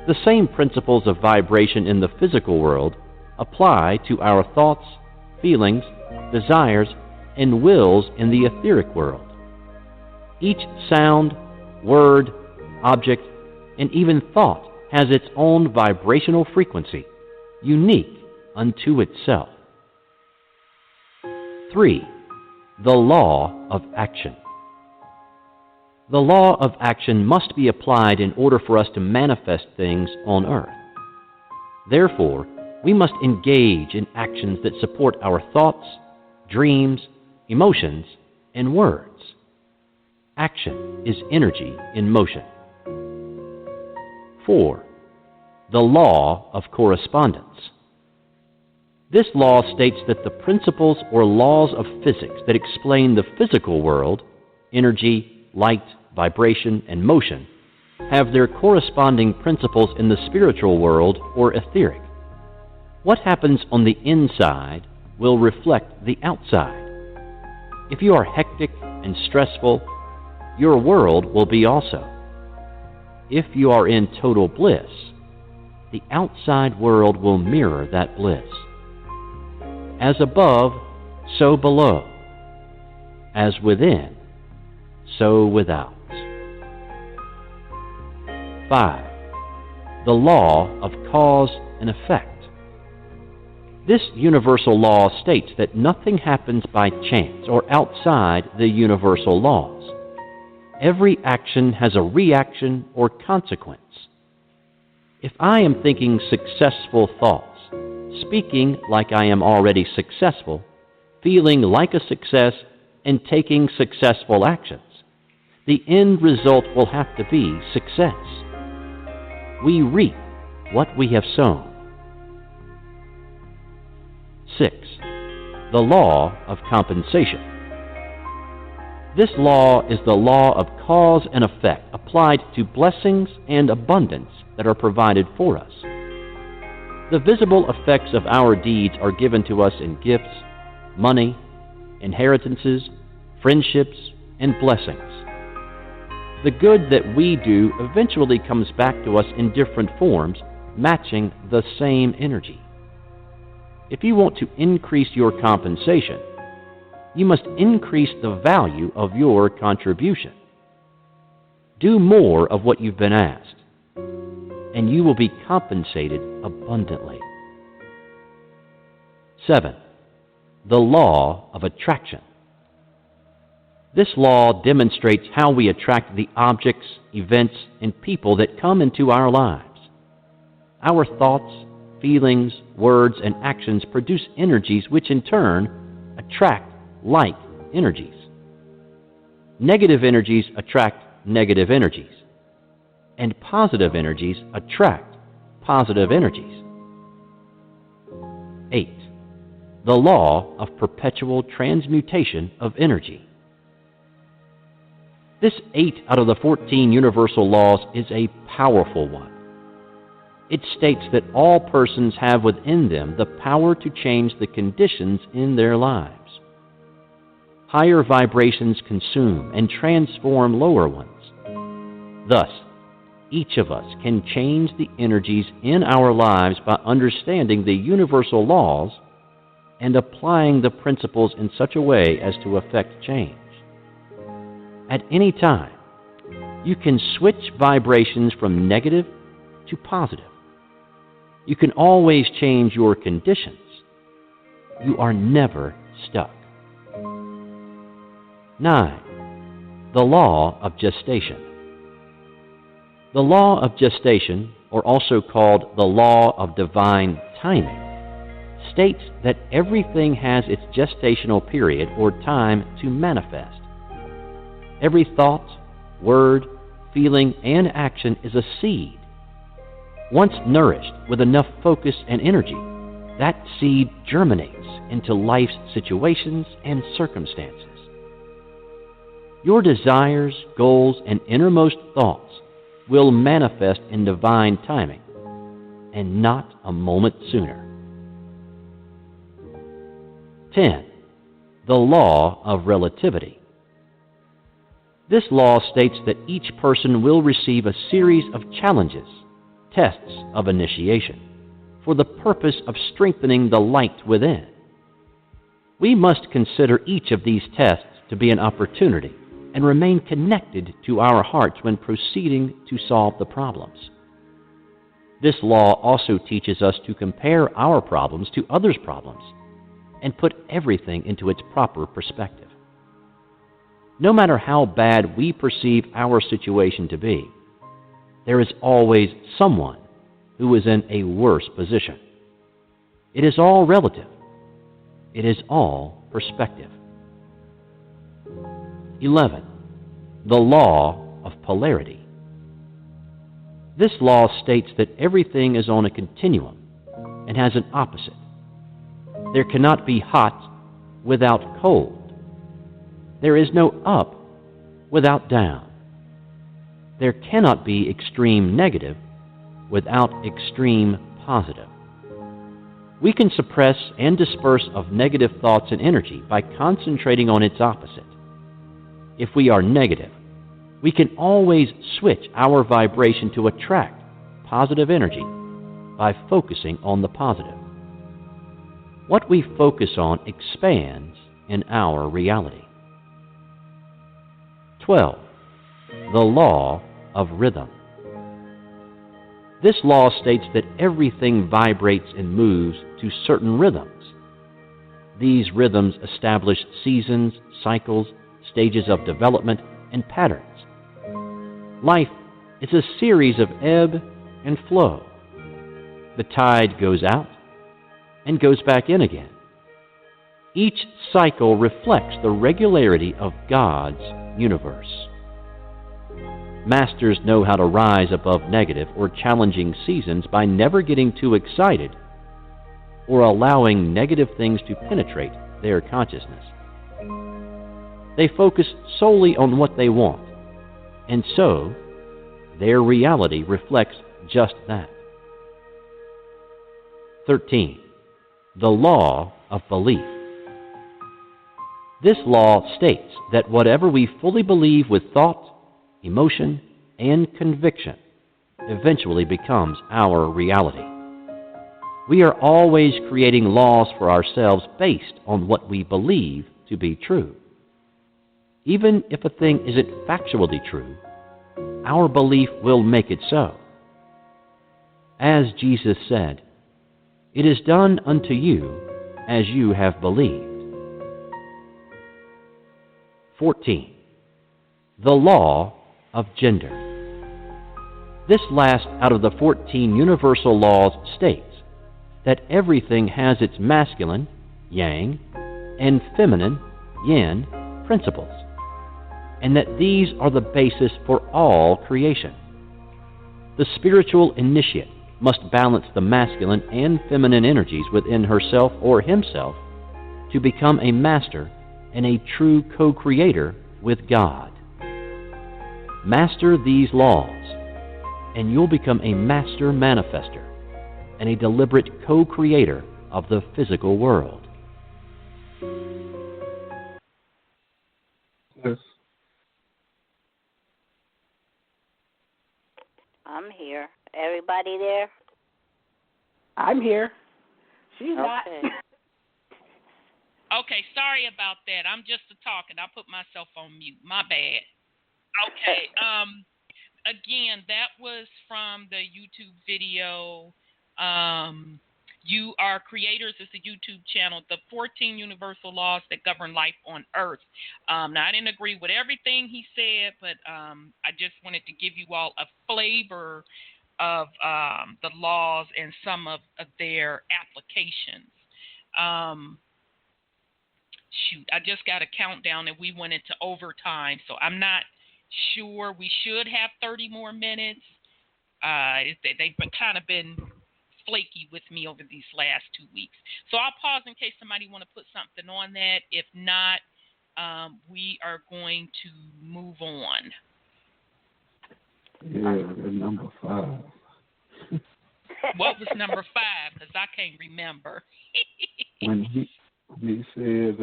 The same principles of vibration in the physical world apply to our thoughts, feelings, desires, and wills in the etheric world. Each sound, word, object, and even thought has its own vibrational frequency, unique unto itself. 3. The law of action. The law of action must be applied in order for us to manifest things on Earth. Therefore, we must engage in actions that support our thoughts, dreams, emotions, and words. Action is energy in motion. 4. The law of correspondence. This law states that the principles or laws of physics that explain the physical world, energy, light, vibration, and motion, have their corresponding principles in the spiritual world or etheric. What happens on the inside will reflect the outside. If you are hectic and stressful, your world will be also. If you are in total bliss, the outside world will mirror that bliss. As above, so below. As within, so without. 5. The law of cause and effect. This universal law states that nothing happens by chance or outside the universal laws. Every action has a reaction or consequence. If I am thinking successful thoughts, speaking like I am already successful, feeling like a success, and taking successful actions, the end result will have to be success. We reap what we have sown. 6. The law of compensation. This law is the law of cause and effect applied to blessings and abundance that are provided for us. The visible effects of our deeds are given to us in gifts, money, inheritances, friendships, and blessings. The good that we do eventually comes back to us in different forms, matching the same energy. If you want to increase your compensation, you must increase the value of your contribution. Do more of what you've been asked, and you will be compensated abundantly. 7. The law of attraction. This law demonstrates how we attract the objects, events, and people that come into our lives. Our thoughts, feelings, words, and actions produce energies which in turn attract like energies. Negative energies attract negative energies, and positive energies attract positive energies. 8. The law of perpetual transmutation of energy. This 8 out of the 14 universal laws is a powerful one. It states that all persons have within them the power to change the conditions in their lives. Higher vibrations consume and transform lower ones. Thus, each of us can change the energies in our lives by understanding the universal laws and applying the principles in such a way as to effect change. At any time, you can switch vibrations from negative to positive. You can always change your conditions. You are never stuck. 9. The law of gestation. The law of gestation, or also called the law of divine timing, states that everything has its gestational period or time to manifest. Every thought, word, feeling, and action is a seed. Once nourished with enough focus and energy, that seed germinates into life's situations and circumstances. Your desires, goals, and innermost thoughts will manifest in divine timing, and not a moment sooner. 10. The law of relativity. This law states that each person will receive a series of challenges, tests of initiation, for the purpose of strengthening the light within. We must consider each of these tests to be an opportunity and remain connected to our hearts when proceeding to solve the problems. This law also teaches us to compare our problems to others' problems and put everything into its proper perspective. No matter how bad we perceive our situation to be, there is always someone who is in a worse position. It is all relative. It is all perspective. 11. The law of polarity. This law states that everything is on a continuum and has an opposite. There cannot be hot without cold. There is no up without down. There cannot be extreme negative without extreme positive. We can suppress and disperse of negative thoughts and energy by concentrating on its opposite. If we are negative, we can always switch our vibration to attract positive energy by focusing on the positive. What we focus on expands in our reality. 12. The law of rhythm. This law states that everything vibrates and moves to certain rhythms. These rhythms establish seasons, cycles, stages of development, and patterns. Life is a series of ebb and flow. The tide goes out and goes back in again. Each cycle reflects the regularity of God's universe. Masters know how to rise above negative or challenging seasons by never getting too excited or allowing negative things to penetrate their consciousness. They focus solely on what they want, and so their reality reflects just that. 13. The law of belief. This law states that whatever we fully believe with thought, emotion, and conviction eventually becomes our reality. We are always creating laws for ourselves based on what we believe to be true. Even if a thing isn't factually true, our belief will make it so. As Jesus said, "It is done unto you as you have believed." 14. The law of gender. This last out of the 14 universal laws states that everything has its masculine, yang, and feminine, yin, principles, and that these are the basis for all creation. The spiritual initiate must balance the masculine and feminine energies within herself or himself to become a master and a true co-creator with God. Master these laws, and you'll become a master manifester and a deliberate co-creator of the physical world. Yes. I'm here. Everybody there? I'm here. She's not. Okay, sorry about that. I'm just talking. I put myself on mute. My bad. Okay. Again, that was from the YouTube video. You Are Creators is a YouTube channel. The 14 Universal Laws That Govern Life on Earth. Now, I didn't agree with everything he said, but I just wanted to give you all a flavor of the laws and some of their applications. Shoot, I just got a countdown and we went into overtime, so I'm not sure. We should have 30 more minutes. They've kind of been flaky with me over these last 2 weeks. So I'll pause in case somebody want to put something on that. If not, we are going to move on. Yeah, number 5. What was number 5? Because I can't remember. When he said,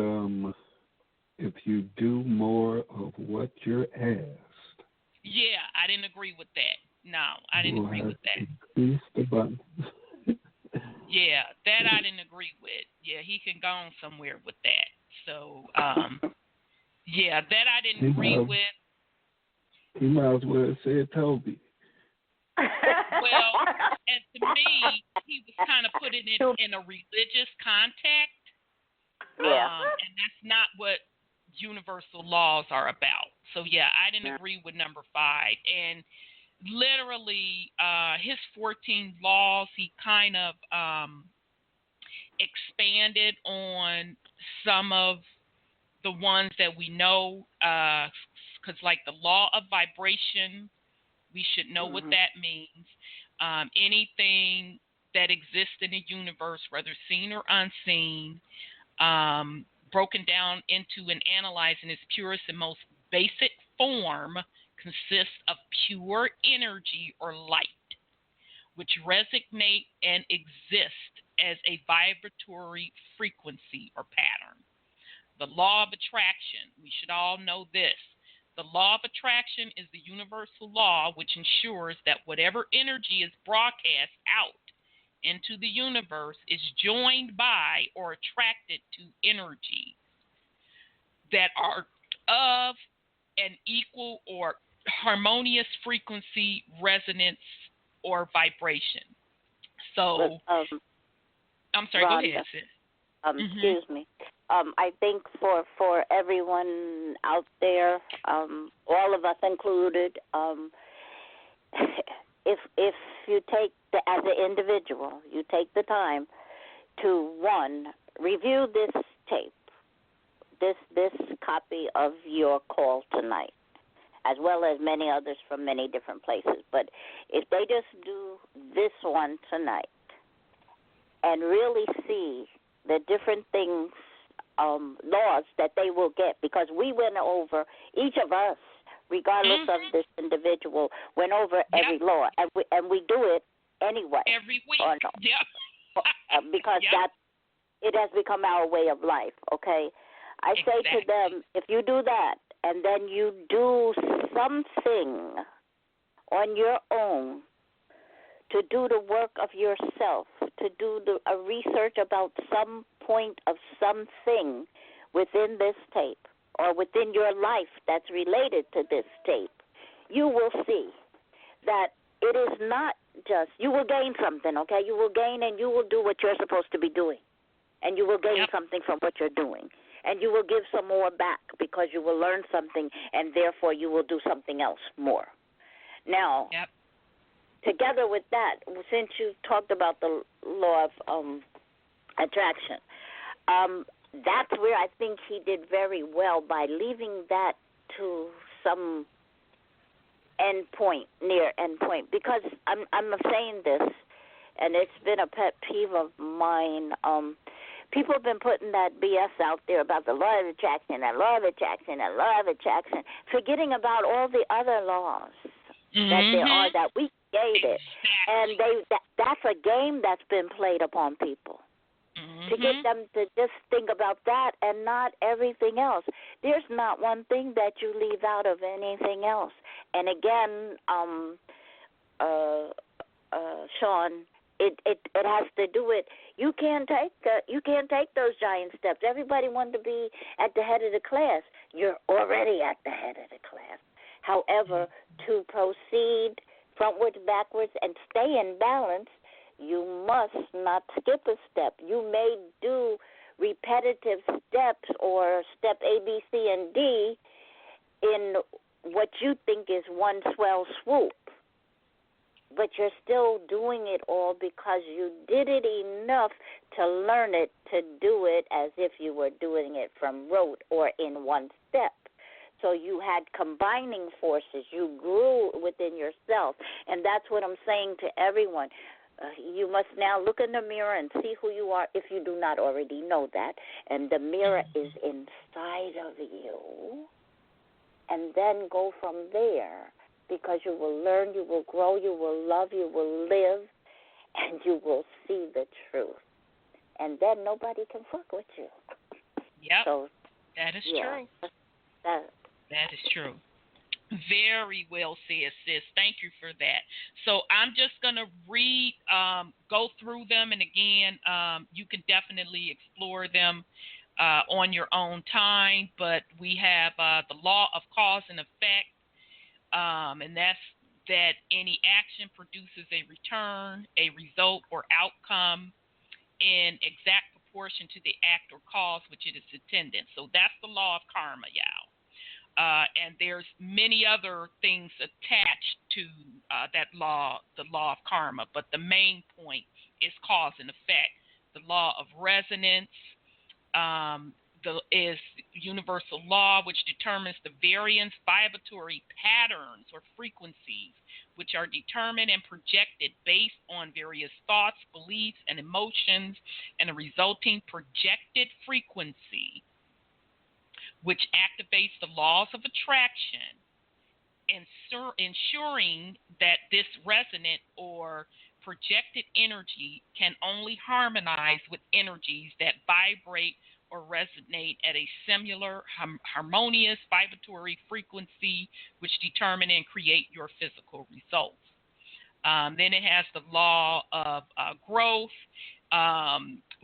if you do more of what you're asked. Yeah, I didn't agree with that. No, I didn't agree with that. Increase the button. Yeah, that I didn't agree with. Yeah, he can go on somewhere with that. So, yeah, that I didn't agree with. He might as well have said Toby. Well, and to me, he was kind of putting it in a religious context. Yeah. And that's not what universal laws are about. So, yeah, I didn't agree with number 5. And literally, his 14 laws, he kind of expanded on some of the ones that we know, because like the law of vibration, we should know what that means. Anything that exists in the universe, whether seen or unseen, broken down into and analyzed in its purest and most basic form, consists of pure energy or light, which resonate and exist as a vibratory frequency or pattern. The law of attraction, we should all know this. The law of attraction is the universal law which ensures that whatever energy is broadcast out into the universe is joined by or attracted to energies that are of an equal or harmonious frequency, resonance, or vibration. So, I'm sorry, Rhonda, go ahead, sis. Excuse me. I think for everyone out there, all of us included, if you take as an individual, you take the time to, one, review this tape, this copy of your call tonight, as well as many others from many different places. But if they just do this one tonight and really see the different things, laws that they will get, because we went over, each of us, regardless of this individual, went over every law, and we do it anyway. Every week. Or no. Because it has become our way of life, okay? I say to them, if you do that, and then you do something on your own to do the work of yourself, to do a research about some point of something within this tape or within your life that's related to this tape, you will see that it is not just, you will gain something, okay? You will gain and you will do what you're supposed to be doing. And you will gain something from what you're doing. And you will give some more back because you will learn something and therefore you will do something else more. Now, together with that, since you talked about the law of attraction, that's where I think he did very well by leaving that to some near end point. Because I'm saying this, and it's been a pet peeve of mine. People have been putting that BS out there about the law of attraction, and law of attraction, and law of attraction, forgetting about all the other laws that there are that we created. And that's a game that's been played upon people to get them to just think about that and not everything else. There's not one thing that you leave out of anything else. And again, Sean, it has to do with you can't take those giant steps. Everybody wanted to be at the head of the class. You're already at the head of the class. However, to proceed frontwards, backwards, and stay in balance, you must not skip a step. You may do repetitive steps or step A, B, C, and D in what you think is one swell swoop, but you're still doing it all because you did it enough to learn it, to do it as if you were doing it from rote or in one step. So you had combining forces. You grew within yourself. And that's what I'm saying to everyone. You must now look in the mirror and see who you are if you do not already know that. And the mirror is inside of you. And then go from there, because you will learn, you will grow, you will love, you will live, and you will see the truth. And then nobody can fuck with you. Yep, so, that is true. That is true. Very well said, sis. Thank you for that. So I'm just going to read, go through them, and again, you can definitely explore them on your own time, but we have the law of cause and effect, and that's that any action produces a return, a result, or outcome in exact proportion to the act or cause which it is intended. So that's the law of karma, y'all. And there's many other things attached to that law, the law of karma, but the main point is cause and effect. The law of resonance is universal law, which determines the variance vibratory patterns or frequencies, which are determined and projected based on various thoughts, beliefs, and emotions, and a resulting projected frequency, which activates the laws of attraction, ensuring that this resonant or projected energy can only harmonize with energies that vibrate or resonate at a similar harmonious vibratory frequency, which determine and create your physical results. Then it has the law of growth,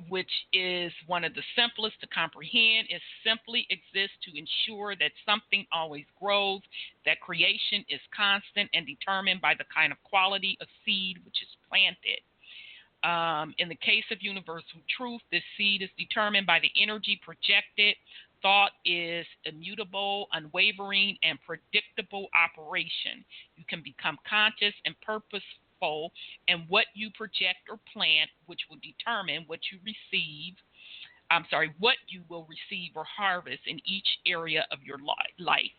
which is one of the simplest to comprehend. It simply exists to ensure that something always grows, that creation is constant and determined by the kind of quality of seed which is planted. In the case of universal truth, this seed is determined by the energy projected. Thought is immutable, unwavering, and predictable operation. You can become conscious and purposeful in what you project or plant, which will determine what you will receive or harvest in each area of your life.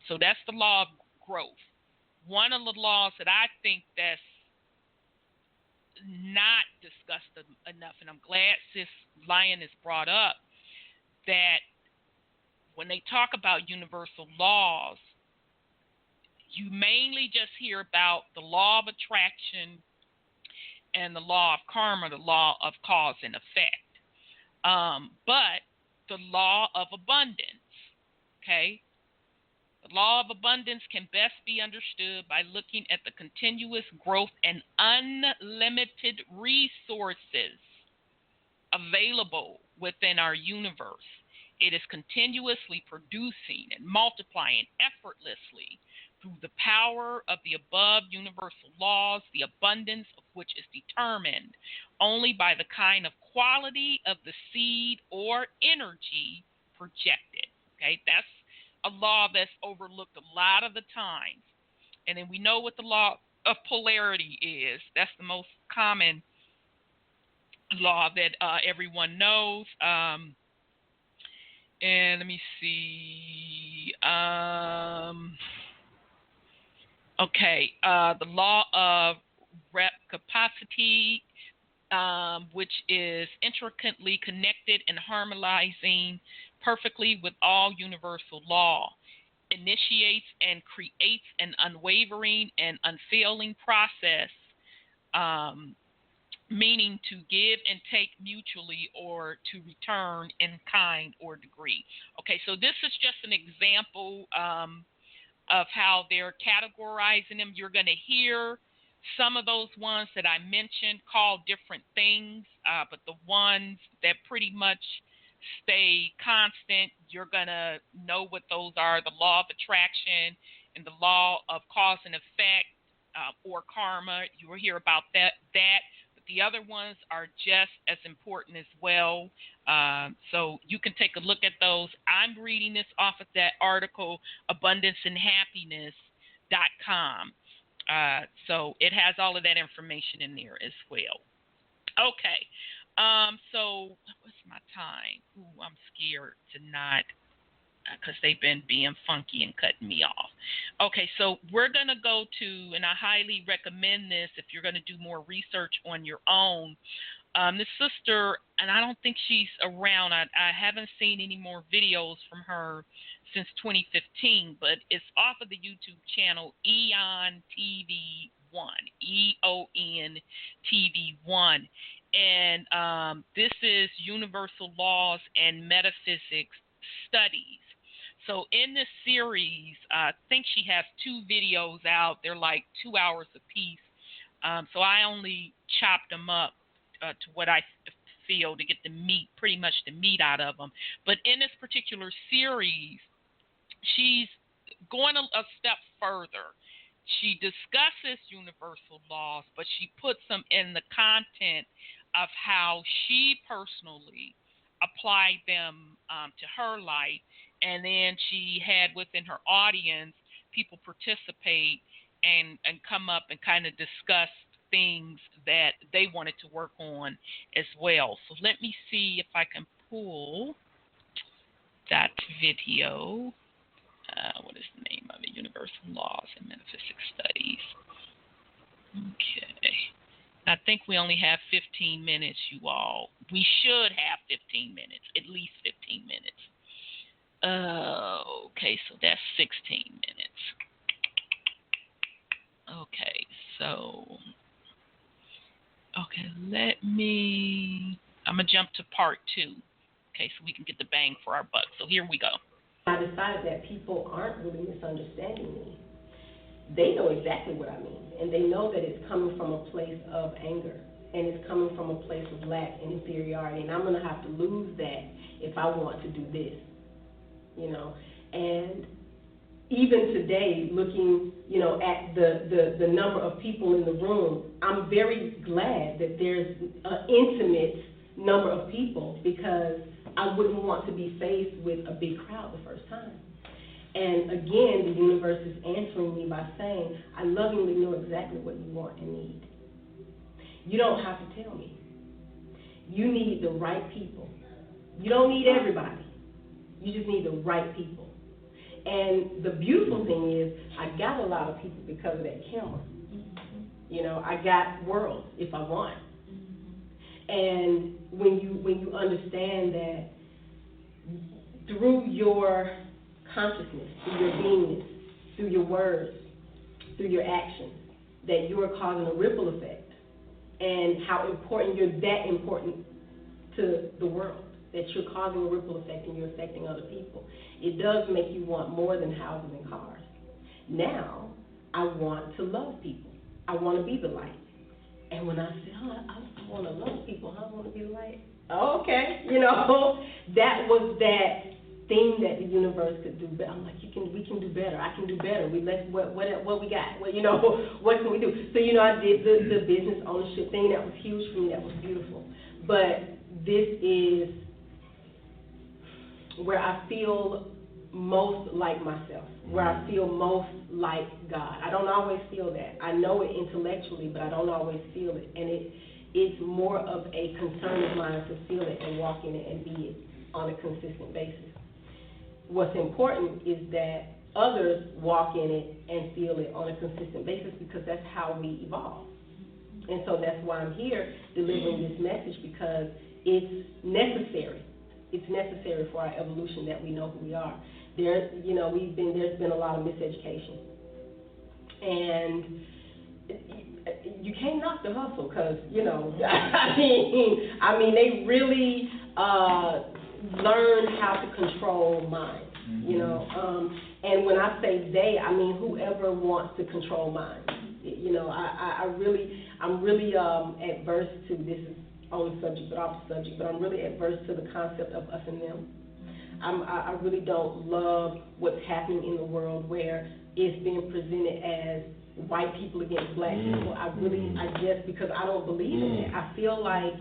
So that's the law of growth. One of the laws that I think that's not discussed enough, and I'm glad Sis Lion has brought up, that when they talk about universal laws, you mainly just hear about the law of attraction and the law of karma, the law of cause and effect. But the law of abundance, okay? The law of abundance can best be understood by looking at the continuous growth and unlimited resources available within our universe. It is continuously producing and multiplying effortlessly through the power of the above universal laws, the abundance of which is determined only by the kind of quality of the seed or energy projected. Okay, that's a law that's overlooked a lot of the times. And then we know what the law of polarity is. That's the most common law that everyone knows. And let me see. Okay, the law of reciprocity, which is intricately connected and harmonizing perfectly with all universal law, initiates and creates an unwavering and unfailing process, meaning to give and take mutually or to return in kind or degree. Okay, so this is just an example of how they're categorizing them. You're going to hear some of those ones that I mentioned called different things, but the ones that pretty much stay constant, you're going to know what those are: the law of attraction and the law of cause and effect, or karma. You will hear about that. But the other ones are just as important as well. So you can take a look at those. I'm reading this off of that article, abundanceandhappiness.com. So it has all of that information in there as well. Okay. So what's my time? Ooh, I'm scared to not, because they've been being funky and cutting me off. Okay, so we're going to go to, and I highly recommend this if you're going to do more research on your own. This sister, and I don't think she's around. I haven't seen any more videos from her since 2015, but it's off of the YouTube channel EON TV1, EON TV1. And this is Universal Laws and Metaphysics Studies. So in this series, I think she has 2 videos out. They're like 2 hours apiece. So I only chopped them up to what I feel to get the meat, pretty much the meat out of them. But in this particular series, she's going a step further. She discusses universal laws, but she puts them in the content of how she personally applied them to her life. And then she had within her audience people participate and come up and kind of discuss things that they wanted to work on as well. So let me see if I can pull that video. What is the name of it? Universal Laws and Metaphysics Studies. Okay. I think we only have 15 minutes, you all. We should have 15 minutes, at least 15 minutes. Okay, so that's 16 minutes. Okay, so, I'm going to jump to part 2. Okay, so we can get the bang for our buck. So here we go. I decided that people aren't really misunderstanding me. They know exactly what I mean, and they know that it's coming from a place of anger, and it's coming from a place of lack and inferiority, and I'm going to have to lose that if I want to do this, And even today, looking, at the number of people in the room, I'm very glad that there's an intimate number of people, because I wouldn't want to be faced with a big crowd the first time. And again, the universe is answering me by saying, I lovingly know exactly what you want and need. You don't have to tell me. You need the right people. You don't need everybody. You just need the right people. And the beautiful thing is, I got a lot of people because of that camera. I got worlds if I want. And when you understand that through your consciousness, through your beingness, through your words, through your actions, that you are causing a ripple effect, and how important you're that important to the world, that you're causing a ripple effect and you're affecting other people. It does make you want more than houses and cars. Now, I want to love people. I want to be the light. And when I say, I want to love people, I want to be the light. Oh, okay, that was that thing that the universe could do better. I'm like, we can do better. I can do better. What we got? What can we do? So I did the business ownership thing. That was huge for me. That was beautiful. But this is where I feel most like myself, where I feel most like God. I don't always feel that. I know it intellectually, but I don't always feel it. And it's more of a concern of mine to feel it and walk in it and be it on a consistent basis. What's important is that others walk in it and feel it on a consistent basis, because that's how we evolve. And so that's why I'm here delivering this message, because it's necessary. It's necessary for our evolution that we know who we are. There's been a lot of miseducation, and you can't knock the hustle, because I mean they really learned how to control minds. And when I say they, I mean whoever wants to control minds. I'm really adverse to this. Is on the subject, but off the subject. But I'm really adverse to the concept of us and them. I really don't love what's happening in the world, where it's being presented as white people against black people. Because I don't believe in it. I feel like,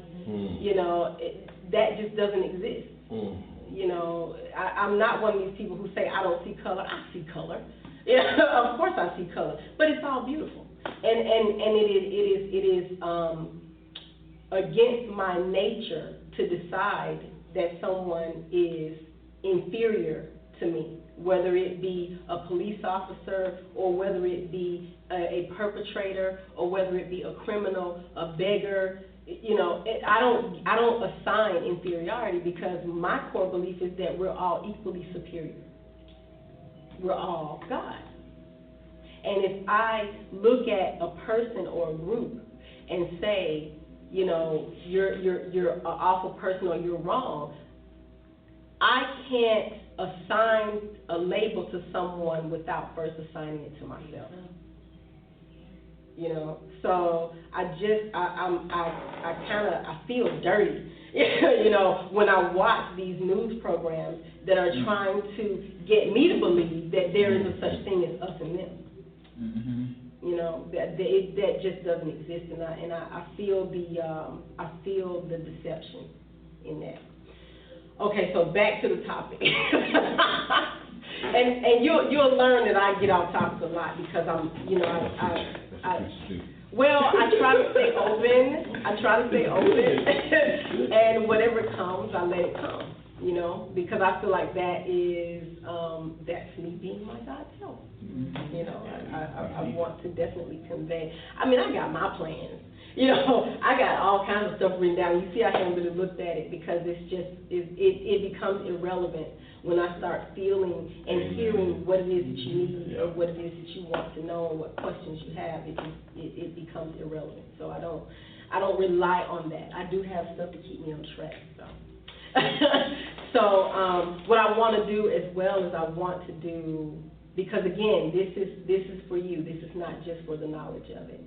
that just doesn't exist. I'm not one of these people who say I don't see color. I see color. Of course I see color, but it's all beautiful. And it is against my nature to decide that someone is inferior to me, whether it be a police officer, or whether it be a perpetrator, or whether it be a criminal, a beggar. I don't assign inferiority, because my core belief is that we're all equally superior. We're all God. And if I look at a person or a group and say, you're an awful person or you're wrong, I can't assign a label to someone without first assigning it to myself. So I feel dirty, when I watch these news programs that are trying to get me to believe that there is a such thing as us and them. That just doesn't exist, and I feel the deception in that. Okay, so back to the topic. and you'll learn that I get off topic a lot, because I try to stay open. And whatever comes, I let it come. Because I feel like that is that's me being my God self. I want to definitely convey. I mean, I got my plans. I got all kinds of stuff written down. You see, I haven't really looked at it, because it becomes irrelevant when I start feeling and hearing what it is that you need, or what it is that you want to know, or what questions you have. It becomes irrelevant. So I don't rely on that. I do have stuff to keep me on track. So what I want to do as well is because again, this is for you. This is not just for the knowledge of it.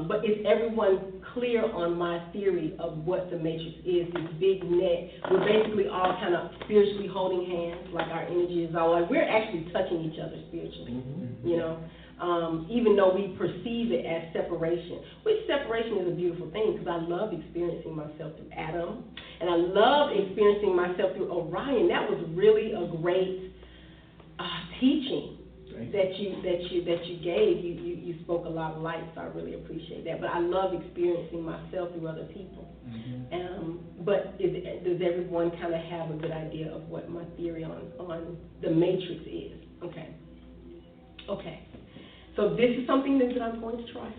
But is everyone clear on my theory of what the matrix is? This big net. We're basically all kind of spiritually holding hands, like our energy is all like we're actually touching each other spiritually. Even though we perceive it as separation, which separation is a beautiful thing, because I love experiencing myself through Adam, and I love experiencing myself through Orion. That was really a great teaching that you gave. You spoke a lot of light, so I really appreciate that. But I love experiencing myself through other people. But does everyone kind of have a good idea of what my theory on the matrix is? Okay. So this is something that I'm going to try.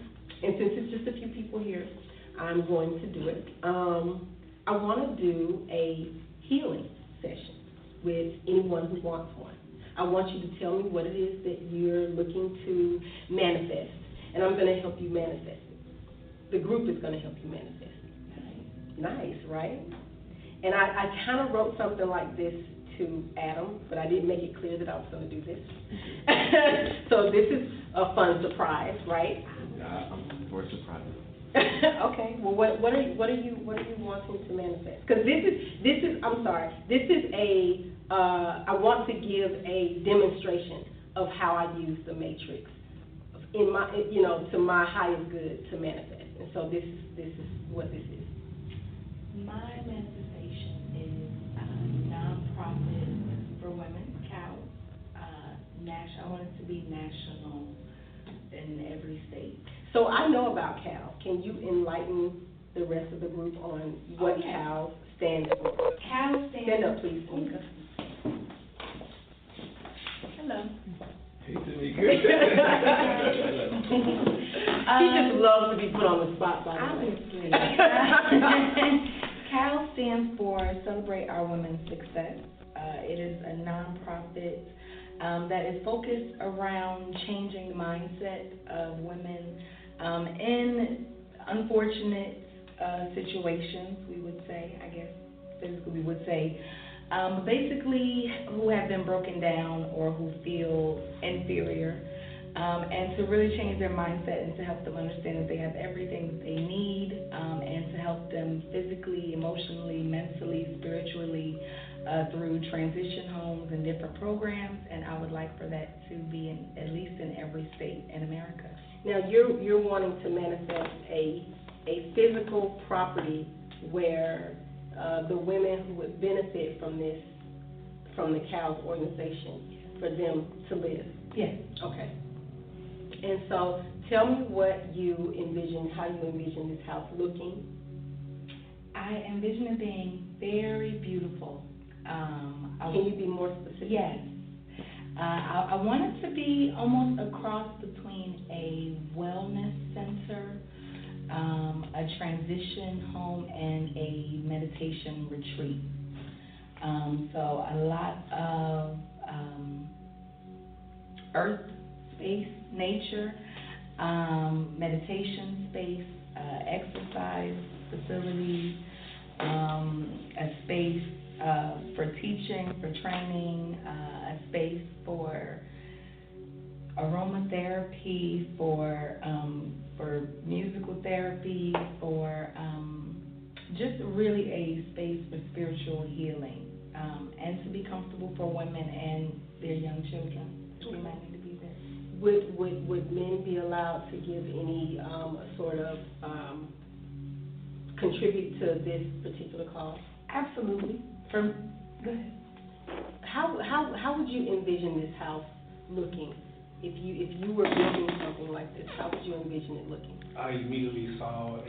And since it's just a few people here, I'm going to do it. I want to do a healing session with anyone who wants one. I want you to tell me what it is that you're looking to manifest, and I'm going to help you manifest it. The group is going to help you manifest it. Nice, right? And I kind of wrote something like this to Adam, but I didn't make it clear that I was going to do this. So this is a fun surprise, right? I'm for surprise. Okay. Well, what are you wanting to manifest? Because this is a I want to give a demonstration of how I use the matrix in my to my highest good to manifest. And so this is what this is. My manifestation is a nonprofit for women cows. I want it to be national in every state. So I know about cows. Can you enlighten the rest of the group on what cows stand for? Cows Stand up, please, Tamika. Hello. Hey, Tamika. She just loves to be put on the spot, by the way. Obviously. CAL stands for Celebrate Our Women's Success. It is a nonprofit that is focused around changing the mindset of women in unfortunate situations, we would say, I guess physically we would say, basically who have been broken down or who feel inferior, and to really change their mindset and to help them understand that they have everything that they need, and to help them physically, emotionally, mentally, spiritually, through transition homes and different programs. And I would like for that to be at least in every state in America. Now, you're wanting to manifest a physical property where the women who would benefit from this, from the COWS organization, for them to live. Yes. Okay. And so, tell me what you envision, how you envision this house looking. I envision it being very beautiful. Can you be more specific? Yes. I want it to be almost a cross between a wellness center, a transition home, and a meditation retreat. So a lot of earth space, nature, meditation space, exercise facilities, a space for teaching, for training, a space for aromatherapy, for musical therapy, for just really a space for spiritual healing, and to be comfortable for women and their young children who might need to be there. Would men be allowed to give any sort of contribute to this particular cause? Absolutely. Go ahead. How would you envision this house looking? If you were building something like this, how would you envision it looking? I immediately saw a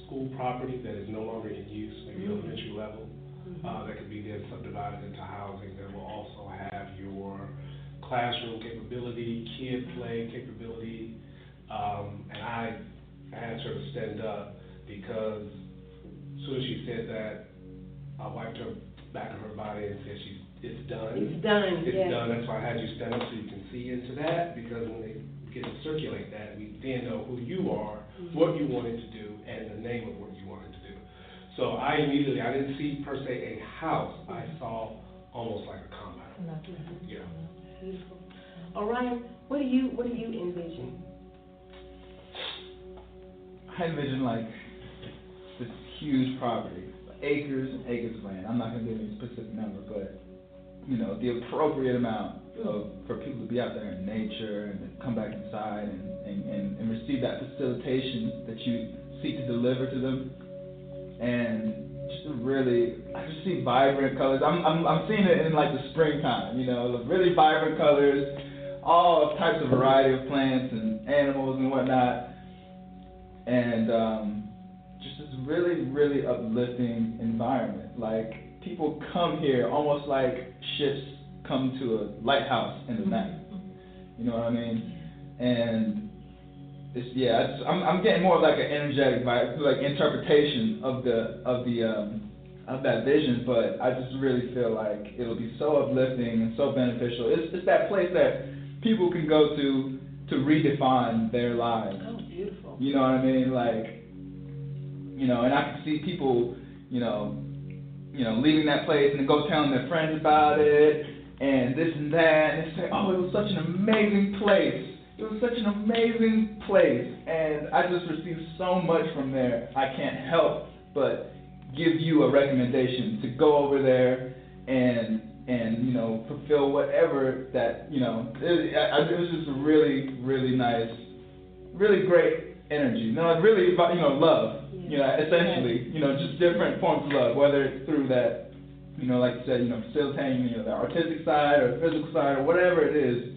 school property that is no longer in use, maybe elementary level, that could be then subdivided into housing that will also have your classroom capability, kid play capability, and I asked her to stand up because as soon as she said that, I wiped her back of her body and said it's done. It's done, It's yes. done. That's why I had you stand up so you can see into that, because when they get to circulate that, we then know who you are, what you wanted to do, and the name of what you wanted to do. So I didn't see per se a house. I saw almost like a compound. Yeah. Beautiful. Orion, what do you envision? I envision like this huge property, acres and acres of land. I'm not going to give any specific number, but the appropriate amount for people to be out there in nature and to come back inside and receive that facilitation that you seek to deliver to them. And just I just see vibrant colors. I'm seeing it in like the springtime, really vibrant colors, all types of variety of plants and animals and whatnot. And just this really, really uplifting environment. Like, people come here almost like ships come to a lighthouse in the night. You know what I mean? And I'm getting more of like an energetic vibe, like interpretation of that vision. But I just really feel like it'll be so uplifting and so beneficial. It's that place that people can go to redefine their lives. Oh, beautiful. You know what I mean? Like, and I can see people, leaving that place and then go telling their friends about it and this and that, and they say, oh, it was such an amazing place. It was such an amazing place, and I just received so much from there. I can't help but give you a recommendation to go over there and fulfill whatever that, it was just a really, really nice, really great energy. Really, love, essentially, just different forms of love, whether it's through that you know, like you said, you know, facilitating, you know, the artistic side or the physical side or whatever it is,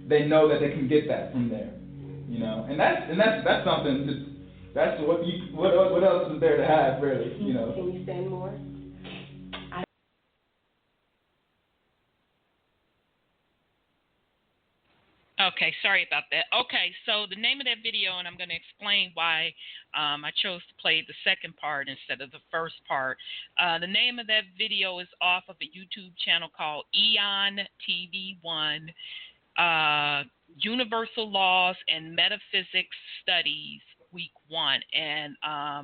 they know that they can get that from there, you know, and that's something. That's what else is there to have, really, you know. Can you stand more? Okay, sorry about that. Okay, so the name of that video, and I'm going to explain why I chose to play the second part instead of the first part. The name of that video is off of a YouTube channel called Eon TV1, Universal Laws and Metaphysics Studies, Week 1. And I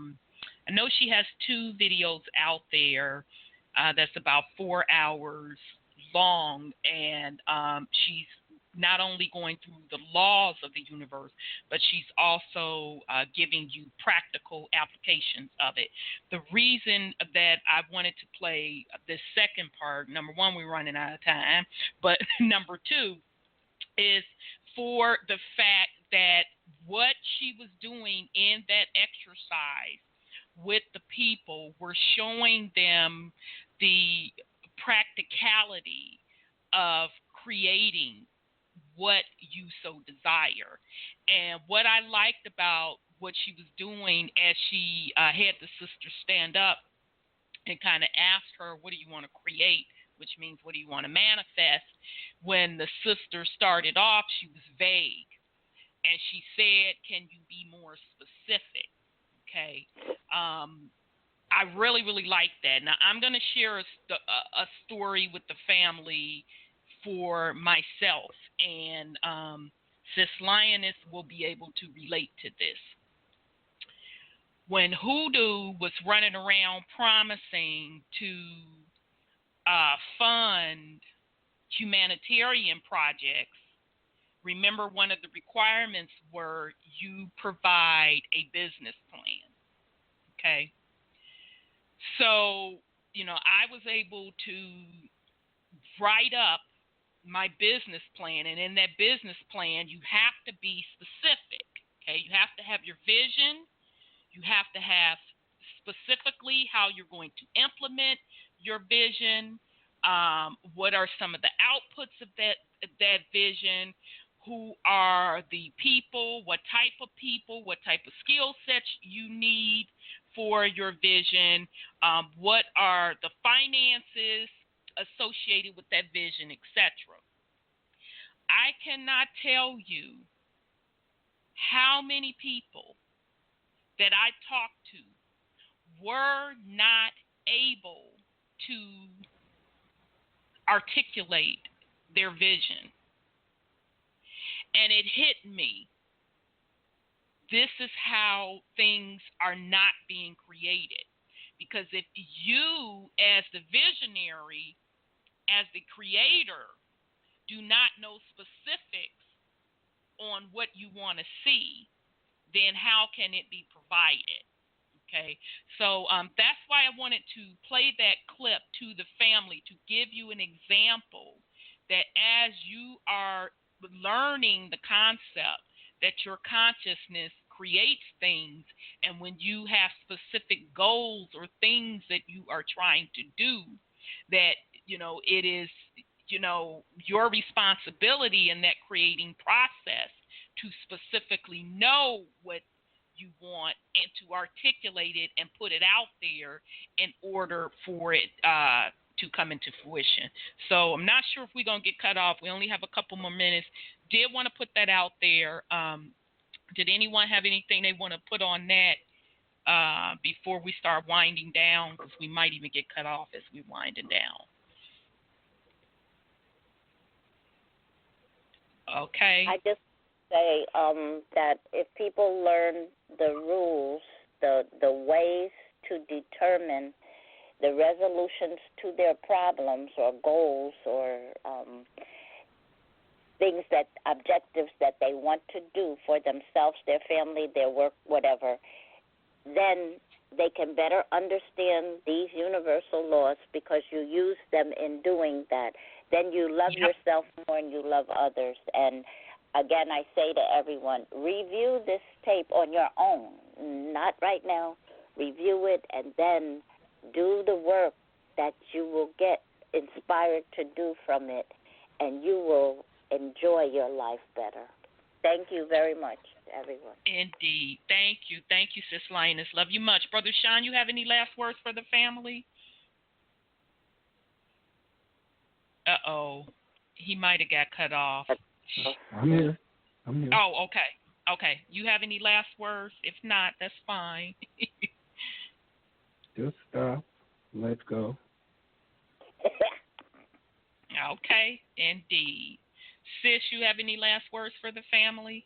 know she has 2 videos out there that's about 4 hours long, and she's not only going through the laws of the universe, but she's also giving you practical applications of it. The reason that I wanted to play this second part, number one, we're running out of time, but number 2 is for the fact that what she was doing in that exercise with the people were showing them the practicality of creating what you so desire. And what I liked about what she was doing as she had the sister stand up and kind of asked her, what do you want to create? Which means, what do you want to manifest? When the sister started off, she was vague. And she said, can you be more specific? Okay. I really, really like that. Now, I'm going to share a story with the family for myself, and Sis Lioness will be able to relate to this. When Hoodoo was running around promising to fund humanitarian projects, remember one of the requirements were you provide a business plan, okay? So, you know, I was able to write up my business plan, and in that business plan, you have to be specific, okay? You have to have your vision. You have to have specifically how you're going to implement your vision. What are some of the outputs of that vision? Who are the people? What type of people? What type of skill sets you need for your vision? What are the finances associated with that vision, etc. I cannot tell you how many people that I talked to were not able to articulate their vision. And it hit me. This is how things are not being created. Because if you, as the visionary, as the creator, do not know specifics on what you want to see, then how can it be provided? Okay, so that's why I wanted to play that clip to the family to give you an example that as you are learning the concept that your consciousness creates things, and when you have specific goals or things that you are trying to do, that, you know, it is, you know, your responsibility in that creating process to specifically know what you want and to articulate it and put it out there in order for it to come into fruition. So I'm not sure if we're going to get cut off. We only have a couple more minutes. Did want to put that out there. Did anyone have anything they want to put on that before we start winding down? Because we might even get cut off as we winding down. Okay. I just say that if people learn the rules, the ways to determine the resolutions to their problems or goals or things that objectives that they want to do for themselves, their family, their work, whatever, then they can better understand these universal laws because you use them in doing that. Then you love yourself more and you love others. And again, I say to everyone, review this tape on your own, not right now. Review it and then do the work that you will get inspired to do from it, and you will enjoy your life better. Thank you very much, everyone. Indeed. Thank you. Thank you, Sis Lioness. Love you much. Brother Sean, you have any last words for the family? Uh-oh. He might have got cut off. I'm here. Oh, okay. Okay. You have any last words? If not, that's fine. Just stop. Let's go. Okay. Indeed. Sis, you have any last words for the family?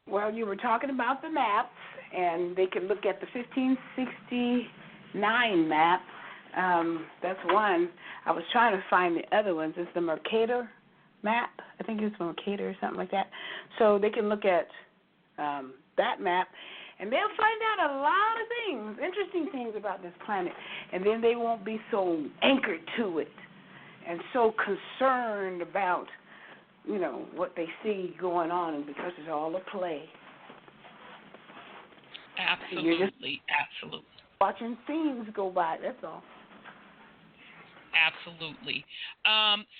Well, you were talking about the maps, and they can look at the 1569 map. That's one. I was trying to find the other ones. It's the Mercator map. I think it's Mercator or something like that. So they can look at that map, and they'll find out a lot of things, interesting things about this planet. And then they won't be so anchored to it and so concerned about, you know, what they see going on, because it's all a play. Absolutely. You're just Absolutely. watching scenes go by, that's all. Absolutely.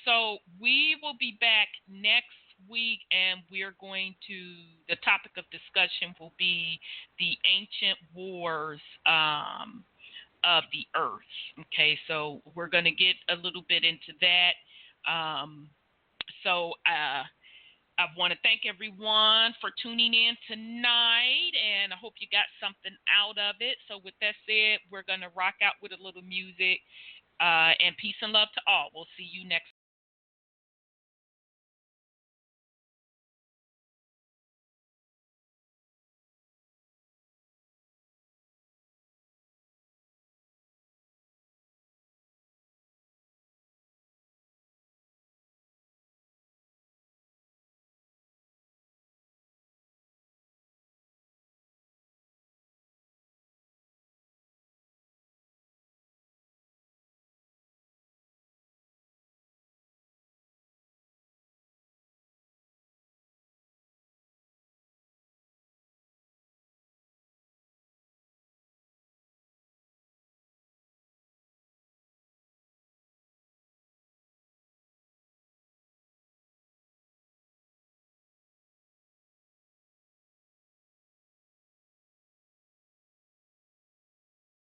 So we will be back next week, and we're going to, the topic of discussion will be the ancient wars of the earth. Okay, so we're going to get a little bit into that. I want to thank everyone for tuning in tonight, and I hope you got something out of it. So with that said, we're going to rock out with a little music, and peace and love to all. We'll see you next